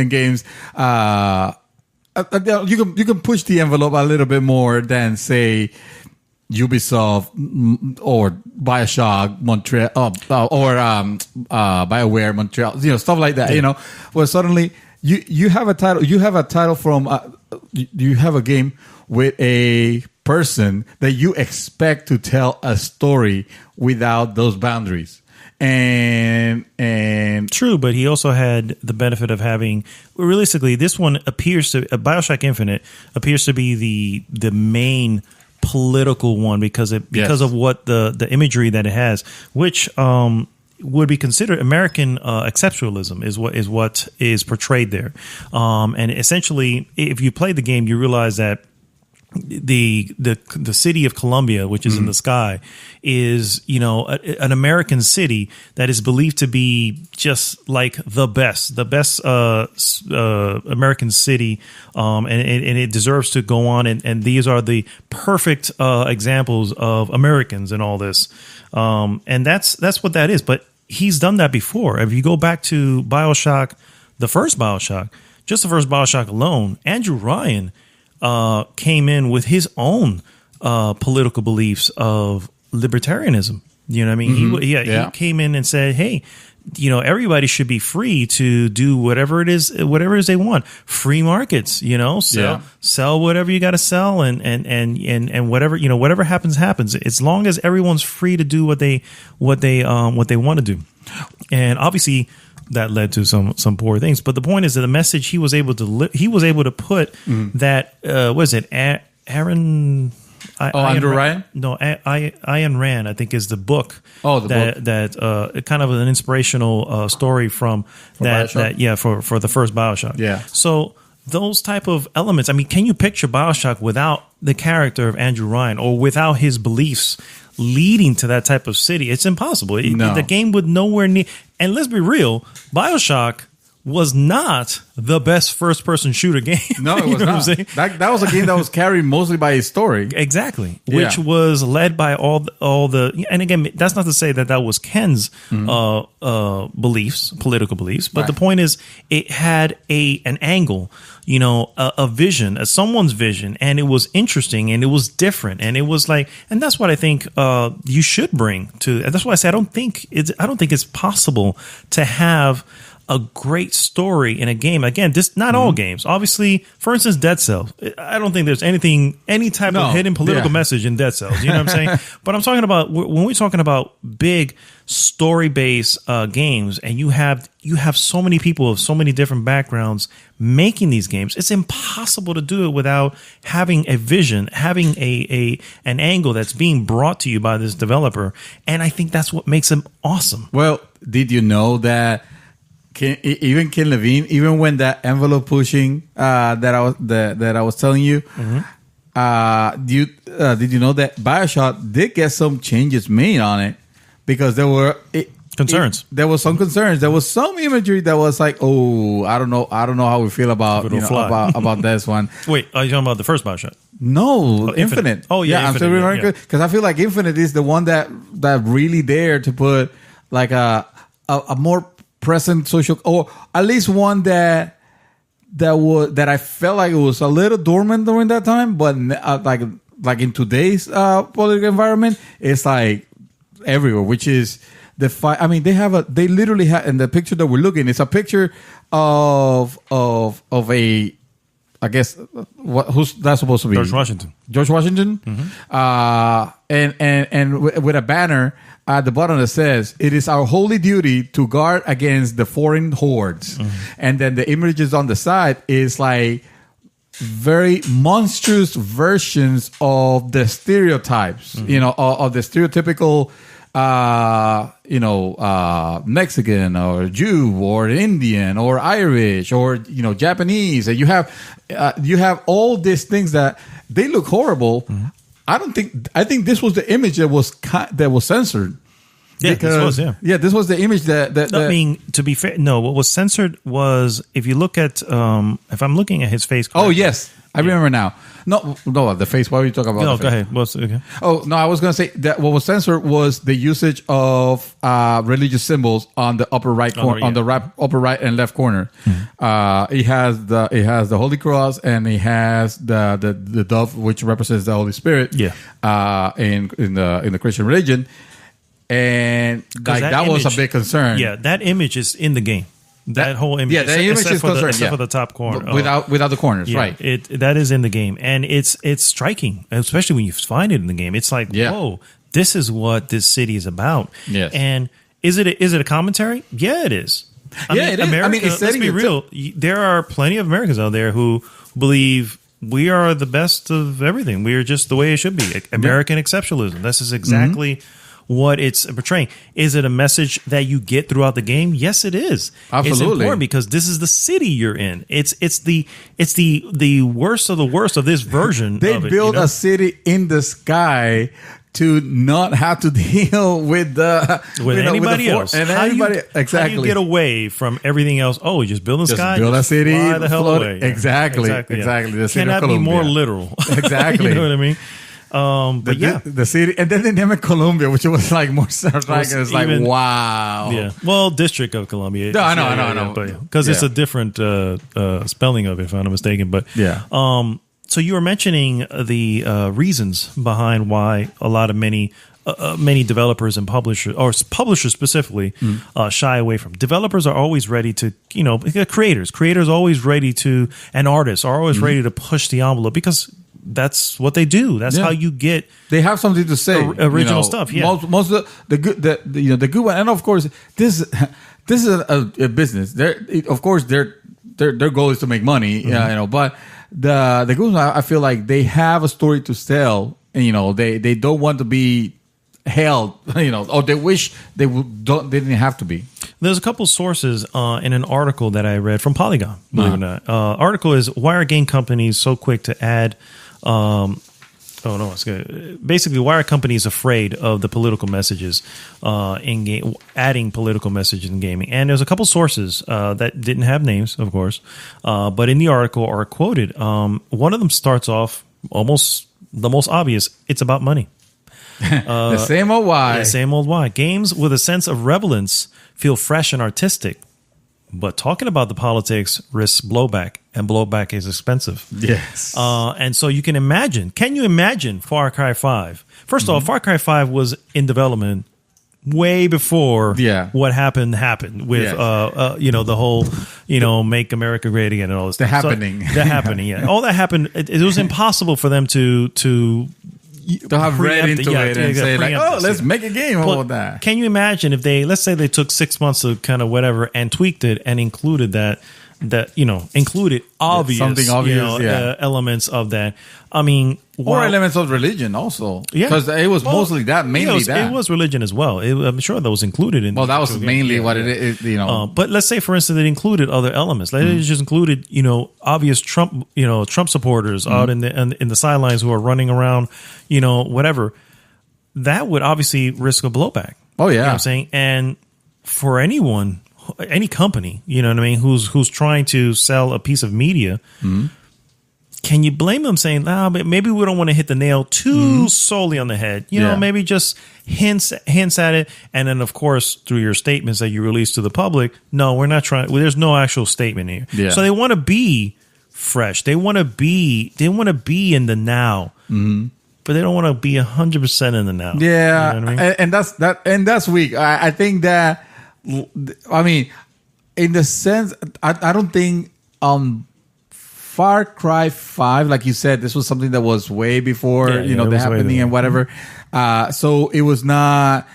games. You can push the envelope a little bit more than say Ubisoft or BioShock Montreal or BioWare Montreal, stuff like that. Yeah. Where suddenly you have a title. You have a title from. You have a game with a person that you expect to tell a story without those boundaries. And true, but he also had the benefit of having, realistically, this one appears to BioShock Infinite appears to be the main political one because of what the imagery that it has, which would be considered American exceptionalism is what is portrayed there. And essentially, if you play the game, you realize that the city of Columbia, which is in the sky, is an American city that is believed to be just like the best American city, and it deserves to go on. And these are the perfect examples of Americans and all this, and that's what that is. But he's done that before. If you go back to BioShock, the first BioShock alone, Andrew Ryan came in with his own political beliefs of libertarianism. You know what I mean? Mm-hmm. He came in and said, hey, everybody should be free to do whatever it is they want. Free markets, sell whatever you got to sell and whatever happens. As long as everyone's free to do what they want to do. And obviously that led to some poor things. But the point is that the message he was able to put that was it Aaron. Andrew Ryan? No, Ayn Rand, I think, is the book. Oh, the book. That kind of an inspirational story from that for the first BioShock. Yeah. So those type of elements. I mean, can you picture BioShock without the character of Andrew Ryan or without his beliefs leading to that type of city? It's impossible. The game would nowhere near. And let's be real, BioShock was not the best first-person shooter game. No, it was not. That was a game that was carried mostly by its story. Exactly, which was led by all the. And again, that's not to say that was Ken's beliefs, political beliefs, but the point is, it had an angle, a vision, someone's vision, and it was interesting and it was different, and it was like, and that's what I think you should bring to. And that's why I say I don't think it's possible to have a great story in a game. Again, not all games. Obviously, for instance, Dead Cells. I don't think there's any type of hidden political message in Dead Cells. You know what I'm saying? But I'm talking about when we're talking about big story-based games, and you have so many people of so many different backgrounds making these games. It's impossible to do it without having a vision, having an angle that's being brought to you by this developer. And I think that's what makes them awesome. Well, did you know that? Even Ken Levine, even when that envelope pushing that I was telling you, did you know that BioShock did get some changes made on it because there were concerns. There was some concerns. There was some imagery that was like, oh, I don't know how we feel about about this one. Wait, are you talking about the first BioShock? No, Infinite. Oh, yeah, I'm still Infinite, remembering because I feel like Infinite is the one that really dared to put like a more present social, or at least one that I felt like it was a little dormant during that time, but like in today's political environment, it's like everywhere, which is the fight. I mean, they literally have, in the picture that we're looking, it's a picture of a, I guess, who's that supposed to be? George Washington. George Washington, and with a banner at the bottom that says, "It is our holy duty to guard against the foreign hordes," and then the images on the side is like very monstrous versions of the stereotypes, of the stereotypical, Mexican or Jew or Indian or Irish or Japanese, and you have all these things that they look horrible. I think this was the image that was censored. Yeah, this was the image that I mean, to be fair, no, what was censored was, if you look at, if I'm looking at his face correctly. Oh, yes. I remember now. No, the face. Why are you talking about? No, the go face? ahead. Okay. Oh, no, I was going to say that what was censored was the usage of religious symbols on the upper right corner, on the upper right and left corner. It has the Holy Cross, and it has the dove, which represents the Holy Spirit. Yeah. In the Christian religion, and like that image was a big concern. Yeah, that image is in the game. That whole image, that image is concerned, except for the top corner, without the corners, right? That is in the game, and it's striking, especially when you find it in the game. It's like, whoa, this is what this city is about. Yes. And is it a commentary? Yeah, it is. It is. America, let's be real. There are plenty of Americans out there who believe we are the best of everything. We are just the way it should be. American exceptionalism. This is exactly what it's portraying. Is it a message that you get throughout the game? Yes, it is. Absolutely. It's important because this is the city you're in. It's the worst of the worst of this version. They of it, built a city in the sky to not have to deal with anybody else. And how exactly. How do you get away from everything else? Oh, you just build a sky. Build a city. Fly the hell away. Exactly. Yeah. The city cannot be more literal. Exactly. You know what I mean? But the city, and then they named it Columbia, which was like more sarcastic. It's like, wow. Yeah. Well, District of Columbia. No, I know. Because it's a different spelling of it, if I'm not mistaken. But so you were mentioning the reasons behind why a lot of many developers and publishers, or publishers specifically, shy away from. Developers are always ready to, creators are always ready to, and artists are always ready to push the envelope because that's what they do. That's how you get. They have something to say. Original stuff. Yeah. Most of the good one, and of course this is a business. Of course their goal is to make money. But the good one, I feel like they have a story to tell. And, they don't want to be held. Or they wish they didn't have to be. There's a couple sources in an article that I read from Polygon. Believe it or not, article is, why are game companies so quick to add? It's good. Basically, why are companies afraid of the political messages in game? Adding political messages in gaming, and there's a couple sources that didn't have names, of course, but in the article are quoted. One of them starts off almost the most obvious. It's about money. The same old why. The same old why. Games with a sense of relevance feel fresh and artistic, but talking about the politics risks blowback, and blowback is expensive. Yes. And so you can imagine. Can you imagine Far Cry 5? First of all, Far Cry 5 was in development way before what happened with the whole Make America Great Again and all this stuff. Happening. All that happened. It was impossible for them to have read into it and say like, let's make a game about that. Can you imagine if let's say they took 6 months to kind of whatever and tweaked it and included included obvious, something obvious, elements of that. I mean, or elements of religion also, because it was mostly that, mainly that. It was religion as well. I'm sure that was included in. Well, that was mainly what it is, But let's say, for instance, it included other elements. It just included, obvious Trump supporters out in the sidelines who are running around, whatever. That would obviously risk a blowback. Oh yeah, you know what I'm saying. And for anyone, any company, who's trying to sell a piece of media. can you blame them saying, but maybe we don't want to hit the nail too solely on the head? You know, maybe just hints at it. And then, of course, through your statements that you release to the public, no, we're not trying. Well, there's no actual statement here. Yeah. So they want to be fresh. They want to be in the now. But they don't want to be 100% in the now. Yeah, you know what I mean? and that's weak. I think that, I mean, in the sense, I don't think Far Cry 5, like you said, this was something that was way before the happening and whatever. So it was not.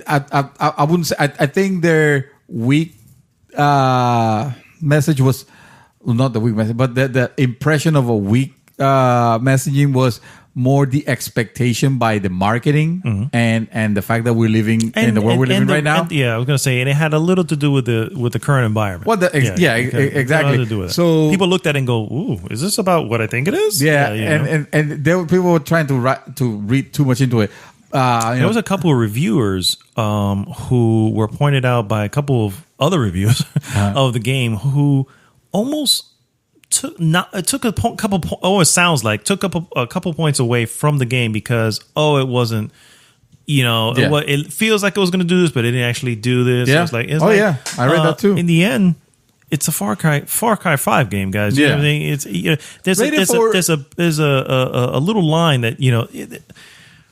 I wouldn't say. I think their weak message was not the weak message, but the impression of a weak messaging was more the expectation by the marketing and the fact that we're living in the world we're living right now. I was going to say, and it had a little to do with the current environment. Well, exactly. To do with it. So people looked at it and go, "Ooh, is this about what I think it is?" Yeah, and there were people were trying to read too much into it. There was a couple of reviewers who were pointed out by a couple of other reviewers of the game who almost took a couple points away from the game because it wasn't, it feels like it was going to do this, but it didn't actually do this. Yeah. I read that too. In the end, it's a Far Cry 5 game, guys. You know what I mean? There's a little line that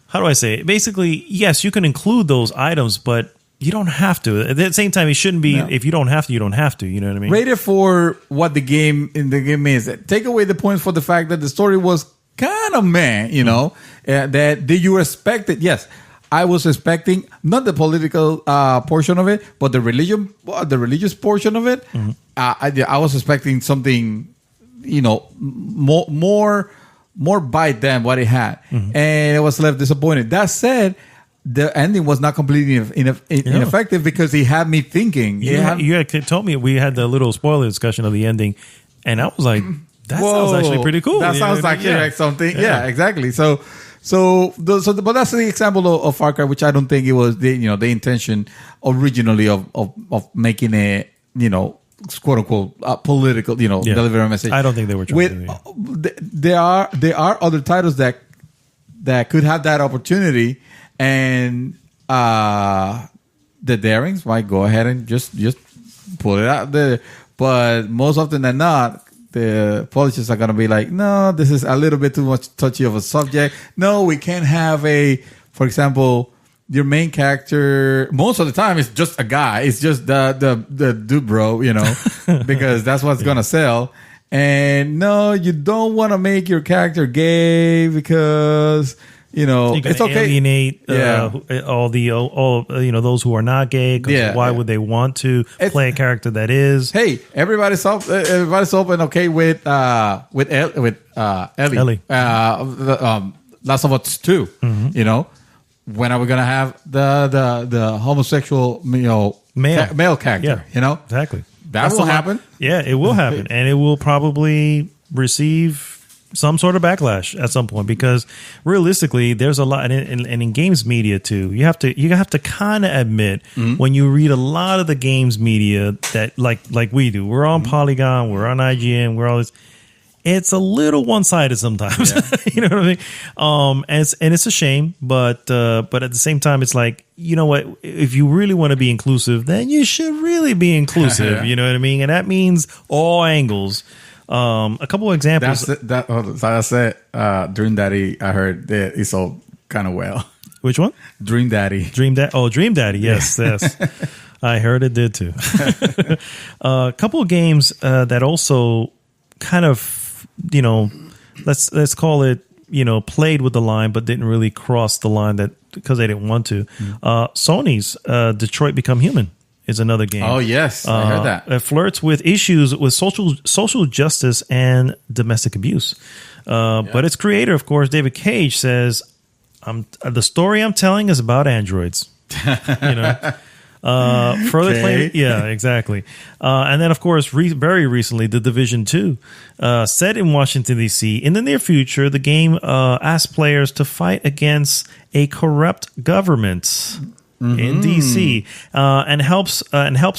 how do I say it? Basically, yes, you can include those items, but you don't have to. At the same time, it shouldn't be. No. If you don't have to, you don't have to. You know what I mean? Rate it for what the game is. Take away the points for the fact that the story was kind of meh. That did you expect it? Yes, I was expecting not the political portion of it, but the religious portion of it. I was expecting something, more bite than what it had, and it was left disappointed. That said, the ending was not completely ineffective because he had me thinking. You had told me we had the little spoiler discussion of the ending, and I was like, that sounds actually pretty cool. That sounds actually like something. Yeah, exactly. But that's the example of Far Cry, which I don't think it was the intention originally of making it, quote unquote political, deliver a message. I don't think they were trying to do that. There are other titles that could have that opportunity. And the darings might go ahead and just put it out there. But most often than not, the publishers are going to be like, no, this is a little bit too much touchy of a subject. No, we can't have for example, your main character, most of the time, it's just a guy. It's just the dude, bro, because that's what's going to sell. And no, you don't want to make your character gay because... it's okay. Alienate all those who are not gay. Why would they want to play a character that is? Hey, everybody's open. Okay, with Ellie. Last of Us 2. When are we gonna have the homosexual male character? Yeah, exactly. That will happen. Yeah, it will happen, and it will probably receive some sort of backlash at some point because realistically there's a lot and in games media too, you have to kind of admit when you read a lot of the games media that like we do, we're on Polygon, we're on IGN, we're all this, it's a little one-sided sometimes. You know what I mean? And it's a shame, but at the same time it's like, you know what, if you really want to be inclusive, then you should really be inclusive. You know what I mean? And that means all angles. A couple of examples. I said Dream Daddy, I heard that he sold kind of well. Which one? Dream Daddy. Dream Daddy. Yes. I heard it did too. A couple of games that also kind of, let's call it, played with the line but didn't really cross the line because they didn't want to. Sony's Detroit Become Human is another game. Oh, yes. I heard that. It flirts with issues with social justice and domestic abuse. But its creator, of course, David Cage, says, the story I'm telling is about androids. Further claim, yeah, exactly. And then, of course, very recently, The Division 2, set in Washington, D.C. In the near future, the game asks players to fight against a corrupt government in DC and helps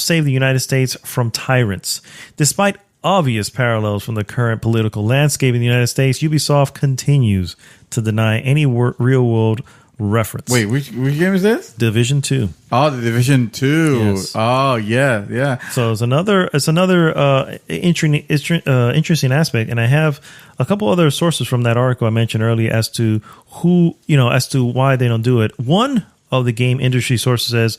save the United States from tyrants. Despite obvious parallels from the current political landscape in the United States, Ubisoft continues to deny any real-world reference. Wait, which game is this? Division 2. Oh, the Division 2. Yes. Oh, yeah. So it's another interesting aspect, and I have a couple other sources from that article I mentioned earlier as to as to why they don't do it. One of the game industry sources says,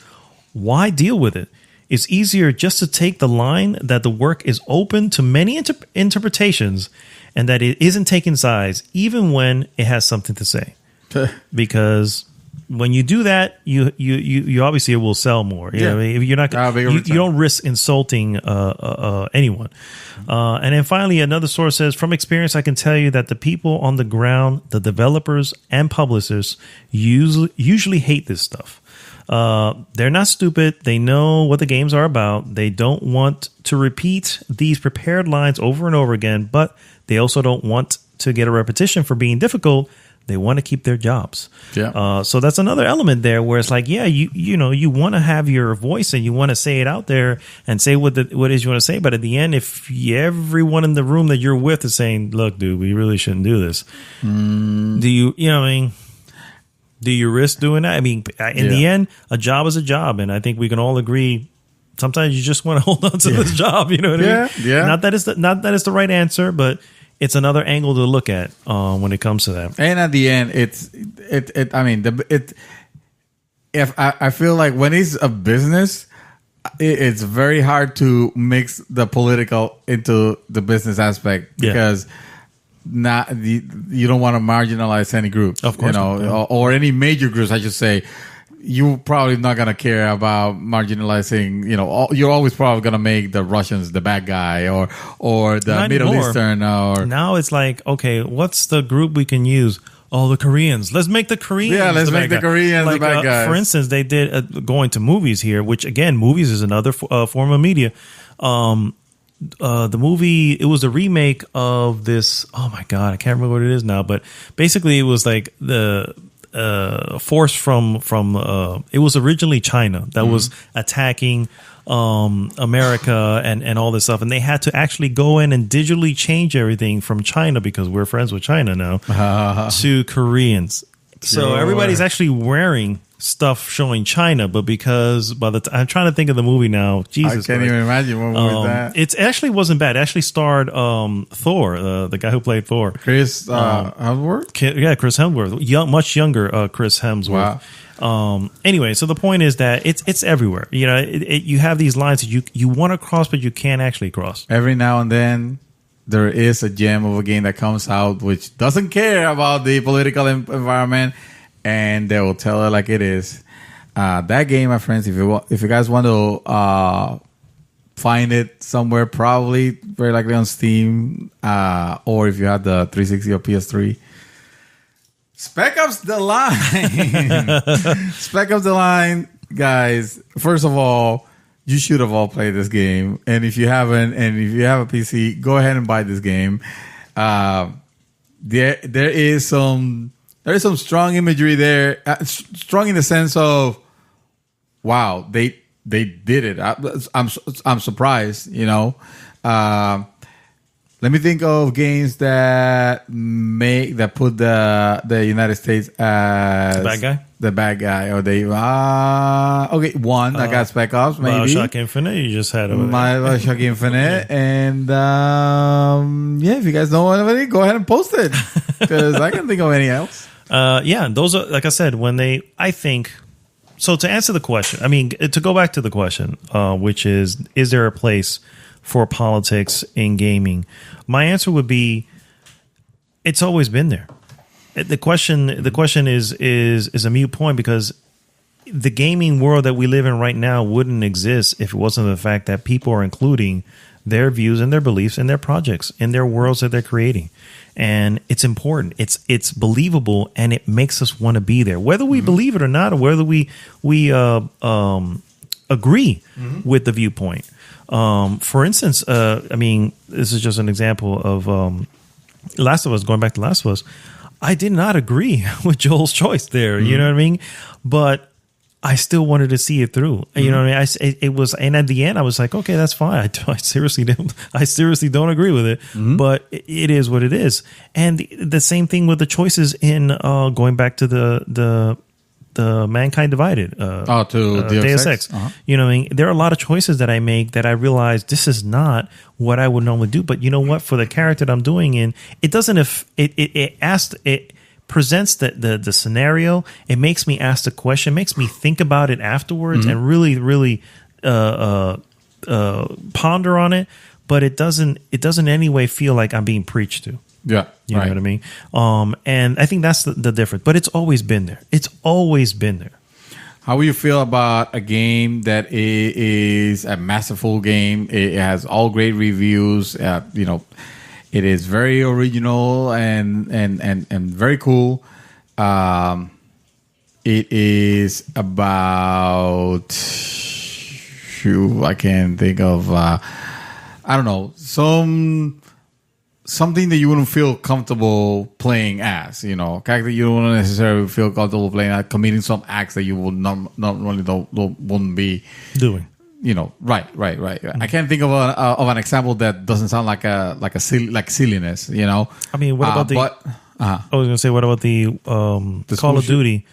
"Why deal with it? It's easier just to take the line that the work is open to many interpretations, and that it isn't taking sides, even when it has something to say." Because when you do that, you obviously it will sell more. You know, if you're not, you don't risk insulting anyone. And then finally, another source says, "From experience, I can tell you that the people on the ground, the developers and publishers, usually hate this stuff. They're not stupid. They know what the games are about. They don't want to repeat these prepared lines over and over again, but they also don't want to get a repetition for being difficult. They want to keep their jobs." Yeah. So that's another element there where it's like, yeah, you want to have your voice and you want to say it out there and say what it is you want to say. But at the end, if everyone in the room that you're with is saying, "Look, dude, we really shouldn't do this," do you risk doing that? I mean, in the end, a job is a job. And I think we can all agree sometimes you just want to hold on to this job. You know what I mean? Yeah. Not that it's the right answer, but it's another angle to look at when it comes to that. And at the end, I feel like when it's a business, it's very hard to mix the political into the business aspect because you don't want to marginalize any group, of course, or any major groups. I should say. You're probably not going to care about marginalizing, you're always probably going to make the Russians the bad guy or the not Middle anymore. Eastern. Now it's like, okay, what's the group we can use? Oh, the Koreans. Let's make the Koreans. Yeah, let's make the Koreans the bad guys. For instance, they did going to movies here, which again, movies is another form of media. The movie, it was a remake of this. Oh my God, I can't remember what it is now, but basically it was like the force from it was originally China that was attacking America and all this stuff, and they had to actually go in and digitally change everything from China, because we're friends with China now, to Koreans. So everybody's actually wearing stuff showing China, but because I'm trying to think of the movie now. Jesus, I can't even imagine what movie was that. It actually wasn't bad. It actually starred Thor, the guy who played Thor, Chris Hemsworth. Chris Hemsworth, much younger Chris Hemsworth. Wow. Anyway, so the point is that it's everywhere. You have these lines that you want to cross, but you can't actually cross. Every now and then, there is a gem of a game that comes out which doesn't care about the political environment, and they will tell it like it is. That game, my friends, if you guys want to find it somewhere, probably very likely on Steam, or if you have the 360 or PS3, Spec Ops The Line. Spec Ops The Line, guys. First of all, you should have all played this game, and if you haven't, and if you have a PC, go ahead and buy this game. There is some strong imagery there, strong in the sense of, wow, they did it. I'm surprised, Let me think of games that put the United States as the bad guy, or they okay, one I got Spec Ops, maybe BioShock Infinite. You just had BioShock Infinite, and if you guys know anybody, go ahead and post it, because I can't think of any else. Those are, like I said, I think. So to answer the question, I mean, to go back to the question, which is there a place for politics in gaming? My answer would be, it's always been there. The question is a moot point, because the gaming world that we live in right now wouldn't exist if it wasn't the fact that people are including their views and their beliefs in their projects, in their worlds that they're creating. And it's important. It's believable, and it makes us want to be there, whether we believe it or not, or whether we agree with the viewpoint. For instance, I mean, this is just an example of Last of Us. Going back to Last of Us, I did not agree with Joel's choice there. You know what I mean? But I still wanted to see it through. You know what I mean? It was, and at the end, I was like, okay, that's fine. I seriously don't agree with it, but it is what it is. And the same thing with the choices in going back to the Mankind Divided. To Deus Ex. You know what I mean? There are a lot of choices that I make that I realize this is not what I would normally do. But you know what? For the character that I'm doing in, it doesn't. It presents the scenario. It makes me ask the question. Makes me think about it afterwards and really ponder on it. But it doesn't in any way feel like I'm being preached to. Yeah, you know what I mean. And I think that's the difference. But it's always been there. It's always been there. How will you feel about a game that is a masterful game? It has all great reviews. You know, it is very original and very cool. It is about I can't think of I don't know, something that you wouldn't feel comfortable playing as, you know, character you don't necessarily feel comfortable playing as, committing some acts that you would not really wouldn't be doing. You know, right. I can't think of an example that doesn't sound like silliness. You know, I mean, what about I was gonna say, what about the Call of Duty?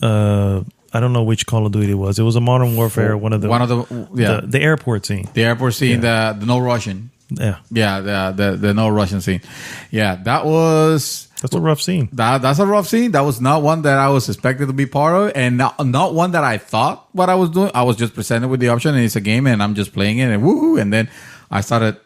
I don't know which Call of Duty it was. It was a Modern Warfare. The airport scene. The airport scene. Yeah. The no Russian. Yeah. The no Russian scene. Yeah, that's a rough scene. That's a rough scene. That was not one that I was expected to be part of, and not one that I thought what I was doing. I was just presented with the option, and it's a game, and I'm just playing it, and woohoo! And then I started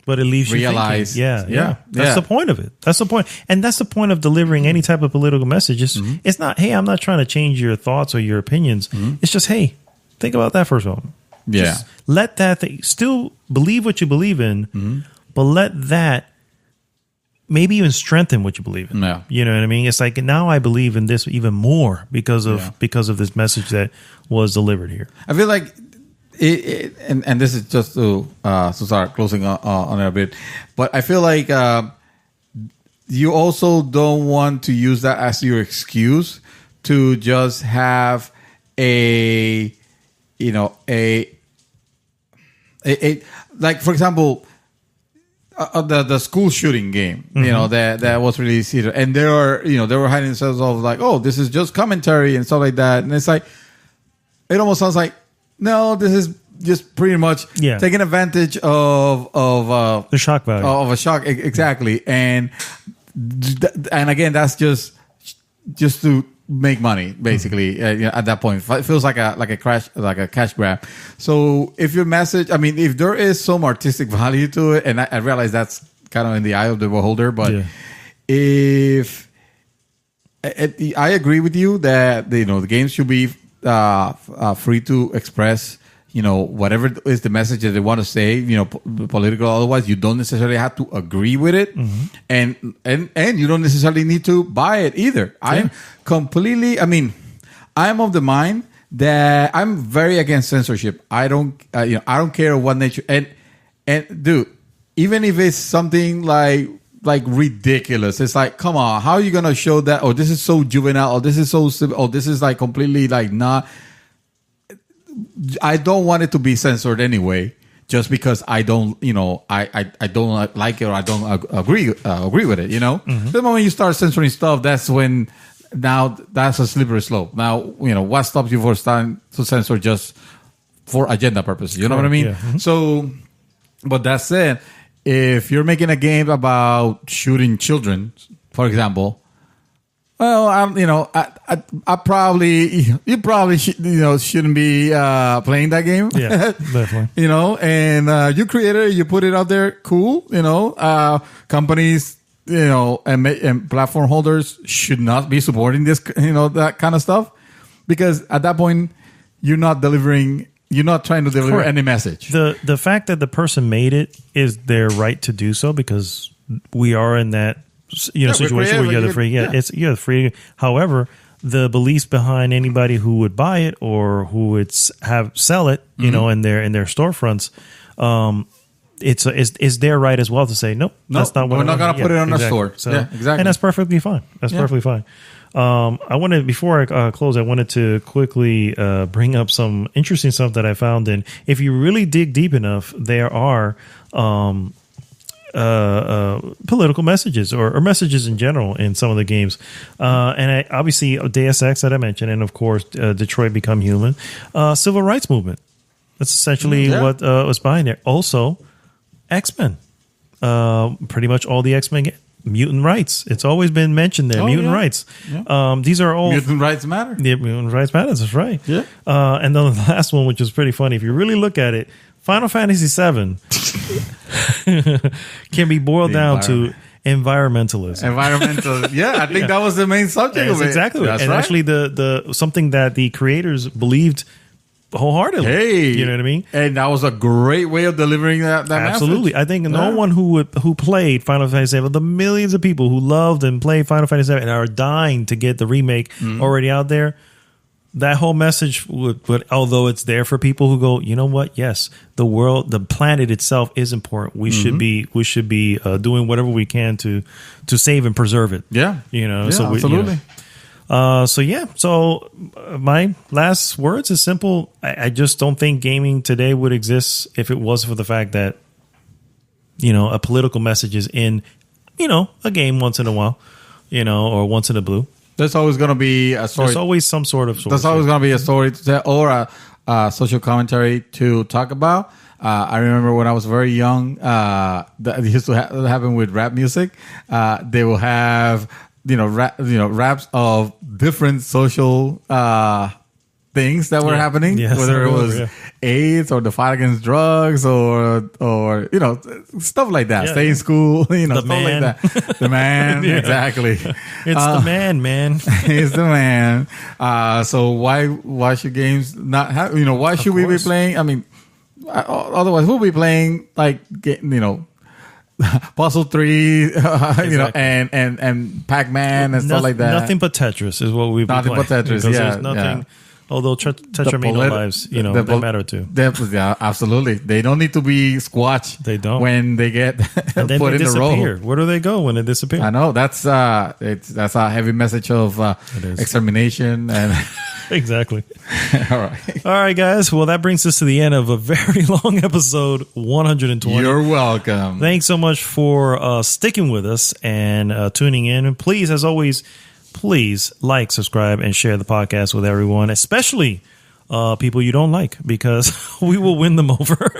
but it leaves you thinking. Yeah. That's the point of it. That's the point, and that's the point of delivering any type of political message. It's not, hey, I'm not trying to change your thoughts or your opinions. It's just, hey, think about that for a moment. Yeah. Just let that thing, still believe what you believe in, but let that maybe even strengthen what you believe in. Yeah. You know what I mean? It's like, now I believe in this even more because of this message that was delivered here. I feel like and this is just to start closing on it a bit, but I feel like you also don't want to use that as your excuse to just have a like, for example, the school shooting game, you know, that was released here, and they were hiding themselves of like, oh, this is just commentary and stuff like that, and it's like, it almost sounds like, no, this is just pretty much taking advantage of the shock value of a shock, exactly, and again, that's just to make money, basically. At that point, it feels like a cash grab. So if your message, I mean, if there is some artistic value to it, and I realize that's kind of in the eye of the beholder, but if I agree with you that the games should be free to express, whatever is the message that they want to say, political. Otherwise, you don't necessarily have to agree with it, and you don't necessarily need to buy it either. I'm completely. I mean, I'm of the mind that I'm very against censorship. I don't care what nature. And dude, even if it's something like ridiculous, it's like, come on, how are you gonna show that? Oh, this is so juvenile. Oh, this is so. Oh, this is like completely like not. I don't want it to be censored anyway, just because I don't, I don't like it or I don't agree with it. The moment you start censoring stuff, that's when that's a slippery slope. Now, what stops you from starting to censor just for agenda purposes? You know what I mean? Yeah. So, but that said, if you're making a game about shooting children, for example. Well, I probably shouldn't be playing that game. Yeah, definitely. And you created it, you put it out there, cool. Companies, and platform holders should not be supporting this, that kind of stuff, because at that point, you're not trying to deliver any message. The fact that the person made it is their right to do so, because we are in that situation where you're the free. You're the free. However, the beliefs behind anybody who would buy it or who would sell it, in their storefronts, it's their right as well to say nope, that's not what we're not going to put it on the store. So, yeah, exactly, and that's perfectly fine. That's perfectly fine. I wanted, before I close, I wanted to quickly bring up some interesting stuff that I found. And if you really dig deep enough, there are political messages or messages in general in some of the games. And obviously Deus Ex that I mentioned, and of course Detroit Become Human, civil rights movement. That's essentially what was behind there. Also, X-Men. Pretty much all the X-Men mutant rights. It's always been mentioned there. Mutant rights. Yeah. These are all mutant rights matter. Yeah, mutant rights matter. That's right. Yeah. And then the last one, which is pretty funny, if you really look at it, Final Fantasy VII can be boiled down to environmentalism. Yeah, I think that was the main subject of it. Exactly. That's and right. actually, the something that the creators believed wholeheartedly. Hey, you know what I mean? And that was a great way of delivering that Absolutely. message. I think no one who played Final Fantasy VII, the millions of people who loved and played Final Fantasy VII and are dying to get the remake already out there, that whole message would, although it's there for people who go, you know what? Yes, the world, the planet itself is important. We should be doing whatever we can to save and preserve it. Yeah, you know. Yeah, so absolutely. So my last words is simple. I just don't think gaming today would exist if it wasn't for the fact that, a political message is in, a game once in a while, or once in a blue. There's always going to be a story. There's always some sort of story. There's always going to be a story to tell or a social commentary to talk about. I remember when I was very young, that used to happen with rap music. They will have raps of different social things that were happening, whether it was AIDS or the fight against drugs or stuff like that. Stay in school, stuff like that. The man, exactly. It's the man. It's the man. So why should games not have? Why should we be playing? I mean, otherwise we'll be playing like Puzzle 3, exactly. and Pac-Man and stuff like that. Nothing but Tetris is what we've been playing. Nothing but Tetris, there's nothing. Although Tetramino lives, they matter too. Yeah, absolutely. They don't need to be squatched. They don't. When they get and then put they in disappear. the role. Where do they go when they disappear? I know that's a heavy message of extermination and exactly. All right, guys. Well, that brings us to the end of a very long episode 120. You're welcome. Thanks so much for sticking with us and tuning in. And please, as always, please like, subscribe, and share the podcast with everyone, especially people you don't like, because we will win them over.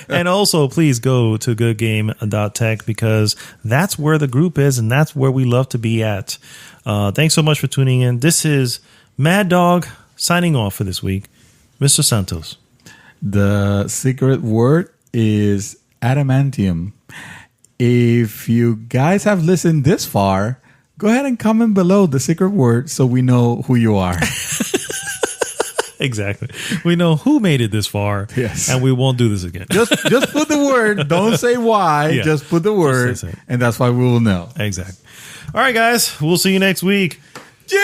And also, please go to goodgame.tech because that's where the group is and that's where we love to be at. Thanks so much for tuning in. This is Mad Dog signing off for this week. Mr. Santos. The secret word is adamantium. If you guys have listened this far, go ahead and comment below the secret word so we know who you are. Exactly. We know who made it this far. Yes. And we won't do this again. Just put the word. Don't say why. Yeah. Just put the word. And that's why we will know. Exactly. All right, guys. We'll see you next week. Gee!